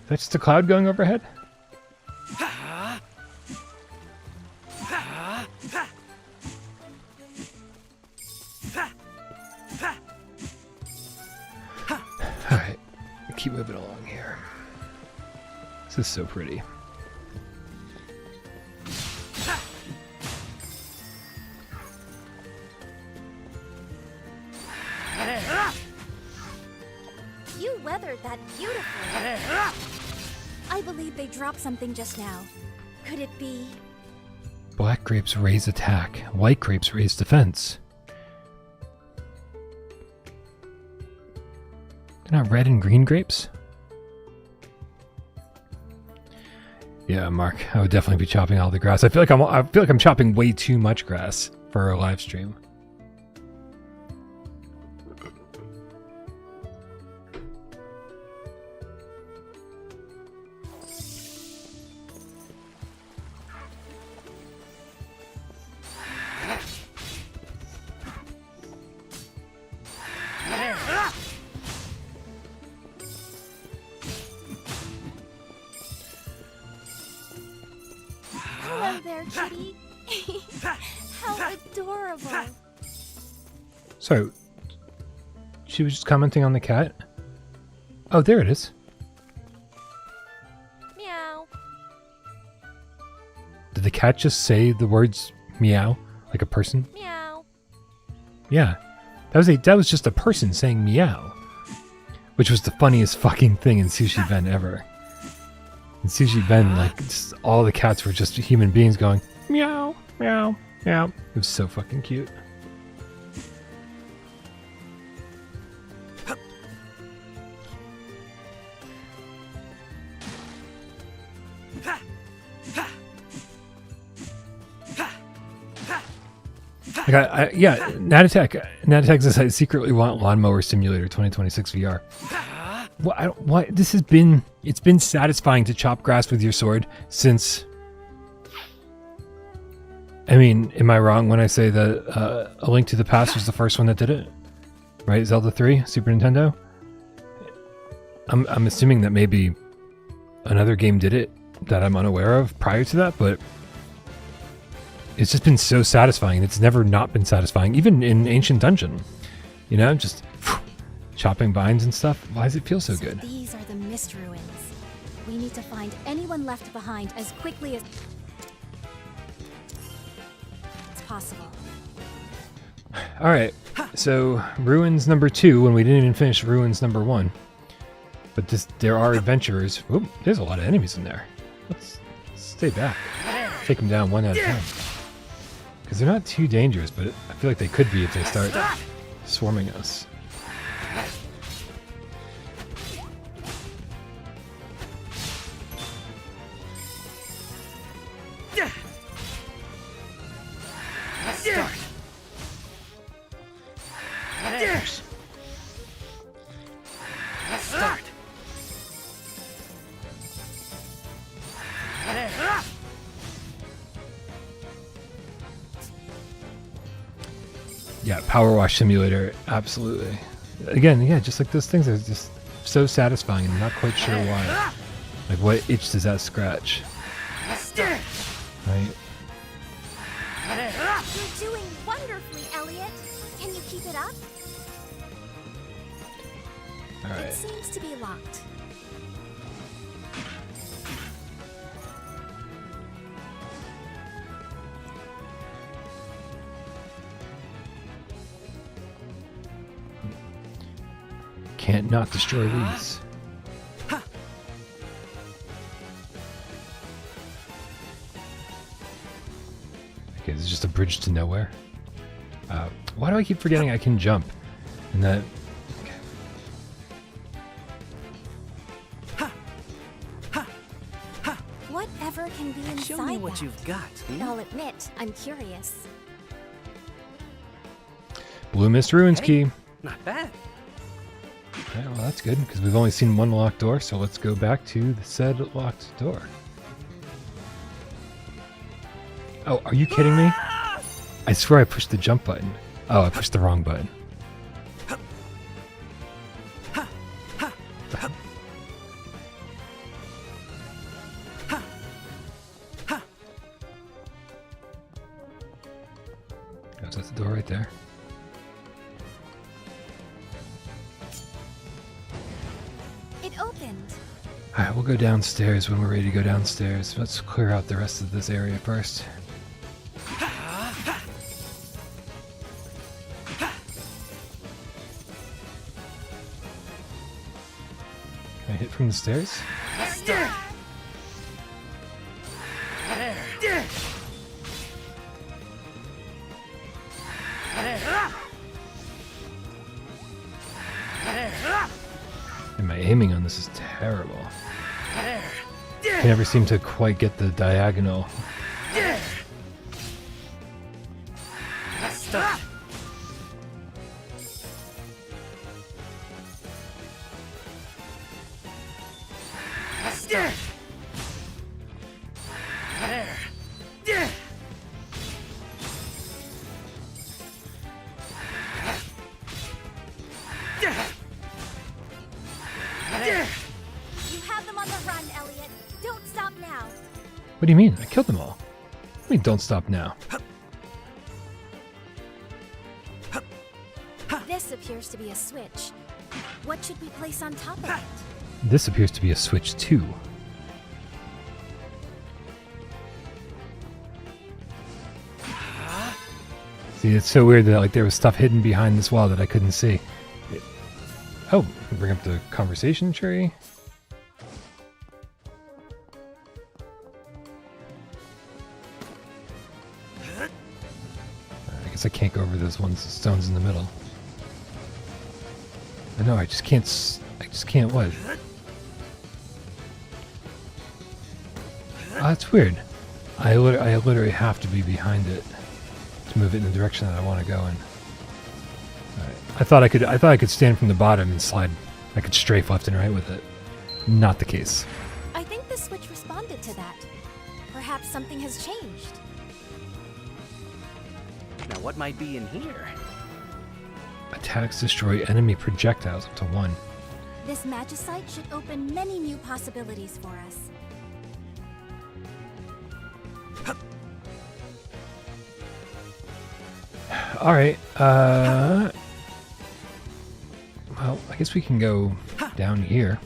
that just a cloud going overhead? Alright, keep moving along here. This is so pretty. You weathered that beautifully. I believe they dropped something just now. Could it be? Black grapes raise attack. White grapes raise defense. They're not red and green grapes? Yeah, Mark, I would definitely be chopping all the grass. I feel like I'm chopping way too much grass for our live stream. Hello there, kitty. How adorable. So, she was just commenting on the cat? Oh, there it is. Meow. Did the cat just say the words meow like a person? Meow. Yeah. That was just a person saying meow. Which was the funniest fucking thing in Sushi Ben ever. In Sushi Ben, like, just all the cats were just human beings going meow, meow, meow. It was so fucking cute. Like yeah, Natitech says I secretly want Lawnmower Simulator 2026 VR. It's been satisfying to chop grass with your sword since. I mean, am I wrong when I say that A Link to the Past was the first one that did it? Right, Zelda 3, Super Nintendo. I'm assuming that maybe another game did it that I'm unaware of prior to that, but it's just been so satisfying. It's never not been satisfying, even in Ancient Dungeon. You know, just chopping vines and stuff. Why does it feel so good? These are the Mist Ruins. We need to find anyone left behind as quickly as it's possible. All right, so Ruins number 2 when we didn't even finish Ruins number 1. But there are adventurers. Oop, there's a lot of enemies in there. Let's stay back. Take them down one at a time. Because they're not too dangerous, but I feel like they could be if they start swarming us. Start. Start. Yeah, Power Wash Simulator, absolutely. Again, yeah, just like those things are just so satisfying, and I'm not quite sure why. Like, what itch does that scratch? Right? You're doing wonderfully, Elliot. Can you keep it up? All right. It seems to be locked. Can't not destroy these. Okay, this is just a bridge to nowhere. Why do I keep forgetting I can jump? And that... Whatever can be inside Show me what that. you've got. I'll admit, I'm curious. Blue Mist Ruins key. Not bad. Okay, well that's good, because we've only seen one locked door, so let's go back to the said locked door. Oh, are you kidding me? I swear I pushed the jump button. Oh, I pushed the wrong button. Oh, that's the door right there. It opened. Alright, we'll go downstairs when we're ready to go downstairs. Let's clear out the rest of this area first. Can I hit from the stairs? And my aiming on this is terrible. I never seem to quite get the diagonal. Stop. You have them on the run, Elliot. Don't stop now. What do you mean? I killed them all. I mean, don't stop now. This appears to be a switch. What should we place on top of it? This appears to be a switch too. See, it's so weird that like there was stuff hidden behind this wall that I couldn't see. Oh, I can bring up the conversation tree. I guess I can't go over those ones stones in the middle. No, I just can't. I just can't. What? Oh, that's weird. I literally have to be behind it to move it in the direction that I want to go in. Right. I thought I could stand from the bottom and slide. I could strafe left and right with it. Not the case. I think the switch responded to that. Perhaps something has changed. Now what might be in here? Attacks destroy enemy projectiles up to 1. This magicite should open many new possibilities for us. All right. Well, I guess we can go down here.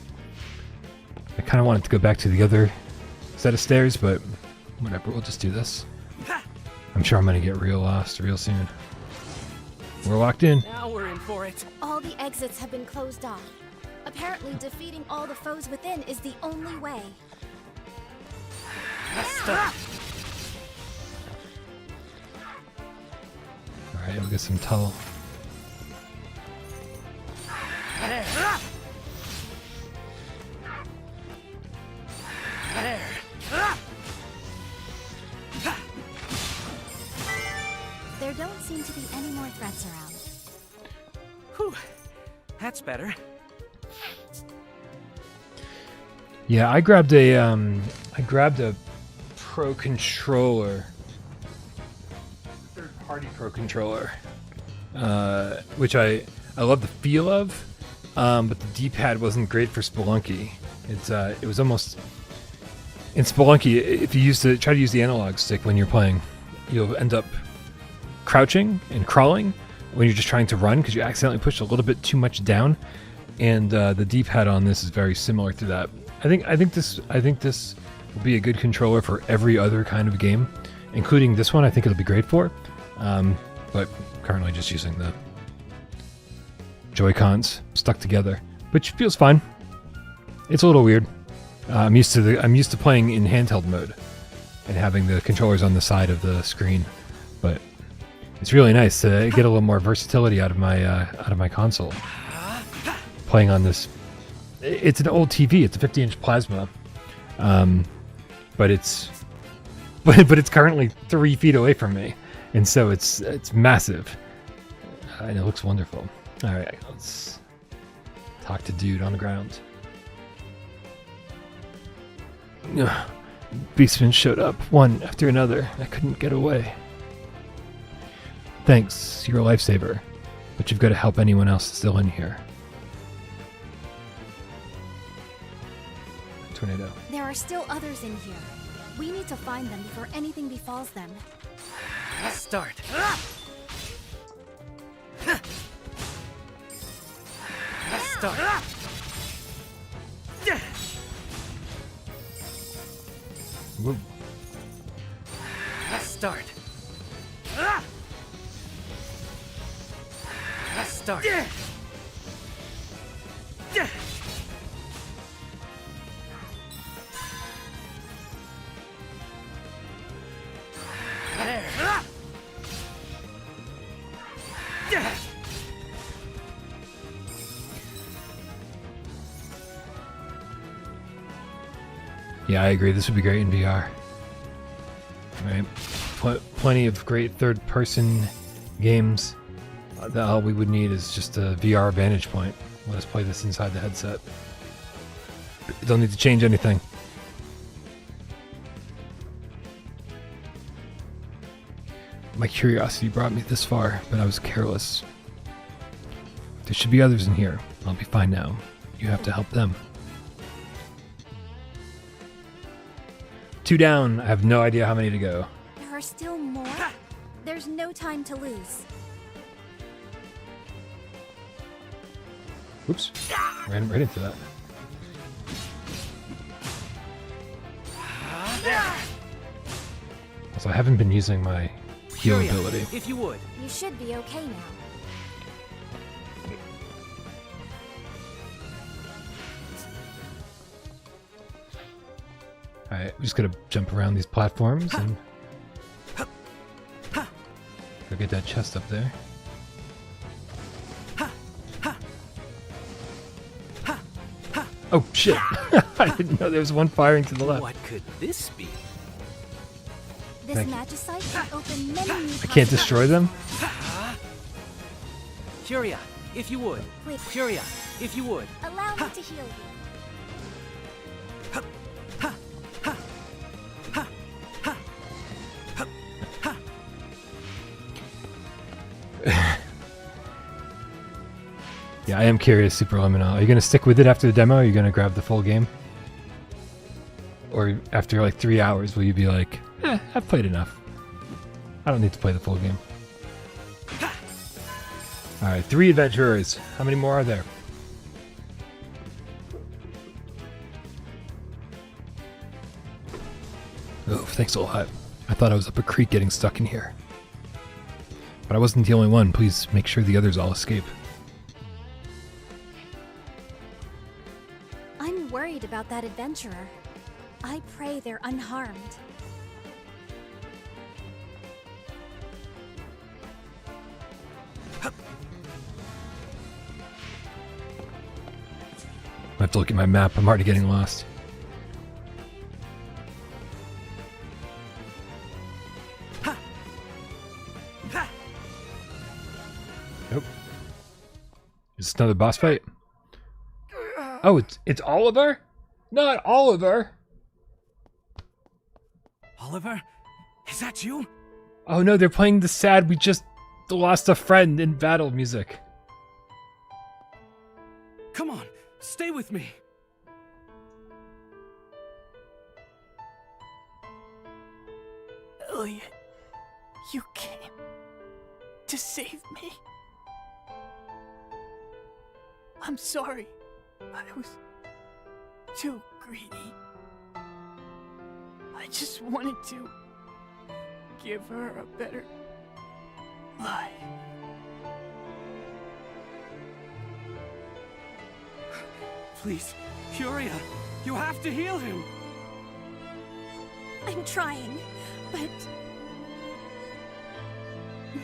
I kind of wanted to go back to the other set of stairs, but whatever. We'll just do this. I'm sure I'm gonna get real lost real soon. We're locked in. Now we're in for it. All the exits have been closed off. Apparently, defeating all the foes within is the only way. Stop. Alright, we'll get some tunnel. There don't seem to be any more threats around. Whew. That's better. Yeah, I grabbed a Pro controller, third-party Pro controller, which I love the feel of, but the D-pad wasn't great for Spelunky. It was almost in Spelunky. If you try to use the analog stick when you're playing, you'll end up crouching and crawling when you're just trying to run because you accidentally pushed a little bit too much down. And the D-pad on this is very similar to that. I think this will be a good controller for every other kind of game, including this one. I think it'll be great for. But currently just using the Joy-Cons stuck together, which feels fine. It's a little weird. I'm used to playing in handheld mode and having the controllers on the side of the screen, but it's really nice to get a little more versatility out of my console. Playing on this, it's an old TV. It's a 50-inch plasma, but it's currently 3 feet away from me, and so it's massive, and it looks wonderful. All right, let's talk to dude on the ground. Beastmen showed up, one after another. I couldn't get away. Thanks, you're a lifesaver, but you've got to help anyone else still in here. Tornado. There are still others in here. We need to find them before anything befalls them. Start. Start. Whoa. Start. Start. Yeah, I agree. This would be great in VR. Right? Plenty of great third-person games. All we would need is just a VR vantage point. Let us play this inside the headset. Don't need to change anything. My curiosity brought me this far, but I was careless. There should be others in here. I'll be fine now. You have to help them. 2 down. I have no idea how many to go. There are still more? There's no time to lose. Oops. Ran right into that. Also, I haven't been using my heal ability. If you would. You should be okay now. Alright, we're just gonna jump around these platforms and go get that chest up there. Oh shit! I didn't know there was one firing to the left. What could this be? This magicite can open many new I can't destroy them? Curia, if you would. Wait. Curia, if you would. Allow me to heal you. Yeah, I am curious, Superliminal. Are you going to stick with it after the demo, or are you going to grab the full game? Or after like 3 hours, will you be like, I've played enough. I don't need to play the full game. Alright, 3 adventurers. How many more are there? Oh, thanks a lot. I thought I was up a creek getting stuck in here. But I wasn't the only one. Please make sure the others all escape. I'm worried about that adventurer. I pray they're unharmed. I have to look at my map. I'm already getting lost. Nope. Is this another boss fight? Oh, it's Oliver? Not Oliver! Oliver? Is that you? Oh no, they're playing the sad we just lost a friend in battle music. Come on, stay with me. Elliot, you came to save me. I'm sorry. I was too greedy. I just wanted to give her a better life. Please, Furia, you have to heal him. I'm trying, but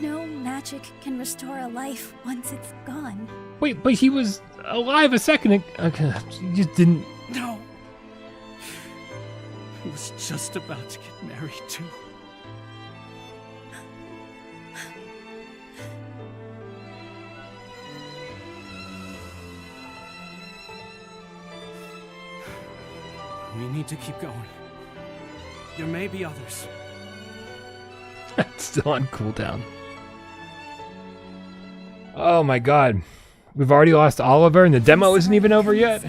no magic can restore a life once it's gone. Wait, but he was alive a second ago. Okay, you just didn't... No. He was just about to get married too. We need to keep going. There may be others. It's still on cooldown. Oh my god. We've already lost Oliver and the demo isn't even over yet.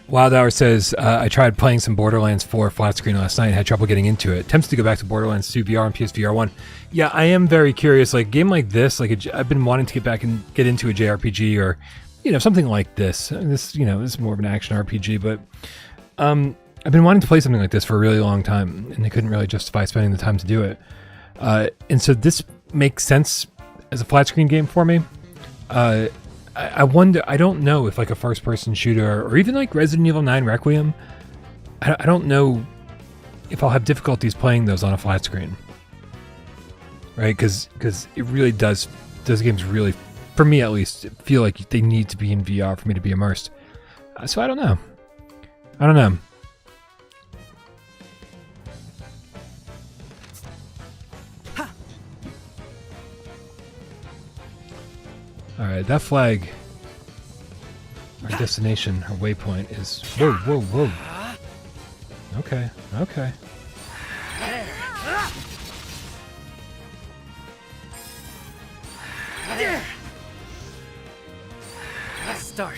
Wildhour says, I tried playing some Borderlands 4 flat screen last night and had trouble getting into it. Tempted to go back to Borderlands 2 VR and PSVR 1. Yeah, I am very curious. Like, a game like this, like I've been wanting to get back and get into a JRPG or, you know, something like this. This, you know, this is more of an action RPG, but I've been wanting to play something like this for a really long time, and I couldn't really justify spending the time to do it. And so this makes sense as a flat screen game for me. I wonder, I don't know if like a first person shooter or even like Resident Evil 9 Requiem, I don't know if I'll have difficulties playing those on a flat screen. Right? Because it really does, those games really, for me at least, feel like they need to be in VR for me to be immersed. So I don't know. I don't know. Alright, that flag, our destination, our waypoint is... Whoa, whoa, whoa. Okay, okay. Let's start.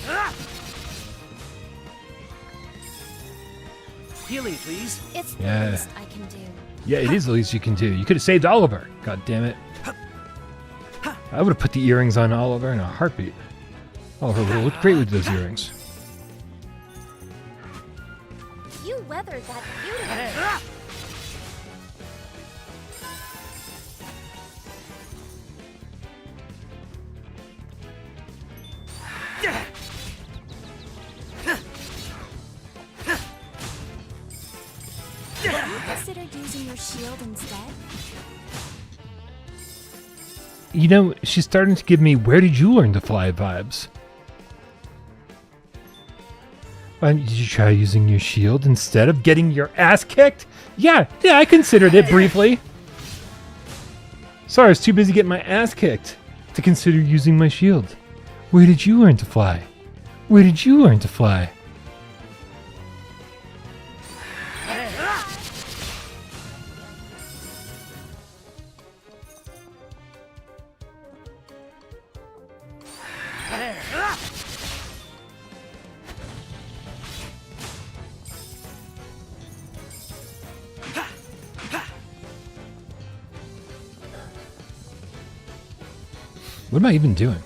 Healing, please. It's the Yeah. least I can do. Yeah, it is the least you can do. You could have saved Oliver. God damn it. I would have put the earrings on Oliver in a heartbeat. Oliver would have looked great with those earrings. You weathered that beautifully. Have you considered using your shield instead? You know, she's starting to give me "Where did you learn to fly" vibes. Did you try using your shield instead of getting your ass kicked? Yeah, I considered it briefly. Sorry, I was too busy getting my ass kicked to consider using my shield. Where did you learn to fly? Where did you learn to fly? What am I even doing?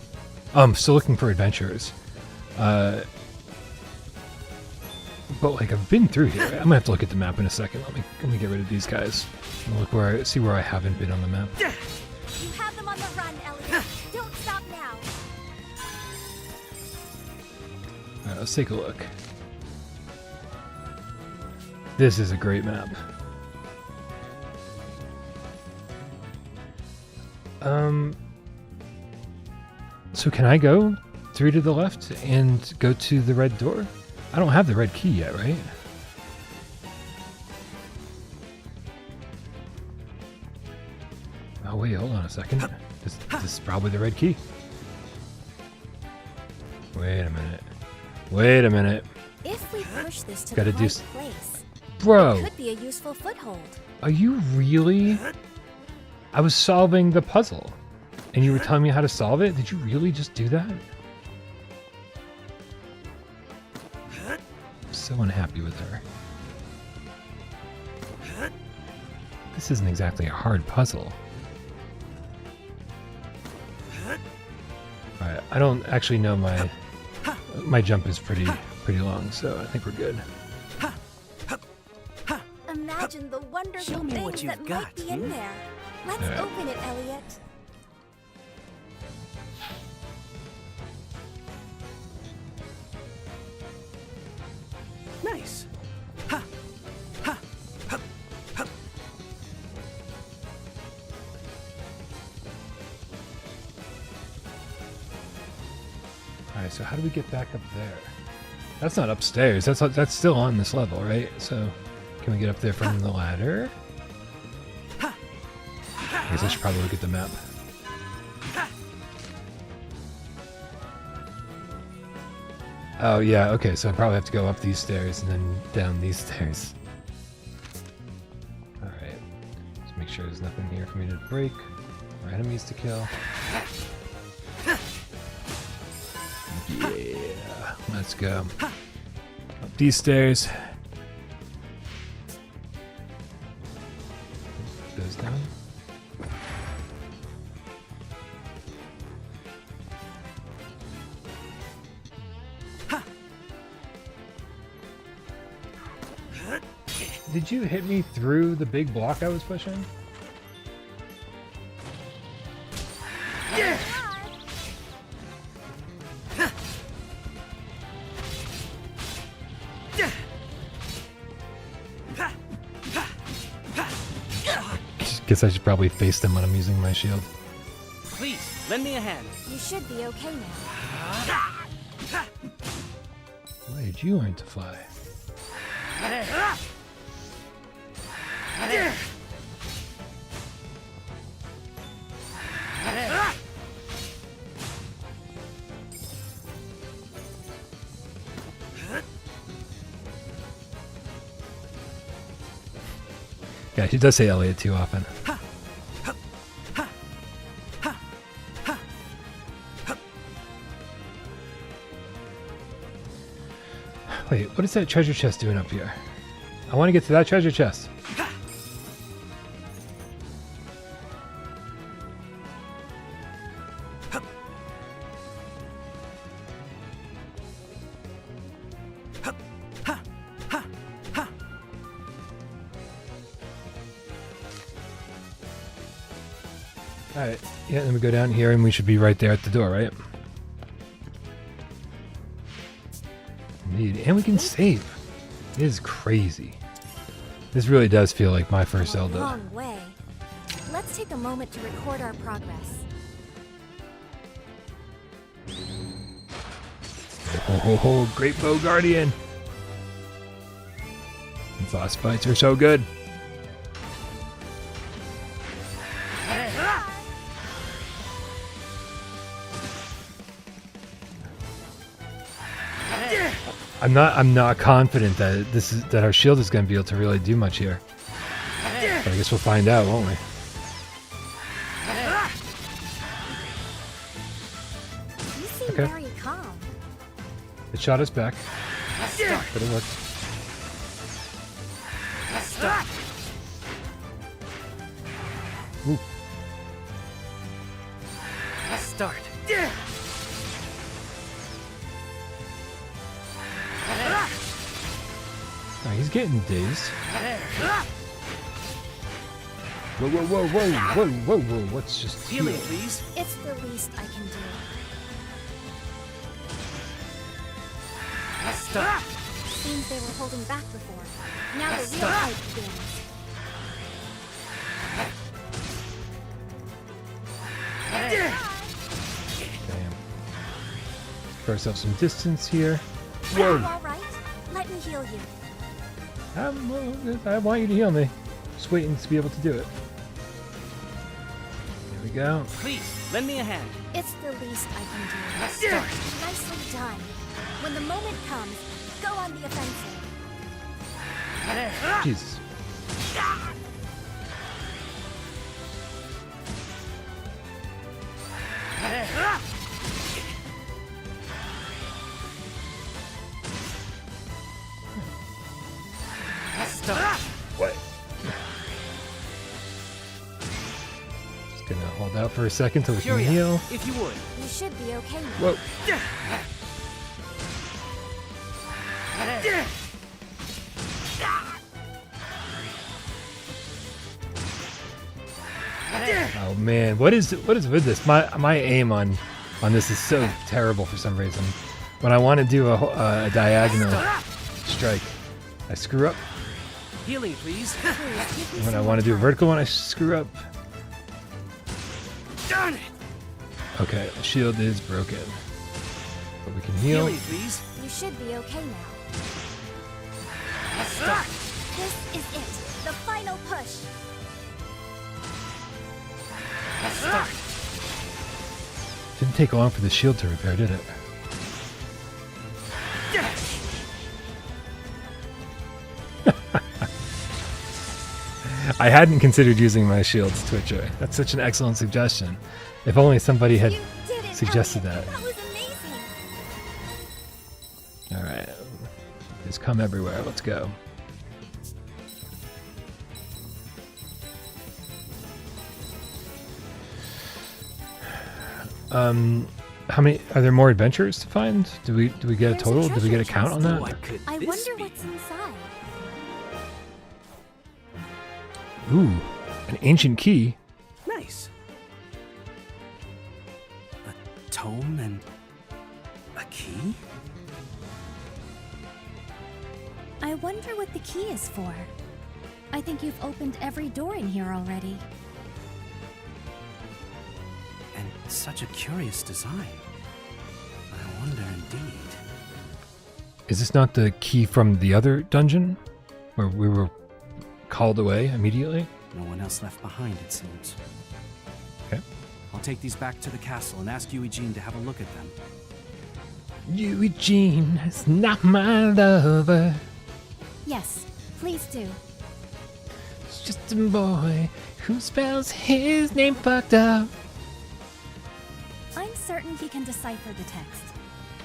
Oh, I'm still looking for adventurers. But like I've been through here. I'm gonna have to look at the map in a second. Let me get rid of these guys. Look where see where I haven't been on the map. You have them on the run, Elliot. Don't stop now. Alright, let's take a look. This is a great map. So can I go 3 to the left and go to the red door? I don't have the red key yet, right? Oh wait, hold on a second. This is probably the red key. Wait a minute. Wait a minute. If we push this to Gotta the do right place, Bro, it could be a useful foothold. are you really? I was solving the puzzle, and you were telling me how to solve it? Did you really just do that? I'm so unhappy with her. This isn't exactly a hard puzzle. Alright, I don't actually know my jump is pretty long, so I think we're good. Imagine the wonderful Show me things what you've that got, might be in there. Let's Alright. open it, Elliot. Nice. Alright, so how do we get back up there? That's not upstairs. That's still on this level, right? So can we get up there from the ladder? I guess I should probably look at the map. Oh yeah, okay, so I probably have to go up these stairs and then down these stairs. Alright. Just make sure there's nothing here for me to break or enemies to kill. Yeah, let's go. Up these stairs. Those down. Did you hit me through the big block I was pushing? Yeah. Guess I should probably face them when I'm using my shield. Please, lend me a hand. You should be okay now. Where did you learn to fly? Yeah, she does say Elliot too often. Wait, what is that treasure chest doing up here? I want to get to that treasure chest. Alright, yeah, then we go down here and we should be right there at the door, right? Indeed, and we can save. It is crazy. This really does feel like my first Zelda. Long way. Let's take a moment to record our progress. Oh, great bow guardian! Boss fights are so good. I'm not confident that our shield is going to be able to really do much here. But I guess we'll find out, won't we? You seem Okay. very calm. It shot us back, but it worked. Ooh. Start. Oh, he's getting dazed. Whoa, whoa, whoa, whoa, whoa, whoa, whoa! What's just Healing, here? please. It's the least I can do. Start. Seems they were holding back before. Now the real fight begins. Damn. Give ourselves some distance here. Are you Whoa! all right? Let me heal you. I want you to heal me. Just waiting to be able to do it. There we go. Please, lend me a hand. It's the least I can do. Let's start. Nicely done. When the moment comes, go on the offensive. Jesus. What? Just gonna hold out for a second till we can heal. If you would. You should be okay now. Whoa. Oh man, what is with this? My aim on this is so terrible for some reason. When I want to do a diagonal strike, I screw up. Healing, please. When I want to do a vertical one, I screw up. Darn it! Okay, the shield is broken, but we can heal. Healing, please. You should be okay now. Let's start. This is it. The final push. Let's start. Didn't take long for the shield to repair, did it? I hadn't considered using my shields, Twitcher. That's such an excellent suggestion. If only somebody had suggested that. That was amazing. Alright. Just come everywhere. Let's go. How many are there more adventures to find? Do we get a total? Did we get a count on that? I wonder what's inside. Ooh, an ancient key. Nice. A tome and a key? I wonder what the key is for. I think you've opened every door in here already. And such a curious design. I wonder indeed. Is this not the key from the other dungeon? Where we were called away immediately? No one else left behind, it seems. Okay. I'll take these back to the castle and ask Eugene to have a look at them. Eugene is not my lover. Yes, please do. It's just a boy who spells his name fucked up. I'm certain he can decipher the text.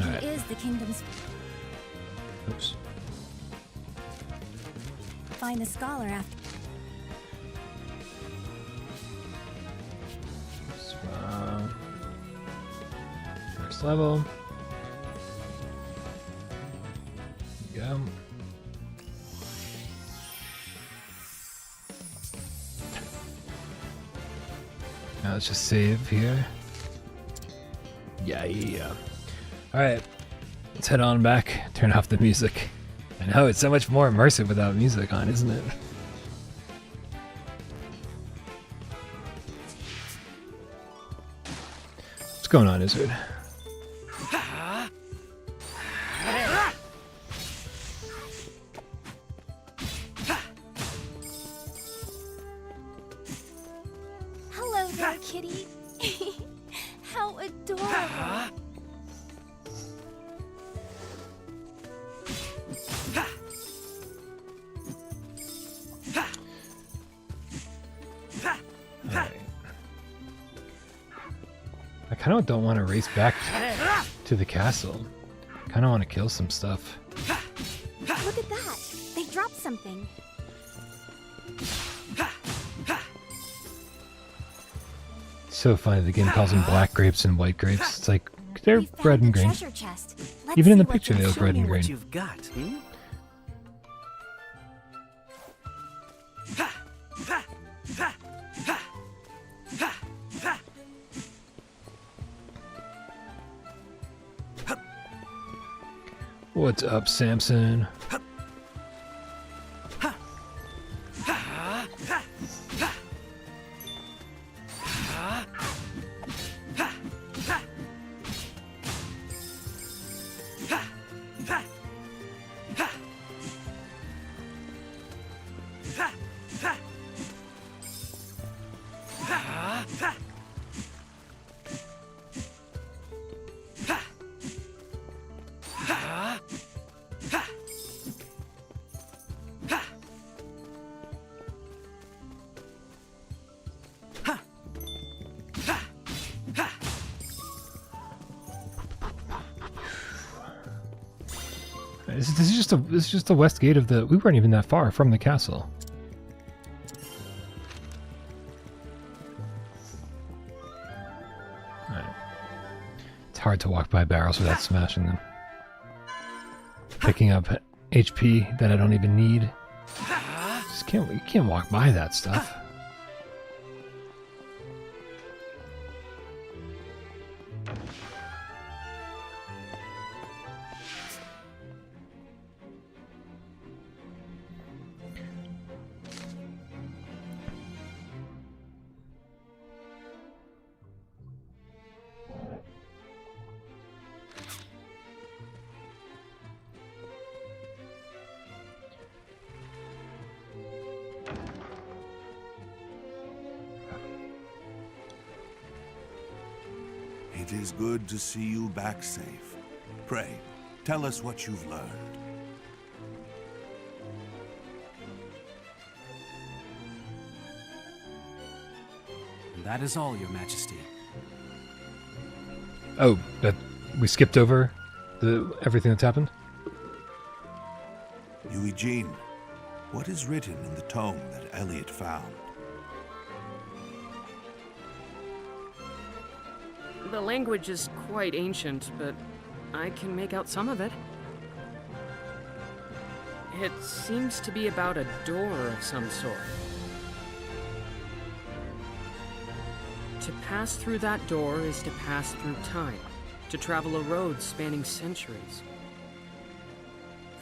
All right. He is the kingdom's... Oops. Find the scholar after... First level. There you go. Now let's just save here. Yeah. Alright. Let's head on back. Turn off the music. I know, it's so much more immersive without music on, isn't it? What's going on, Izzard? Hello there, kitty. How adorable. I kind of don't want to race back to the castle. I kind of want to kill some stuff. Look at that. They dropped something. So funny, the game calls them black grapes and white grapes. It's like, they're red and green. Treasure chest. Let's Even in see the what's picture, they look red and What green. you've got, hmm? What's up, Samson? This is just the west gate of the. We weren't even that far from the castle. All right. It's hard to walk by barrels without smashing them. Picking up HP that I don't even need. You can't walk by that stuff. It is good to see you back safe. Pray, tell us what you've learned. That is all, Your Majesty. Oh, that we skipped over everything that's happened? Eugene, what is written in the tome that Elliot found? The language is quite ancient, but I can make out some of it. It seems to be about a door of some sort. To pass through that door is to pass through time, to travel a road spanning centuries.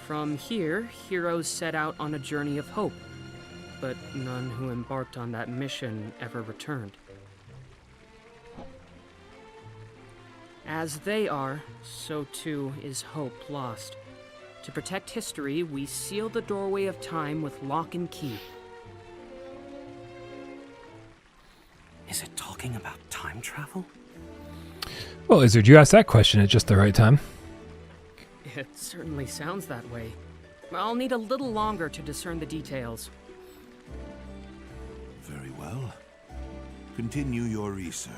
From here, heroes set out on a journey of hope, but none who embarked on that mission ever returned. As they are, so too is hope lost. To protect history, we seal the doorway of time with lock and key. Is it talking about time travel? Well, Izzard, you asked that question at just the right time. It certainly sounds that way. I'll need a little longer to discern the details. Very well. Continue your research.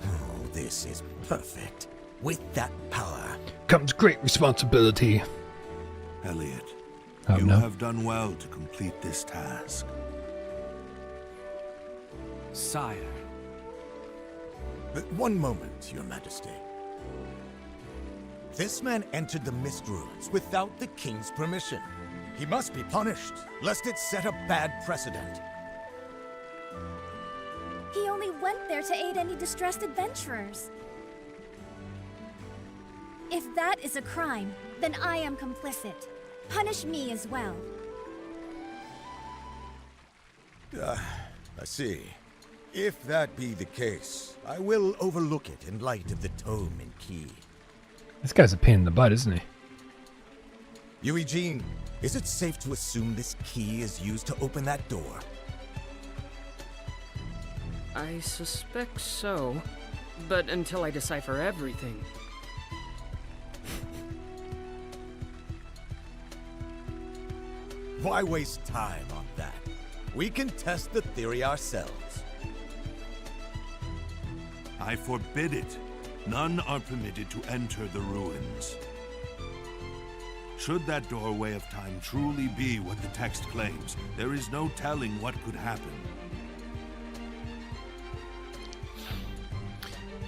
Oh, this is perfect. With that power comes great responsibility. Elliot, Oh, you no. have done well to complete this task. Sire. But one moment, Your Majesty. This man entered the Mist Ruins without the king's permission. He must be punished, lest it set a bad precedent. He only went there to aid any distressed adventurers. If that is a crime, then I am complicit. Punish me as well. I see. If that be the case, I will overlook it in light of the tome and key. This guy's a pain in the butt, isn't he? Eugene, is it safe to assume this key is used to open that door? I suspect so, but until I decipher everything. Why waste time on that? We can test the theory ourselves. I forbid it. None are permitted to enter the ruins. Should that doorway of time truly be what the text claims, there is no telling what could happen.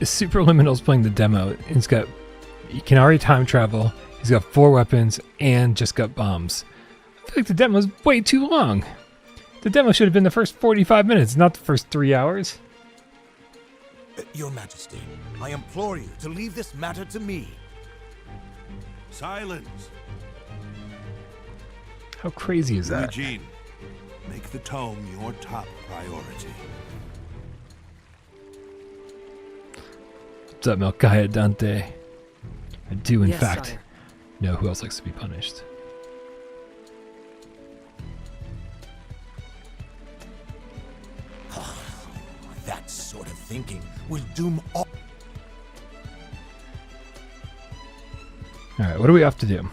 Superliminal's playing the demo. He can already time travel. He's got 4 weapons and just got bombs. I feel like the demo's way too long. The demo should have been the first 45 minutes, not the first 3 hours. Your Majesty, I implore you to leave this matter to me. Silence! How crazy is that? Eugene, make the tome your top priority. What's up, Melchiah Dante? I do, in Yes, fact, sire. know who else likes to be punished. That sort of thinking will doom all. Alright, what do we have to do?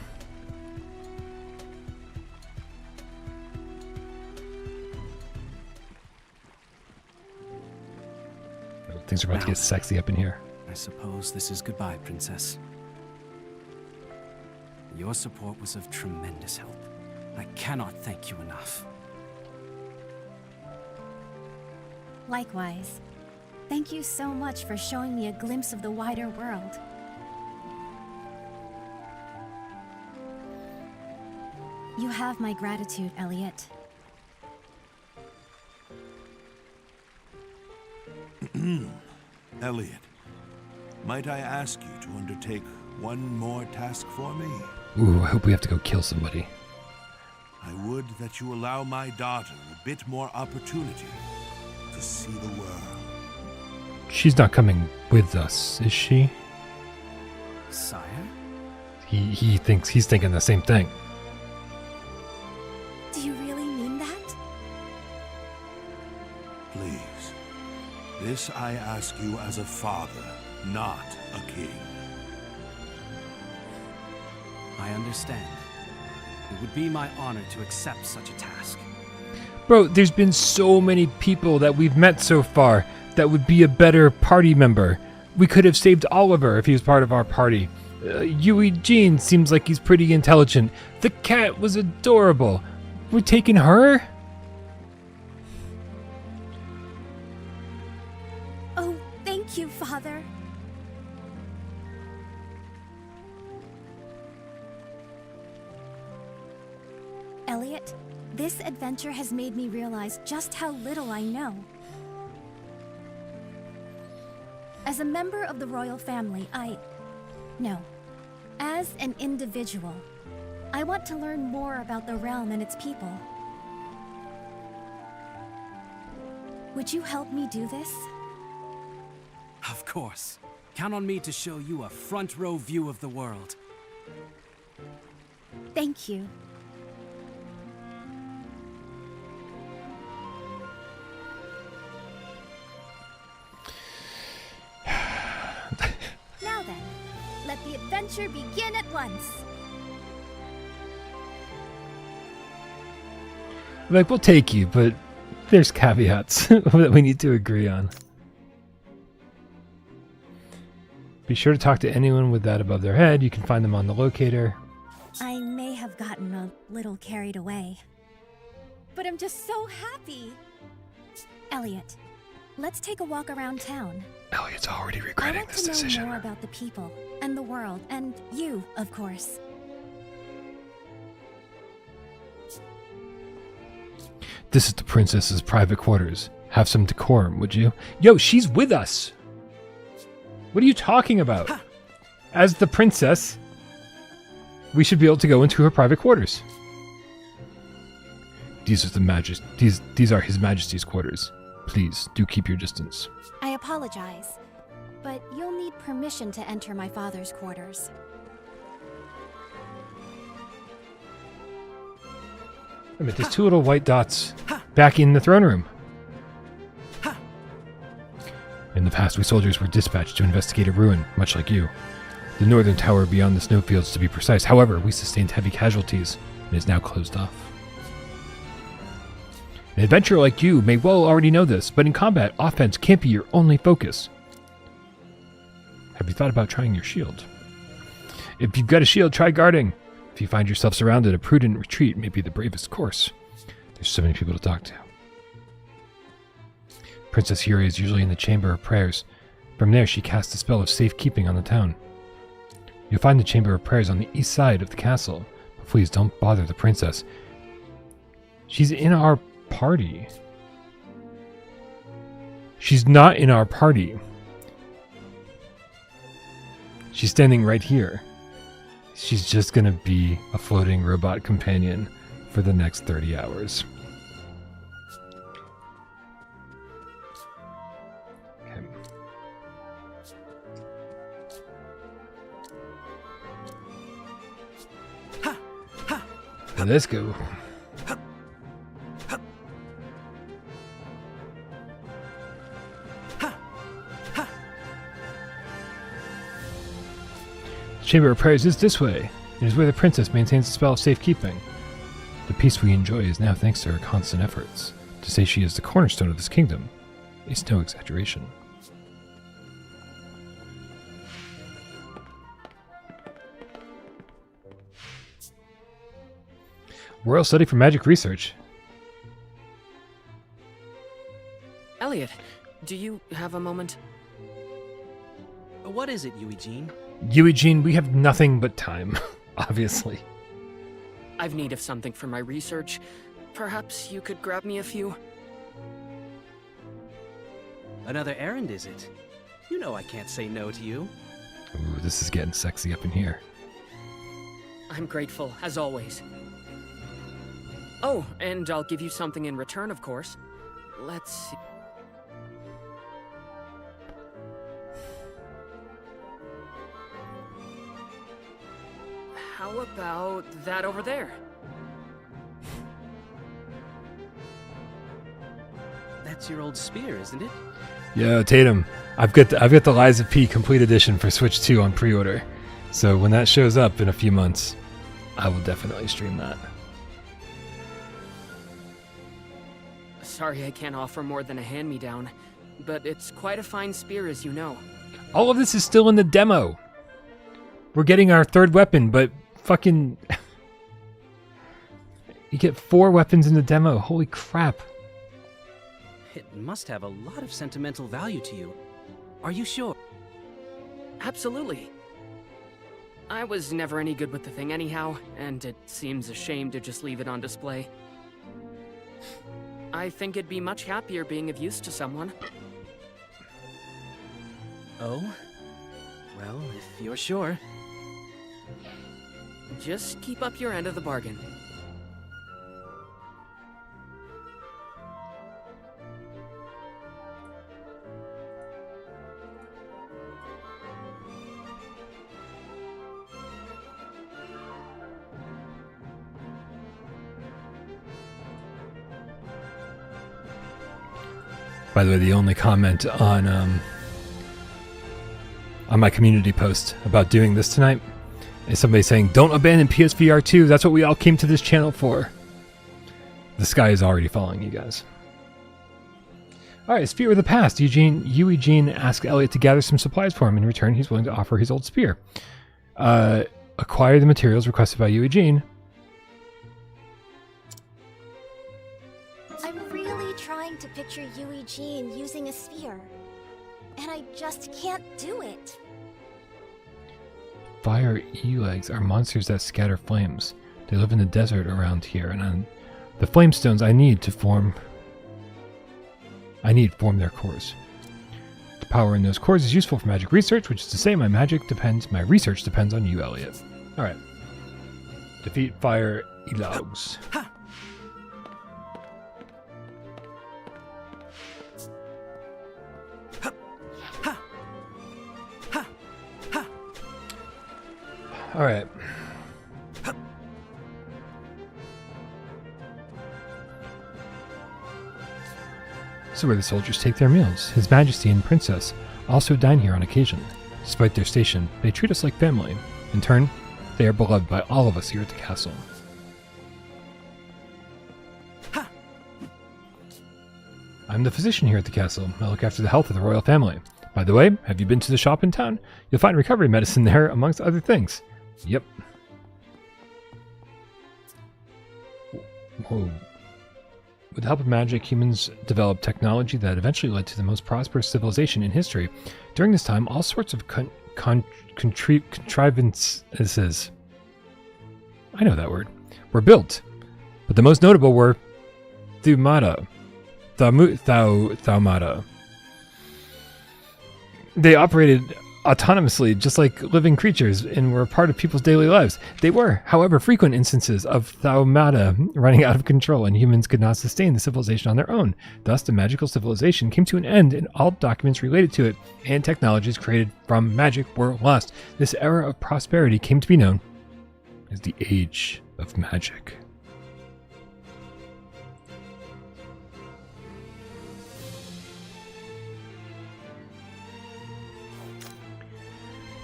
Things are about to get sexy up in here. I suppose this is goodbye, Princess. Your support was of tremendous help. I cannot thank you enough. Likewise. Thank you so much for showing me a glimpse of the wider world. You have my gratitude, Elliot. Elliot, might I ask you to undertake one more task for me? Ooh, I hope we have to go kill somebody. I would that you allow my daughter a bit more opportunity to see the world. She's not coming with us, is she? Sire? He's thinking the same thing. Do you really mean that? Please. This I ask you as a father, not a king. I understand. It would be my honor to accept such a task. Bro, there's been so many people that we've met so far that would be a better party member. We could have saved Oliver if he was part of our party. Eugene seems like he's pretty intelligent. The cat was adorable. We're taking her? Oh, thank you, Father. Elliot, this adventure has made me realize just how little I know. As a member of the royal family, as an individual, I want to learn more about the realm and its people. Would you help me do this? Of course. Count on me to show you a front row view of the world. Thank you. Now then, let the adventure begin at once. Like, we'll take you, but there's caveats that we need to agree on. Be sure to talk to anyone with that above their head. You can find them on the locator. I may have gotten a little carried away, but I'm just so happy. Elliot, let's take a walk around town. Elliot's already regretting this decision. I want to know more about the people and the world, and you, of course. This is the princess's private quarters. Have some decorum, would you? Yo, she's with us! What are you talking about? As the princess, we should be able to go into her private quarters. These are His Majesty's quarters. Please, do keep your distance. I apologize, but you'll need permission to enter my father's quarters. Wait a minute, there's two little white dots back in the throne room. In the past, we soldiers were dispatched to investigate a ruin, much like you. The northern tower beyond the snowfields, to be precise. However, we sustained heavy casualties and is now closed off. An adventurer like you may well already know this, but in combat, offense can't be your only focus. Have you thought about trying your shield? If you've got a shield, try guarding. If you find yourself surrounded, a prudent retreat may be the bravest course. There's so many people to talk to. Princess Furia is usually in the Chamber of Prayers. From there, she casts a spell of safekeeping on the town. You'll find the Chamber of Prayers on the east side of the castle, but please don't bother the princess. She's in our party. She's not in our party. She's standing right here. She's just gonna be a floating robot companion for the next 30 hours. Okay. Let's go. The Chamber of Prayers is this way. It is where the princess maintains the spell of safekeeping. The peace we enjoy is now thanks to her constant efforts. To say she is the cornerstone of this kingdom is no exaggeration. Royal Study for Magic Research. Elliot, do you have a moment? What is it, Eugene? Eugene, we have nothing but time, obviously. I've need of something for my research. Perhaps you could grab me a few? Another errand, is it? You know I can't say no to you. Ooh, this is getting sexy up in here. I'm grateful, as always. Oh, and I'll give you something in return, of course. Let's see. How about that over there? That's your old spear, isn't it? Yo, Tatum, I've got the Lies of P Complete Edition for Switch 2 on pre-order. So when that shows up in a few months, I will definitely stream that. Sorry I can't offer more than a hand-me-down, but it's quite a fine spear, as you know. All of this is still in the demo. We're getting our third weapon, but fucking... You get 4 weapons in the demo. Holy crap. It must have a lot of sentimental value to you. Are you sure? Absolutely. I was never any good with the thing anyhow, and it seems a shame to just leave it on display. I think it'd be much happier being of use to someone. Oh? Well, if you're sure. Just keep up your end of the bargain. By the way, the only comment on my community post about doing this tonight is somebody saying, "Don't abandon PSVR 2. That's what we all came to this channel for." The sky is already falling, you guys. All right, Spear of the Past. Eugene asks Elliot to gather some supplies for him. In return, he's willing to offer his old spear. Acquire the materials requested by Eugene. I'm really trying to picture Eugene using a spear, and I just can't do it. Fire E-legs are monsters that scatter flames. They live in the desert around here, and the flame stones I need form their cores. The power in those cores is useful for magic research, which is to say my research depends on you, Elliot. Alright. Defeat fire E-legs. All right. This is where the soldiers take their meals. His Majesty and Princess also dine here on occasion. Despite their station, they treat us like family. In turn, they are beloved by all of us here at the castle. I'm the physician here at the castle. I look after the health of the royal family. By the way, have you been to the shop in town? You'll find recovery medicine there, amongst other things. Yep. Whoa. With the help of magic, humans developed technology that eventually led to the most prosperous civilization in history. During this time, all sorts of contrivances, I know that word, were built. But the most notable were Thumata. They operated autonomously, just like living creatures, and were a part of people's daily lives. They were, however, frequent instances of Thumata running out of control, and humans could not sustain the civilization on their own. Thus, the magical civilization came to an end, and all documents related to it and technologies created from magic were lost. This era of prosperity came to be known as the Age of Magic.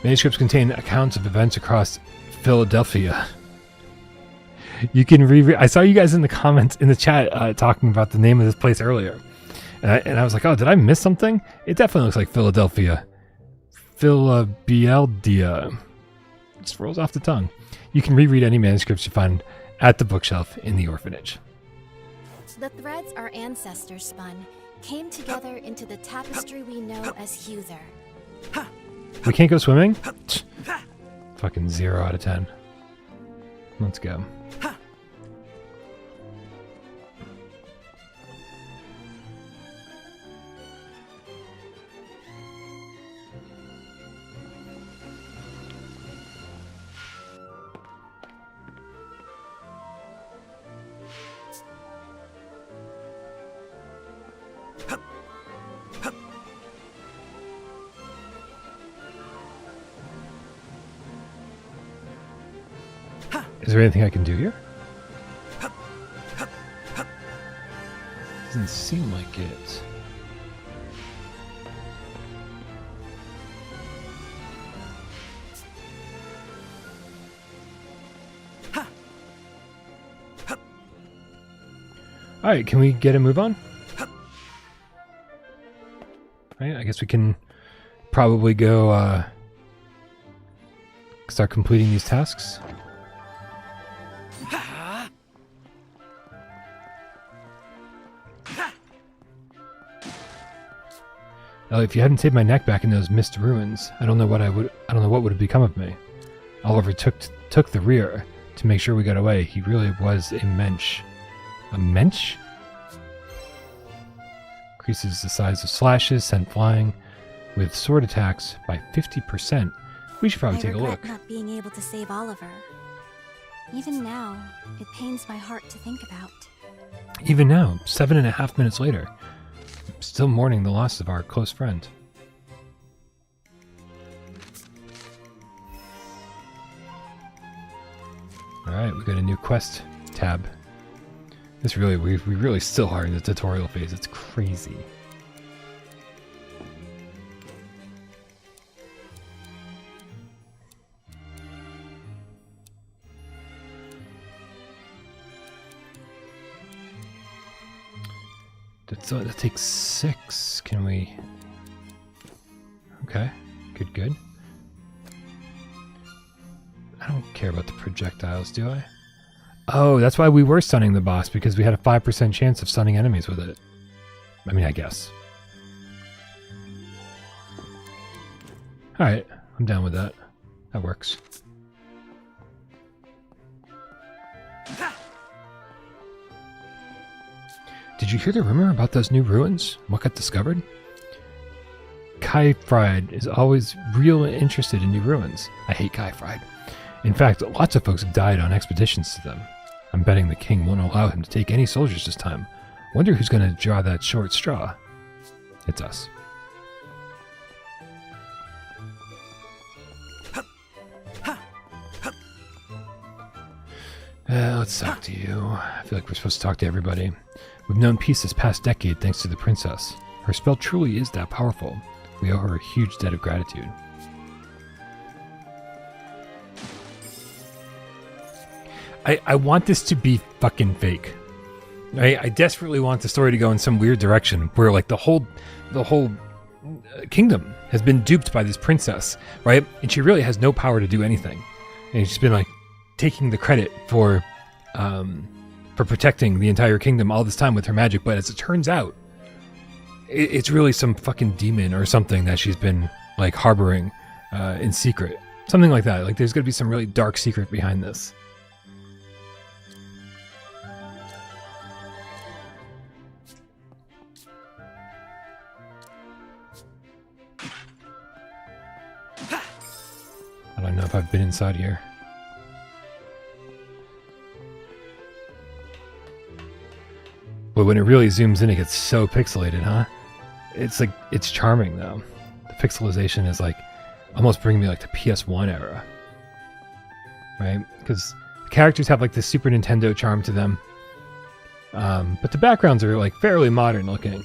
Manuscripts contain accounts of events across Philadelphia. You can reread. I saw you guys in the comments in the chat talking about the name of this place earlier, and I was like, "Oh, did I miss something?" It definitely looks like Philadelphia. Philadelphia. Just rolls off the tongue. You can reread any manuscripts you find at the bookshelf in the orphanage. The threads our ancestors spun came together into the tapestry we know as Heuther. We can't go swimming? Fucking 0 out of 10. Let's go. Is there anything I can do here? Doesn't seem like it. Alright, can we get a move on? Alright, I guess we can probably go start completing these tasks. If you hadn't saved my neck back in those mist ruins, I don't know what would have become of me. Oliver took the rear to make sure we got away. He really was a mensch. A mensch? Increases the size of slashes sent flying with sword attacks by 50%. We should probably take a look. I regret not being able to save Oliver. Even now, it pains my heart to think about. Even now, 7.5 minutes later, still mourning the loss of our close friend. Alright, we got a new quest tab. This really, we really still are in the tutorial phase. It's crazy. So that takes 6. Can we? Okay, good. I don't care about the projectiles, do I? Oh, that's why we were stunning the boss, because we had a 5% chance of stunning enemies with it. I mean, I guess. Alright, I'm down with that. That works. Did you hear the rumor about those new ruins? What got discovered? Kai Fried is always real interested in new ruins. I hate Kai Fried. In fact, lots of folks have died on expeditions to them. I'm betting the king won't allow him to take any soldiers this time. Wonder who's going to draw that short straw. It's us. Let's talk to you. I feel like we're supposed to talk to everybody. We've known peace this past decade thanks to the princess. Her spell truly is that powerful. We owe her a huge debt of gratitude. I want this to be fucking fake. I desperately want the story to go in some weird direction where like the whole kingdom has been duped by this princess, right? And she really has no power to do anything. And she's been like taking the credit for protecting the entire kingdom all this time with her magic. But as it turns out, it's really some fucking demon or something that she's been like harboring in secret. Something like that. Like there's going to be some really dark secret behind this. I don't know if I've been inside here. But when it really zooms in, it gets so pixelated, huh? It's like, it's charming though. The pixelization is like, almost bringing me like the PS1 era. Right? Because the characters have like this Super Nintendo charm to them. But the backgrounds are like fairly modern looking.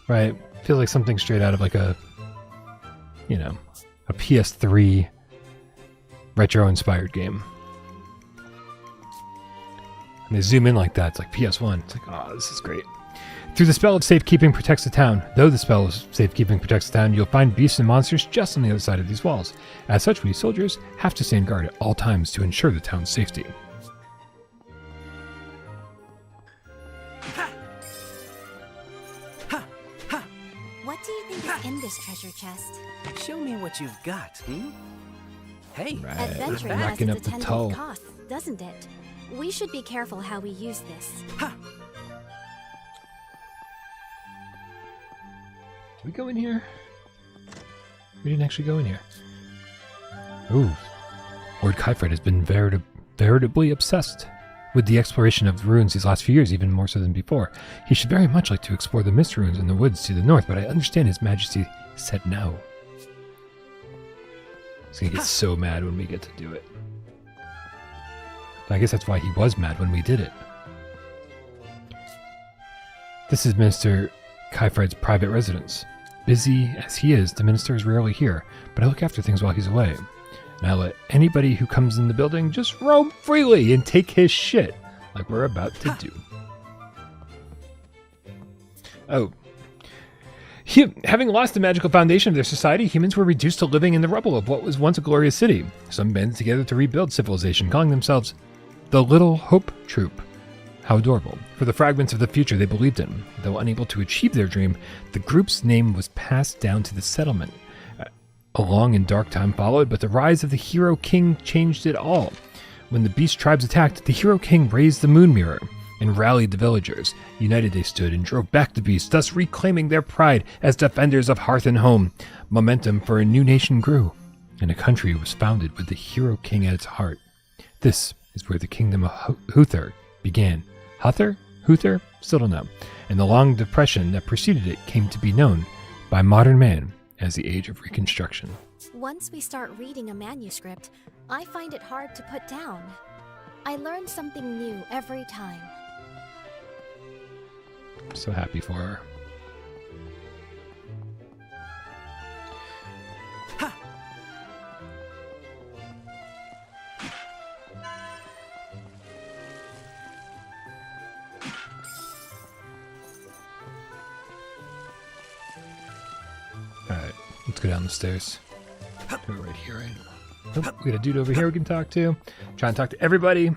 Right? Feels like something straight out of like a, you know, a PS3 retro-inspired game. And they zoom in like that, it's like PS1. It's like, oh, this is great. Through the spell of safekeeping protects the town. Though the spell of safekeeping protects the town, you'll find beasts and monsters just on the other side of these walls. As such, we soldiers have to stand guard at all times to ensure the town's safety. What do you think is in this treasure chest? Show me what you've got, Hey, Adventuring has racking its up the attendant toll. costs, doesn't it? We should be careful how we use this. Did we go in here? We didn't actually go in here. Ooh. Lord Kyfred has been veritably obsessed with the exploration of the ruins these last few years, even more so than before. He should very much like to explore the mist ruins in the woods to the north, but I understand His Majesty said no. He's gonna get so mad when we get to do it. I guess that's why he was mad when we did it. This is Minister Kyfred's private residence. Busy as he is, the minister is rarely here, but I look after things while he's away. And I let anybody who comes in the building just roam freely and take his shit, like we're about to do. Oh. Having lost the magical foundation of their society, humans were reduced to living in the rubble of what was once a glorious city. Some banded together to rebuild civilization, calling themselves the Little Hope Troop. How adorable. For the fragments of the future they believed in. Though unable to achieve their dream, the group's name was passed down to the settlement. A long and dark time followed, but the rise of the Hero King changed it all. When the beast tribes attacked, the Hero King raised the moon mirror and rallied the villagers. United they stood and drove back the beast, thus reclaiming their pride as defenders of hearth and home. Momentum for a new nation grew, and a country was founded with the Hero King at its heart. This is where the kingdom of Huther began. Huther? Huther? Still don't know. And the long depression that preceded it came to be known by modern man as the Age of Reconstruction. Once we start reading a manuscript, I find it hard to put down. I learn something new every time. I'm so happy for her. Alright, let's go down the stairs. Do it right here, right? Nope, we got a dude over here we can talk to. Try and talk to everybody.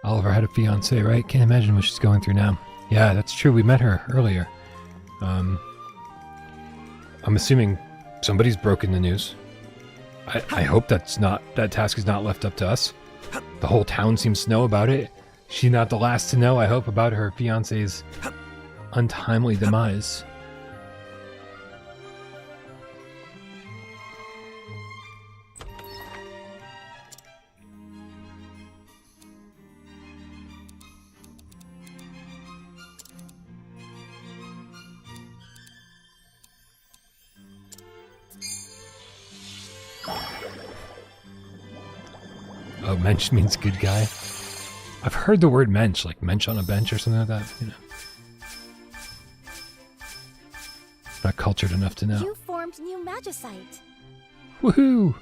Oliver had a fiance, right? Can't imagine what she's going through now. Yeah, that's true. We met her earlier. I'm assuming somebody's broken the news. I hope that task is not left up to us. The whole town seems to know about it. She's not the last to know, I hope, about her fiance's untimely demise. Oh, mensch means good guy. I've heard the word mensch, like mensch on a bench or something like that, you know. Not cultured enough to know. You formed new magicite. Woohoo!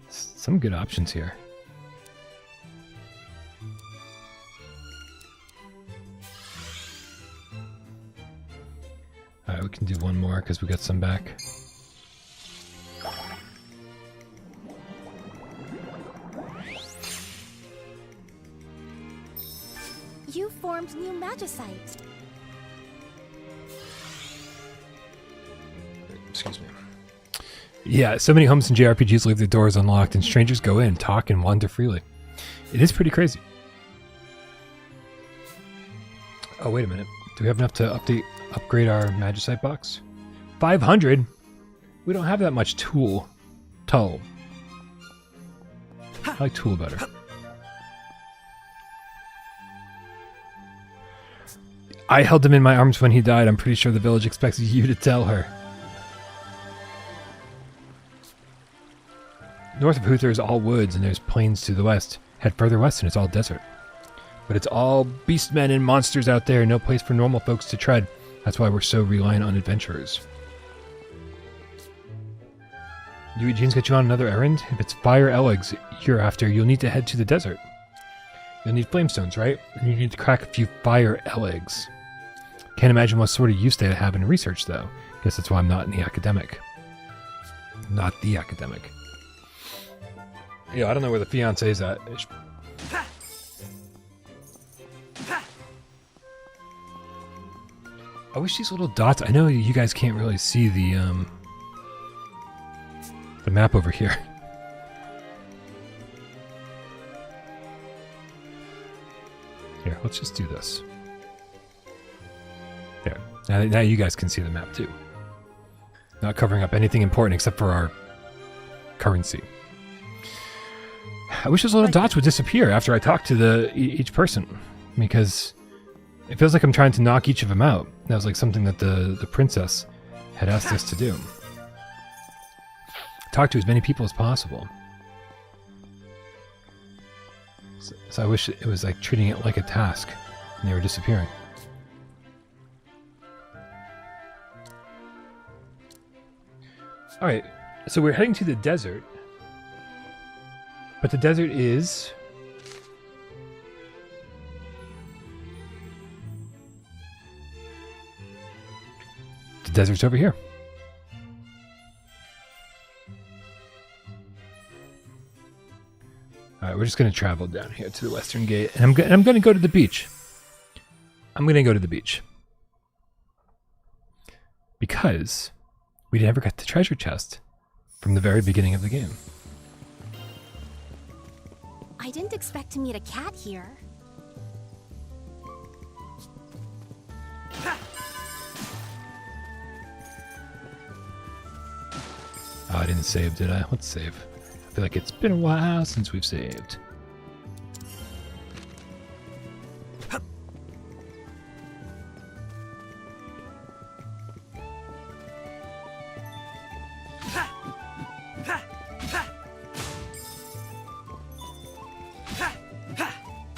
Some good options here. Alright, we can do one more because we got some back. You formed new magicite. Excuse me. Yeah, so many homes and JRPGs leave their doors unlocked and strangers go in, talk, and wander freely. It is pretty crazy. Oh, wait a minute. Do we have enough to upgrade our Magicite box? 500? We don't have that much tool. I like tool better. I held him in my arms when he died. I'm pretty sure the village expects you to tell her. North of Huther is all woods, and there's plains to the west. Head further west, and it's all desert. But it's all beastmen and monsters out there, no place for normal folks to tread. That's why we're so reliant on adventurers. Eugene's got you on another errand? If it's fire Elegs you're after, you'll need to head to the desert. You'll need flamestones, right? And you need to crack a few fire Elegs. Can't imagine what sort of use they have in research, though. Guess that's why I'm not in the academic. Not the academic. Yeah, I don't know where the fiance's at. I wish these little dots... I know you guys can't really see the map over here. Here, let's just do this. There. Now you guys can see the map too. Not covering up anything important except for our currency. I wish those little dots would disappear after I talk to each person, because it feels like I'm trying to knock each of them out. That was like something that the princess had asked us to do. Talk to as many people as possible. So I wish it was like treating it like a task and they were disappearing. Alright, so we're heading to the desert. But the desert is... the desert's over here. Alright, we're just going to travel down here to the western gate. And I'm going to go to the beach. I'm going to go to the beach. Because we never got the treasure chest from the very beginning of the game. I didn't expect to meet a cat here. Oh, I didn't save, did I? Let's save. I feel like it's been a while since we've saved.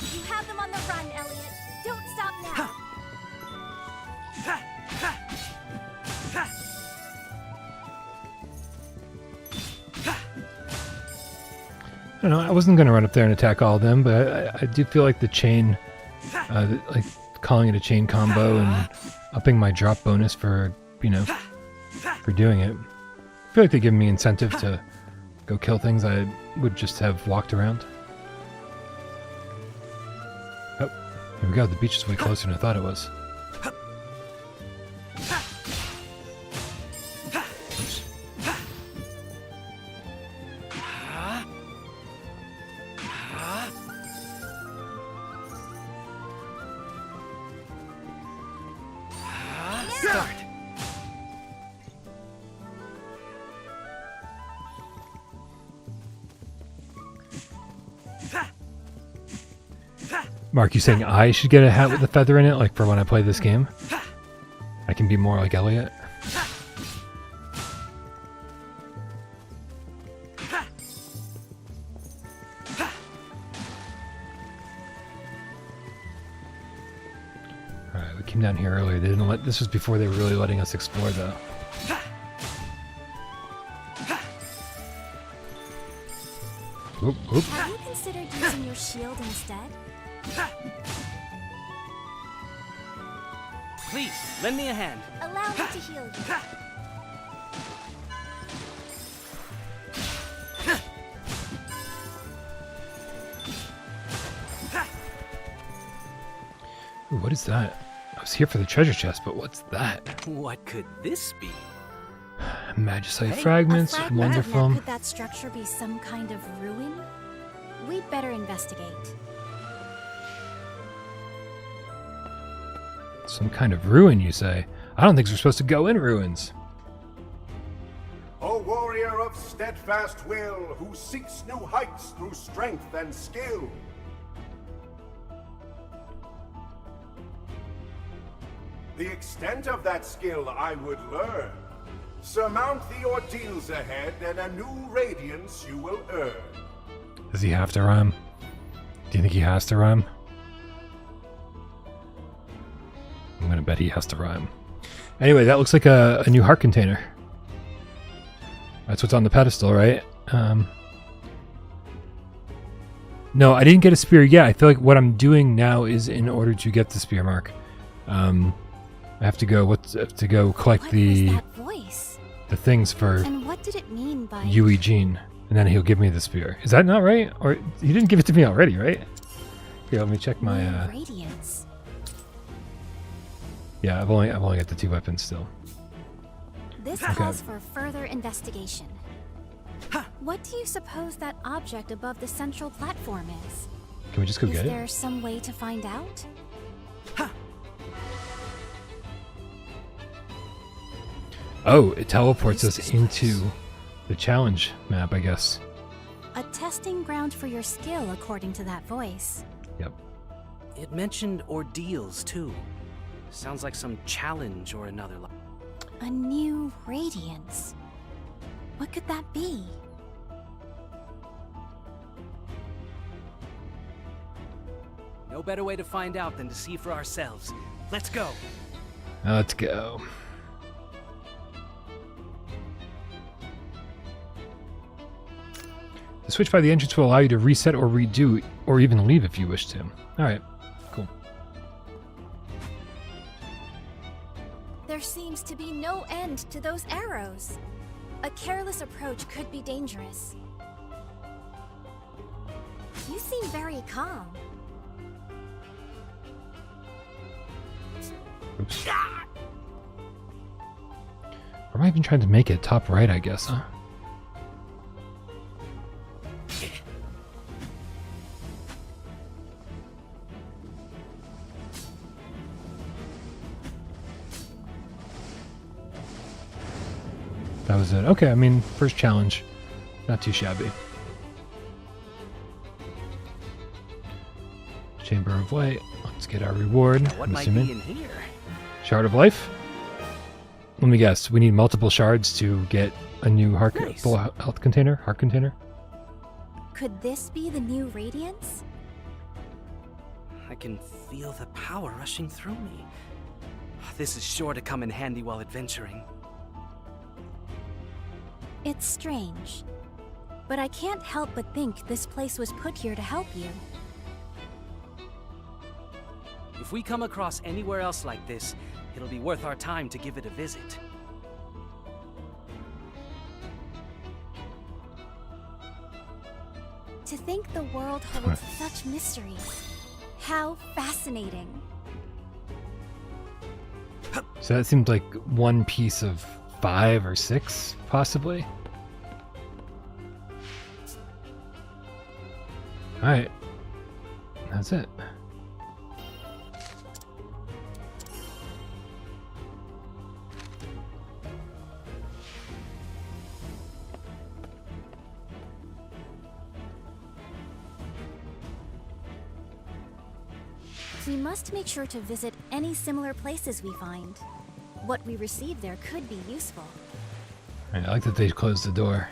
You have them on the run, Elliot. Don't stop now. I don't know, I wasn't going to run up there and attack all of them, but I do feel like the chain, like calling it a chain combo and upping my drop bonus for, you know, for doing it. I feel like they give me incentive to go kill things I would just have walked around. Oh, here we go. The beach is way closer than I thought it was. Oops. Start. Mark, you saying I should get a hat with a feather in it, like for when I play this game? I can be more like Elliot. Alright, we came down here earlier. They didn't let. This was before they were really letting us explore, though. Oop, oop. Have you considered using your shield instead? Please, lend me a hand. Allow me to heal you. Ooh, what is that? I was here for the treasure chest, but what's that? What could this be? Magicite Hey, fragments, a fragment. wonderful. Now, could that structure be some kind of ruin? We'd better investigate. Some kind of ruin, you say? I don't think we're supposed to go in ruins. A warrior of steadfast will who seeks new heights through strength and skill. The extent of that skill I would learn. Surmount the ordeals ahead and a new radiance you will earn. Does he have to rhyme? Do you think he has to rhyme? I'm gonna bet he has to rhyme. Anyway, that looks like a new heart container. That's what's on the pedestal, right? No, I didn't get a spear yet. I feel like what I'm doing now is in order to get the spear, Mark. I have to go. To go collect What the was that voice? the things for And what did it mean by Yui Jean, and then he'll give me the spear. Is that not right? Or he didn't give it to me already, right? Here, let me check my. radiance? Yeah, I've only got the 2 weapons still. This Okay. calls for further investigation. What do you suppose that object above the central platform is? Can we just go Is get it? there some way to find out? Oh, it teleports us into the challenge map, I guess. A testing ground for your skill, according to that voice. Yep. It mentioned ordeals, too. Sounds like some challenge or another. A new radiance. What could that be? No better way to find out than to see for ourselves. Let's go. Let's go. The switch by the entrance will allow you to reset or redo, or even leave if you wish to. Alright, cool. There seems to be no end to those arrows. A careless approach could be dangerous. You seem very calm. Oops. Where am I even trying to make it? Top right, I guess, huh? That was it. Okay, I mean, first challenge. Not too shabby. Chamber of Light. Let's get our reward. What I'm might assuming. be in here? Shard of Life? Let me guess. We need multiple shards to get a new full health container? Heart container? Could this be the new radiance? I can feel the power rushing through me. This is sure to come in handy while adventuring. It's strange, but I can't help but think this place was put here to help you. If we come across anywhere else like this, it'll be worth our time to give it a visit. To think the world holds such mysteries. How fascinating. So that seemed like one piece of 5 or 6, possibly. Alright. That's it. We must make sure to visit any similar places we find. What we receive there could be useful. Alright, I like that they closed the door.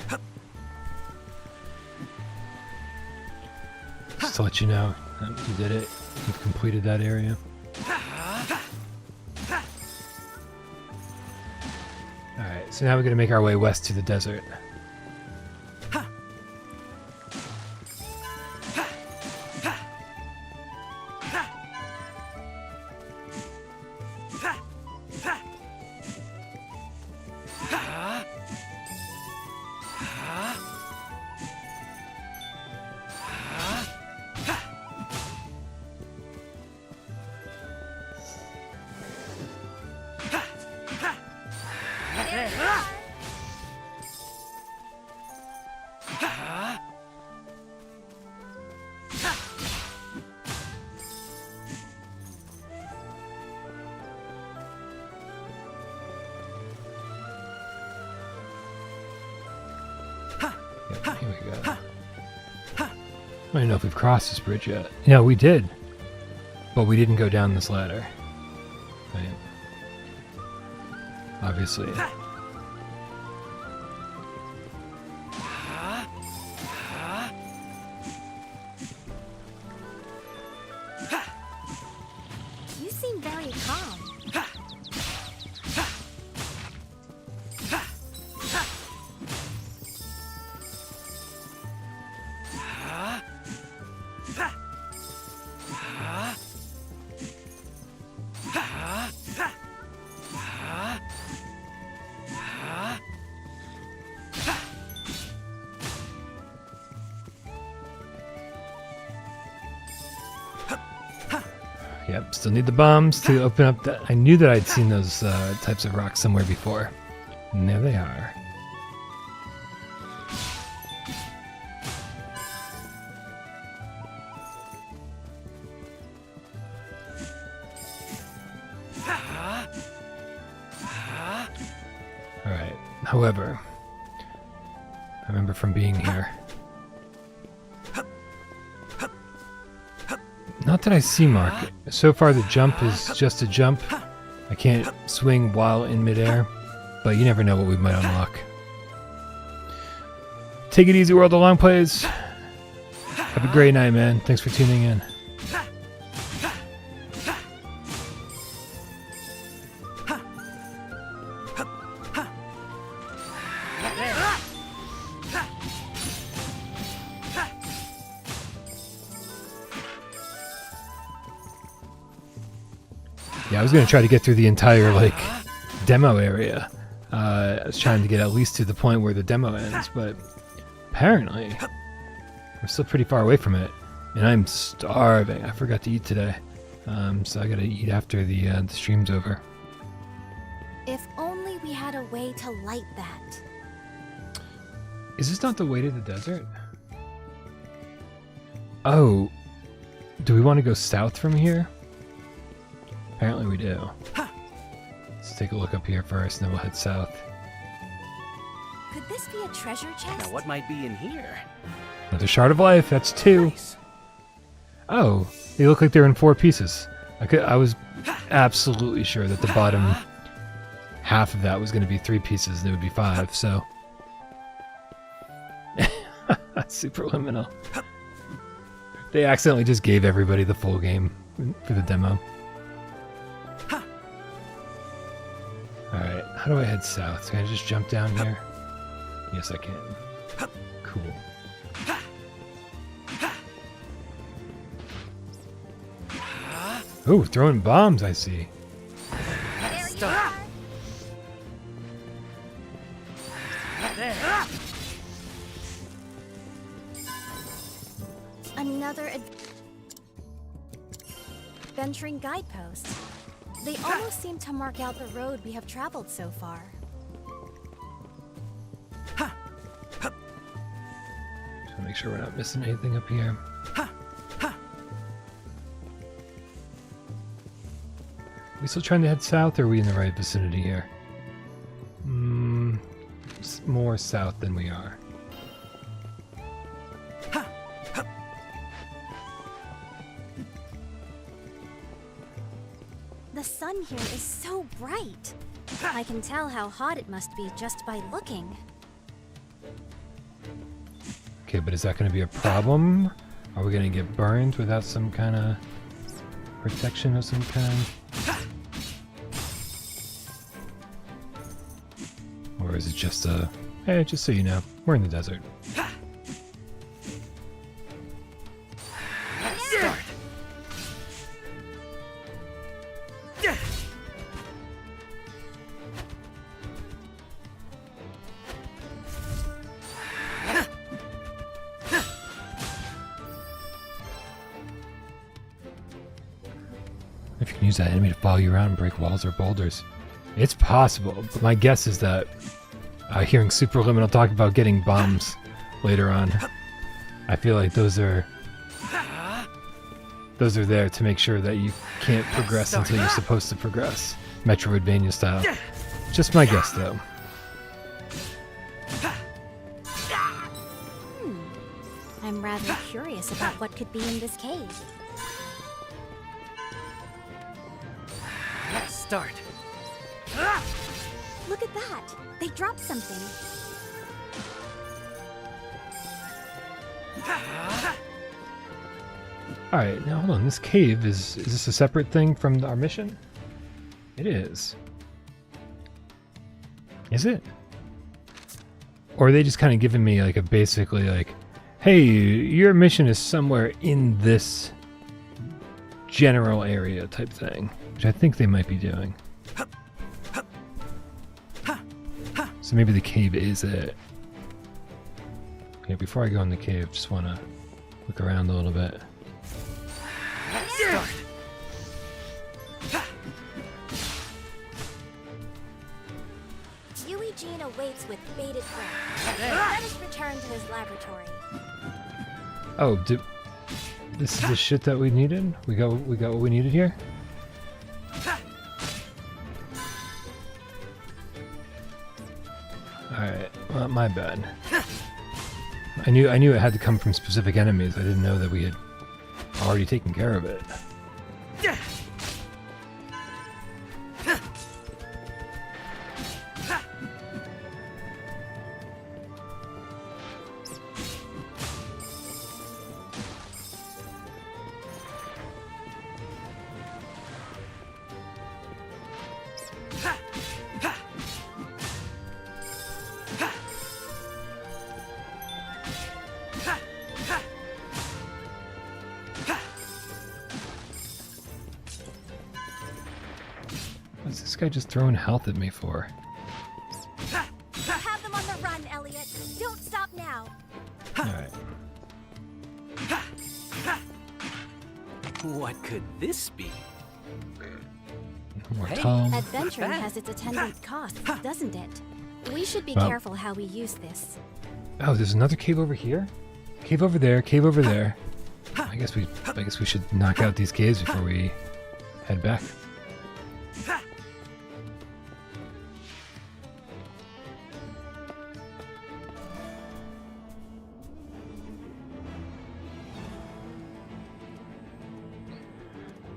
Just to let you know, you did it. You've completed that area. Alright, so now we're going to make our way west to the desert. Here we go. I don't know if we've crossed this bridge yet. No, we did. But we didn't go down this ladder. Right. Obviously. You seem very calm. Yep, still need the bombs to open up that. I knew that I'd seen those types of rocks somewhere before. And there they are. Alright, however, I remember from being here. Not that I see Mark. So far the jump is just a jump. I can't swing while in midair, but you never know what we might unlock. Take it easy, World of Long Plays. Have a great night, man. Thanks for tuning in. Yeah, I was gonna try to get through the entire like demo area. I was trying to get at least to the point where the demo ends, but apparently I'm still pretty far away from it, and I'm starving. I forgot to eat today, so I gotta eat after the stream's over. If only we had a way to light that. Is this not the way to the desert? Oh, do we want to go south from here? Apparently we do. Let's take a look up here first, and then we'll head south. Could this be a treasure chest? Now what might be in here? Another shard of life, that's 2. Nice. Oh, they look like they're in 4 pieces. I was absolutely sure that the bottom half of that was going to be 3 pieces, and it would be 5, so... Superliminal. They accidentally just gave everybody the full game for the demo. Alright, how do I head south? Can I just jump down here? Yes, I can. Cool. Ooh, throwing bombs, I see. Stop. Another adventuring guidepost. They almost seem to mark out the road we have traveled so far. Just make sure we're not missing anything up here. Are we still trying to head south, or are we in the right vicinity here? More south than we are. The sun here is so bright. I can tell how hot it must be just by looking. Okay, but is that going to be a problem? Are we going to get burned without some kind of protection of some kind? Or is it just a, hey, just so you know, we're in the desert. Start. If you can use that enemy to follow you around and break walls or boulders. It's possible, but my guess is that hearing Superliminal talk about getting bombs later on, I feel like those are there to make sure that you can't progress until you're supposed to progress, Metroidvania style. Just my guess, though. I'm rather curious about what could be in this cave. Start. Look at that! They dropped something. Alright, now hold on. This cave, is this a separate thing from our mission? It is. Is it? Or are they just kind of giving me like a basically like, hey, your mission is somewhere in this general area type thing, which I think they might be doing. So maybe the cave is it. Okay, before I go in the cave, just want to look around a little bit. Start. with bated breath. Let us return to his laboratory. Oh, this is the shit that we needed? We got what we needed here? Alright, well, my bad. I knew it had to come from specific enemies. I didn't know that we had already taken care of it. What's this guy just throwing health at me for? Have them on the run, Elliot. Don't stop now. Alright. What could this be? More Hey, Tom. Adventuring has its attendant costs, doesn't it? We should be Well- careful how we use this. Oh, there's another cave over here? Cave over there, cave over there. I guess we should knock out these caves before we head back.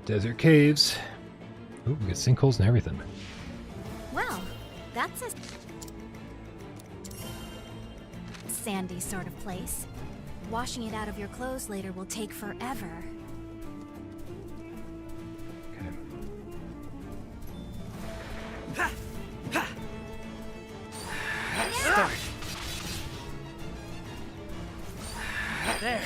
Desert caves. Ooh, we got sinkholes and everything. Well, that's a sandy sort of place. Washing it out of your clothes later will take forever. Start. There.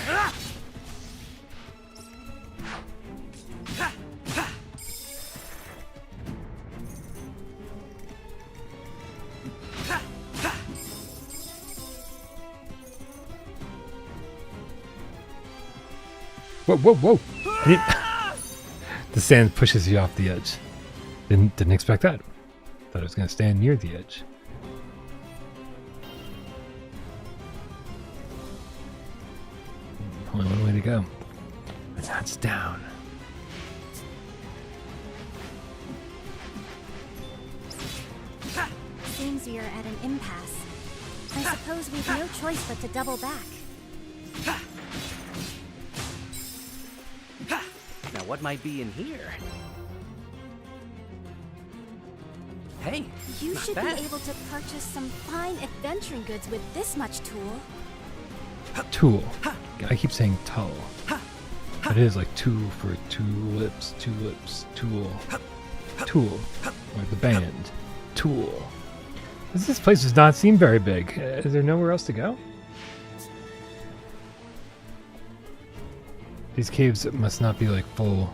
Whoa, whoa, whoa! I didn't... The sand pushes you off the edge. Didn't expect that. Thought it was going to stand near the edge. Only one way to go. And that's down. Seems we are at an impasse. I suppose we've no choice but to double back. Now what might be in here? Hey, You not should bad. be able to purchase some fine adventuring goods with this much tool. Tool. I keep saying tull. But it is like two for tulips, tool. Tool. Like the band. Tool. This place does not seem very big. Is there nowhere else to go? These caves must not be like full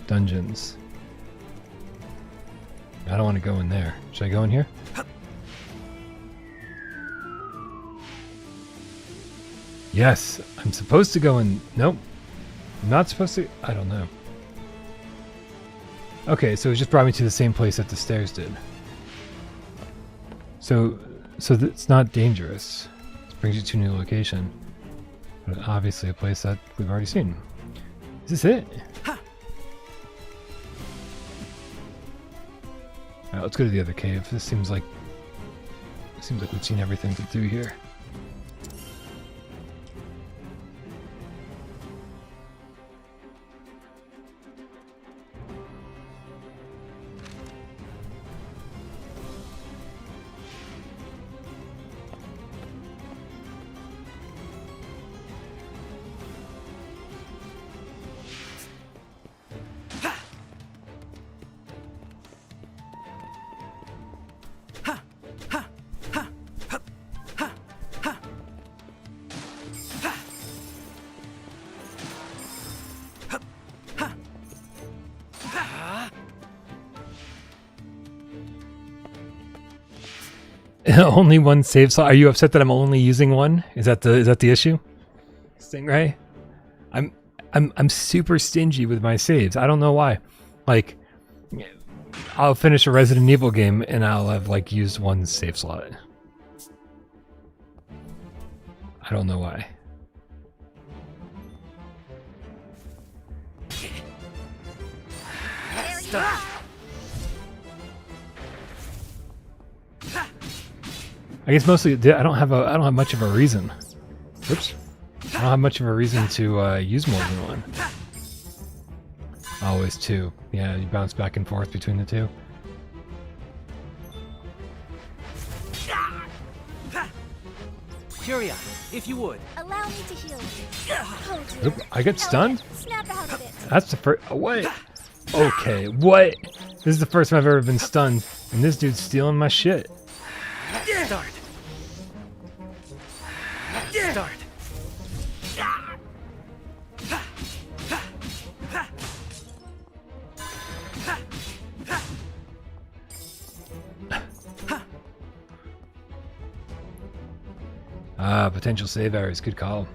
dungeons. I don't want to go in there. Should I go in here? Yes, I'm supposed to go in. Nope. I'm not supposed to. I don't know. Okay, so it just brought me to the same place that the stairs did. So it's not dangerous. It brings you to a new location. But obviously a place that we've already seen. Is this it? Alright, let's go to the other cave. This seems like we've seen everything to do here. Only one save slot. Are you upset that I'm only using one? Is that the issue? Stingray? I'm super stingy with my saves. I don't know why. Like, I'll finish a Resident Evil game and I'll have like used one save slot. I don't know why. Stop. I guess mostly I don't have much of a reason. Oops. I don't have much of a reason to use more than one. Always two. Yeah, you bounce back and forth between the two. Curia, if you would. Allow me to heal you. Oh, dear. Oop, I get stunned? Snap out of it. That's the first. What? Okay, what? This is the first time I've ever been stunned, and this dude's stealing my shit. Start. Start. Ah, potential save errors. Good call.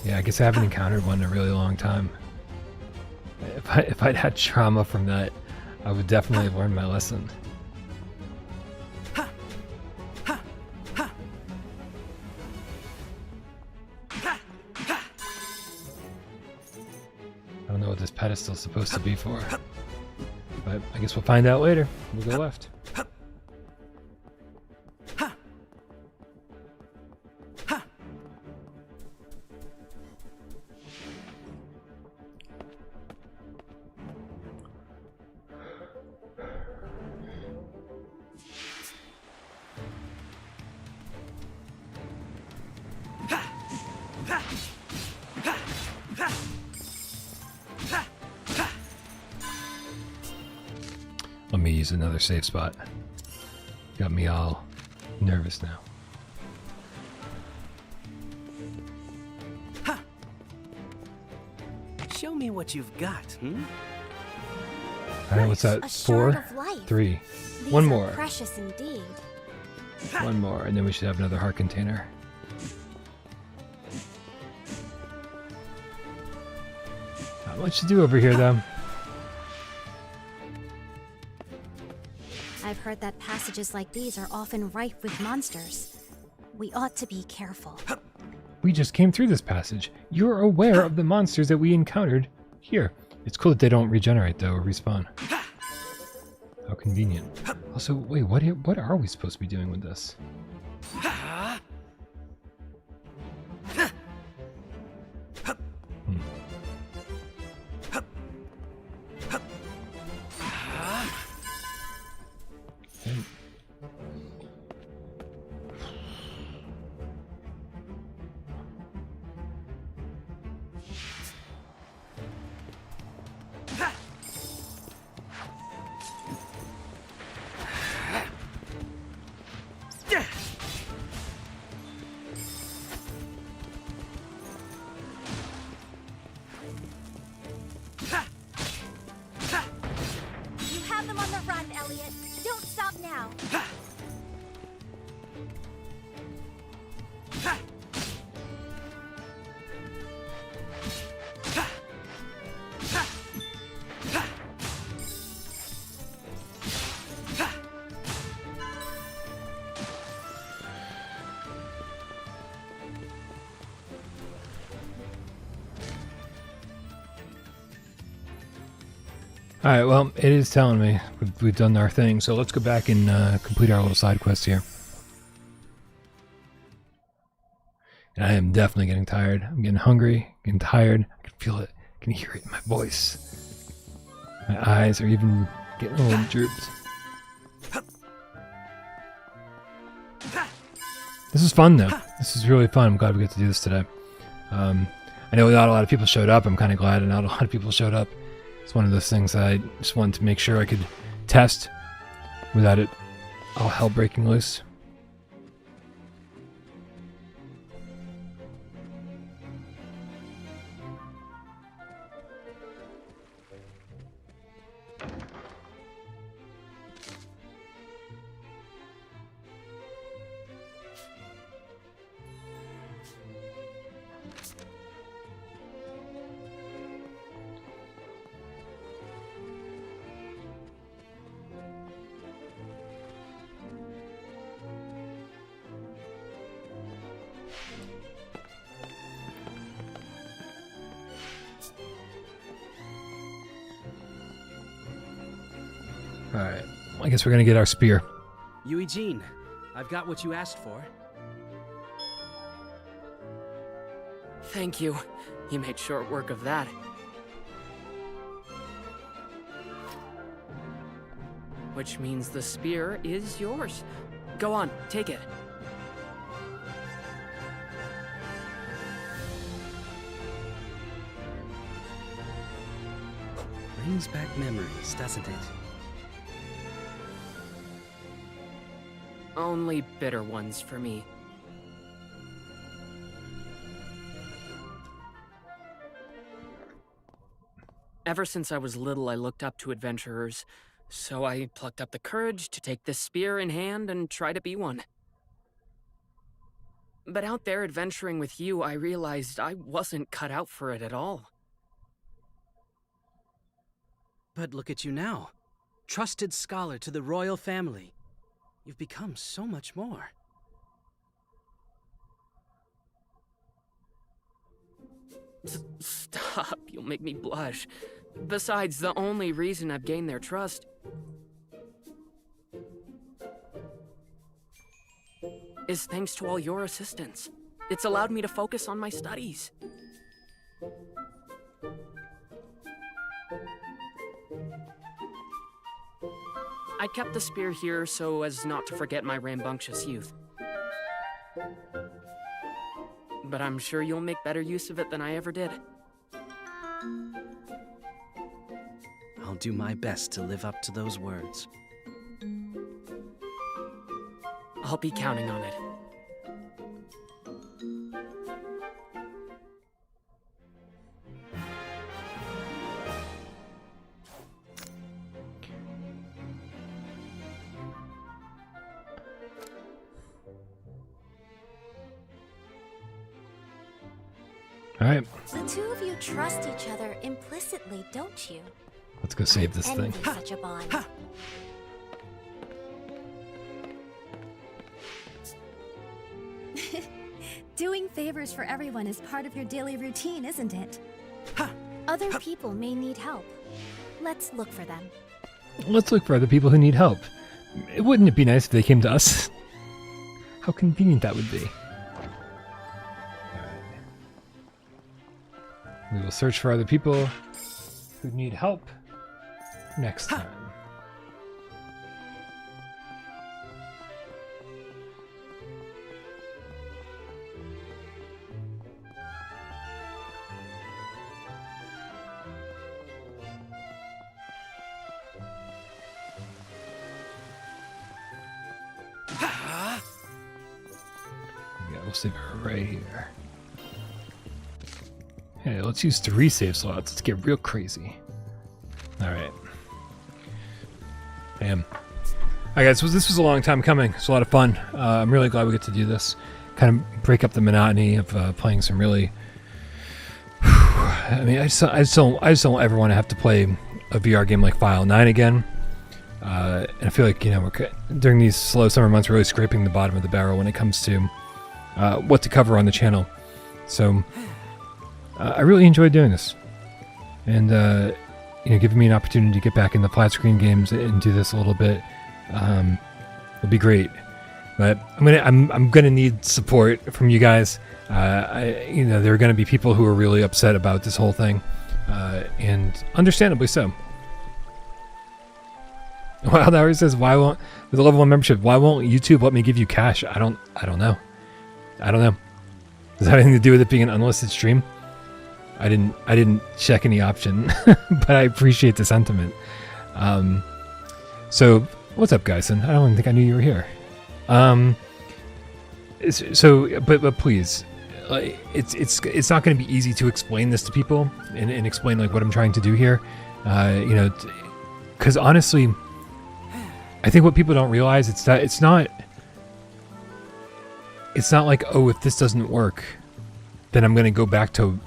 Yeah, I guess I haven't encountered one in a really long time. If I'd had trauma from that, I would definitely have learned my lesson. I don't know what this pedestal's supposed to be for, but I guess we'll find out later. We'll go left. Let me use another safe spot. Got me all nervous now. Show me what you've got, hmm? Alright, what's that? A shard of 4? life. 3. These One are more. precious indeed. One more, and then we should have another heart container. Not much to do over here, though. I've heard that passages like these are often rife with monsters. We ought to be careful. We just came through this passage. You're aware of the monsters that we encountered here. It's cool that they don't regenerate, though, or respawn. How convenient. Also, wait, what are we supposed to be doing with this? You have them on the run, Elliot. Don't stop now. Alright, well, it is telling me we've done our thing, so let's go back and complete our little side quest here. And I am definitely getting tired. I'm getting hungry, getting tired. I can feel it. I can hear it in my voice. My eyes are even getting a little drooped. This is fun, though. This is really fun. I'm glad we get to do this today. I know not a lot of people showed up. I'm kind of glad not a lot of people showed up. It's one of those things that I just wanted to make sure I could test without it all hell breaking loose. Alright, I guess we're gonna get our spear. Eugene, I've got what you asked for. Thank you. You made short work of that. Which means the spear is yours. Go on, take it. Brings back memories, doesn't it? Only bitter ones for me. Ever since I was little, I looked up to adventurers, so I plucked up the courage to take this spear in hand and try to be one. But out there adventuring with you, I realized I wasn't cut out for it at all. But look at you now. Trusted scholar to the royal family. You've become so much more. Stop, you'll make me blush. Besides, the only reason I've gained their trust is thanks to all your assistance. It's allowed me to focus on my studies. I kept the spear here so as not to forget my rambunctious youth. But I'm sure you'll make better use of it than I ever did. I'll do my best to live up to those words. I'll be counting on it. All right, The two of you trust each other implicitly, don't you? let's go save this thing. Envy such a bond. Doing favors for everyone is part of your daily routine, isn't it? Other people may need help. Let's look for them. Let's look for other people who need help. Wouldn't it be nice if they came to us? How convenient that would be. We will search for other people who need help next time. Yeah, we'll save her right here. Hey, let's use 3 save slots. Let's get real crazy. Alright. Damn. Alright guys, so this was a long time coming. It's a lot of fun. I'm really glad we get to do this. Kind of break up the monotony of playing some really... I mean, I just don't ever want to have to play a VR game like File 9 again. And I feel like, you know, during these slow summer months, we're really scraping the bottom of the barrel when it comes to what to cover on the channel. So... I really enjoyed doing this, and you know, giving me an opportunity to get back in the flat screen games and do this a little bit would be great. But I'm gonna need support from you guys. You know, there are gonna be people who are really upset about this whole thing, and understandably so. Wild Hour says, "Why won't with a level 1 membership? Why won't YouTube let me give you cash?" I don't know. I don't know. Does that have anything to do with it being an unlisted stream? I didn't check any option, but I appreciate the sentiment. So what's up, Geisen? I don't even think I knew you were here. But please, it's not going to be easy to explain this to people and explain like what I'm trying to do here. You know, because honestly, I think what people don't realize it's not like, oh, if this doesn't work, then I'm going to go back to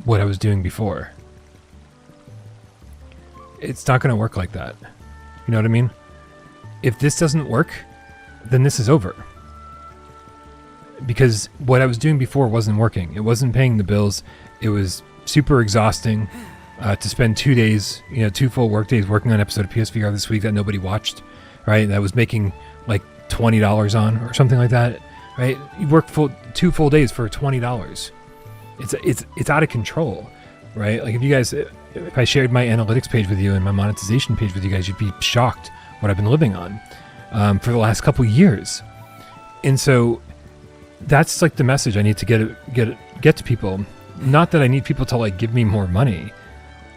what I was doing before. It's not going to work like that. You know what I mean? If this doesn't work, then this is over. Because what I was doing before wasn't working. It wasn't paying the bills. It was super exhausting. to spend 2 days, 2 full work days working on an episode of PSVR this week that nobody watched, right? That was making like $20 on or something like that, right? You work 2 full days for $20. It's out of control, right? Like if I shared my analytics page with you and my monetization page with you guys, you'd be shocked what I've been living on for the last couple years. And so that's like the message I need to get to people. Not that I need people to like give me more money,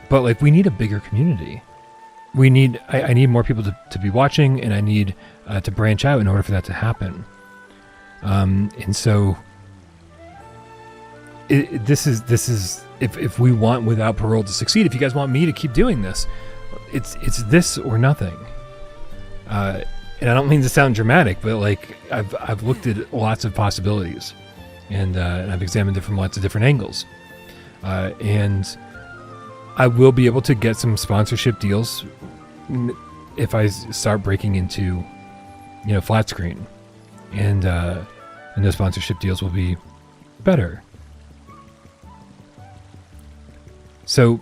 but like we need a bigger community. I need more people to be watching, and I need to branch out in order for that to happen. And so this is if we want Without Parole to succeed, if you guys want me to keep doing this, it's this or nothing. And I don't mean to sound dramatic, but like I've looked at lots of possibilities, and I've examined it from lots of different angles, and I will be able to get some sponsorship deals if I start breaking into flat screen, and those sponsorship deals will be better. So,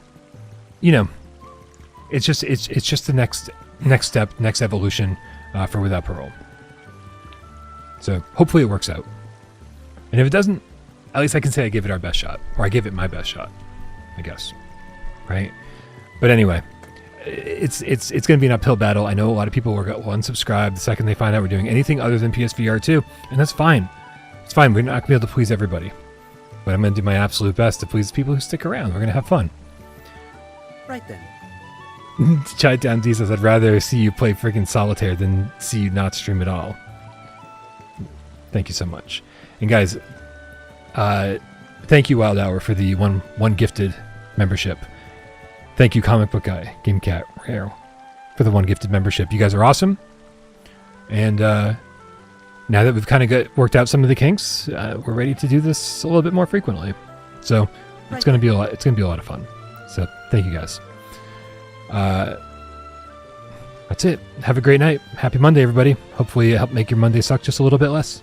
it's just the next step, next evolution for Without Parole. So hopefully it works out. And if it doesn't, at least I can say I gave it our best shot, or I gave it my best shot, I guess. Right? But anyway, it's going to be an uphill battle. I know a lot of people will unsubscribe the second they find out we're doing anything other than PSVR 2, and that's fine. It's fine. We're not going to be able to please everybody. But I'm going to do my absolute best to please the people who stick around. We're going to have fun. Right then. Chai Down D says, I'd rather see you play freaking solitaire than see you not stream at all. Thank you so much. And guys, thank you Wild Hour for the one gifted membership. Thank you Comic Book Guy, Game Cat, Rare, for the 1 gifted membership. You guys are awesome. And now that we've kind of worked out some of the kinks, we're ready to do this a little bit more frequently. So it's going to be a lot. It's going to be a lot of fun. So thank you guys. That's it. Have a great night. Happy Monday, everybody. Hopefully it helped make your Monday suck just a little bit less.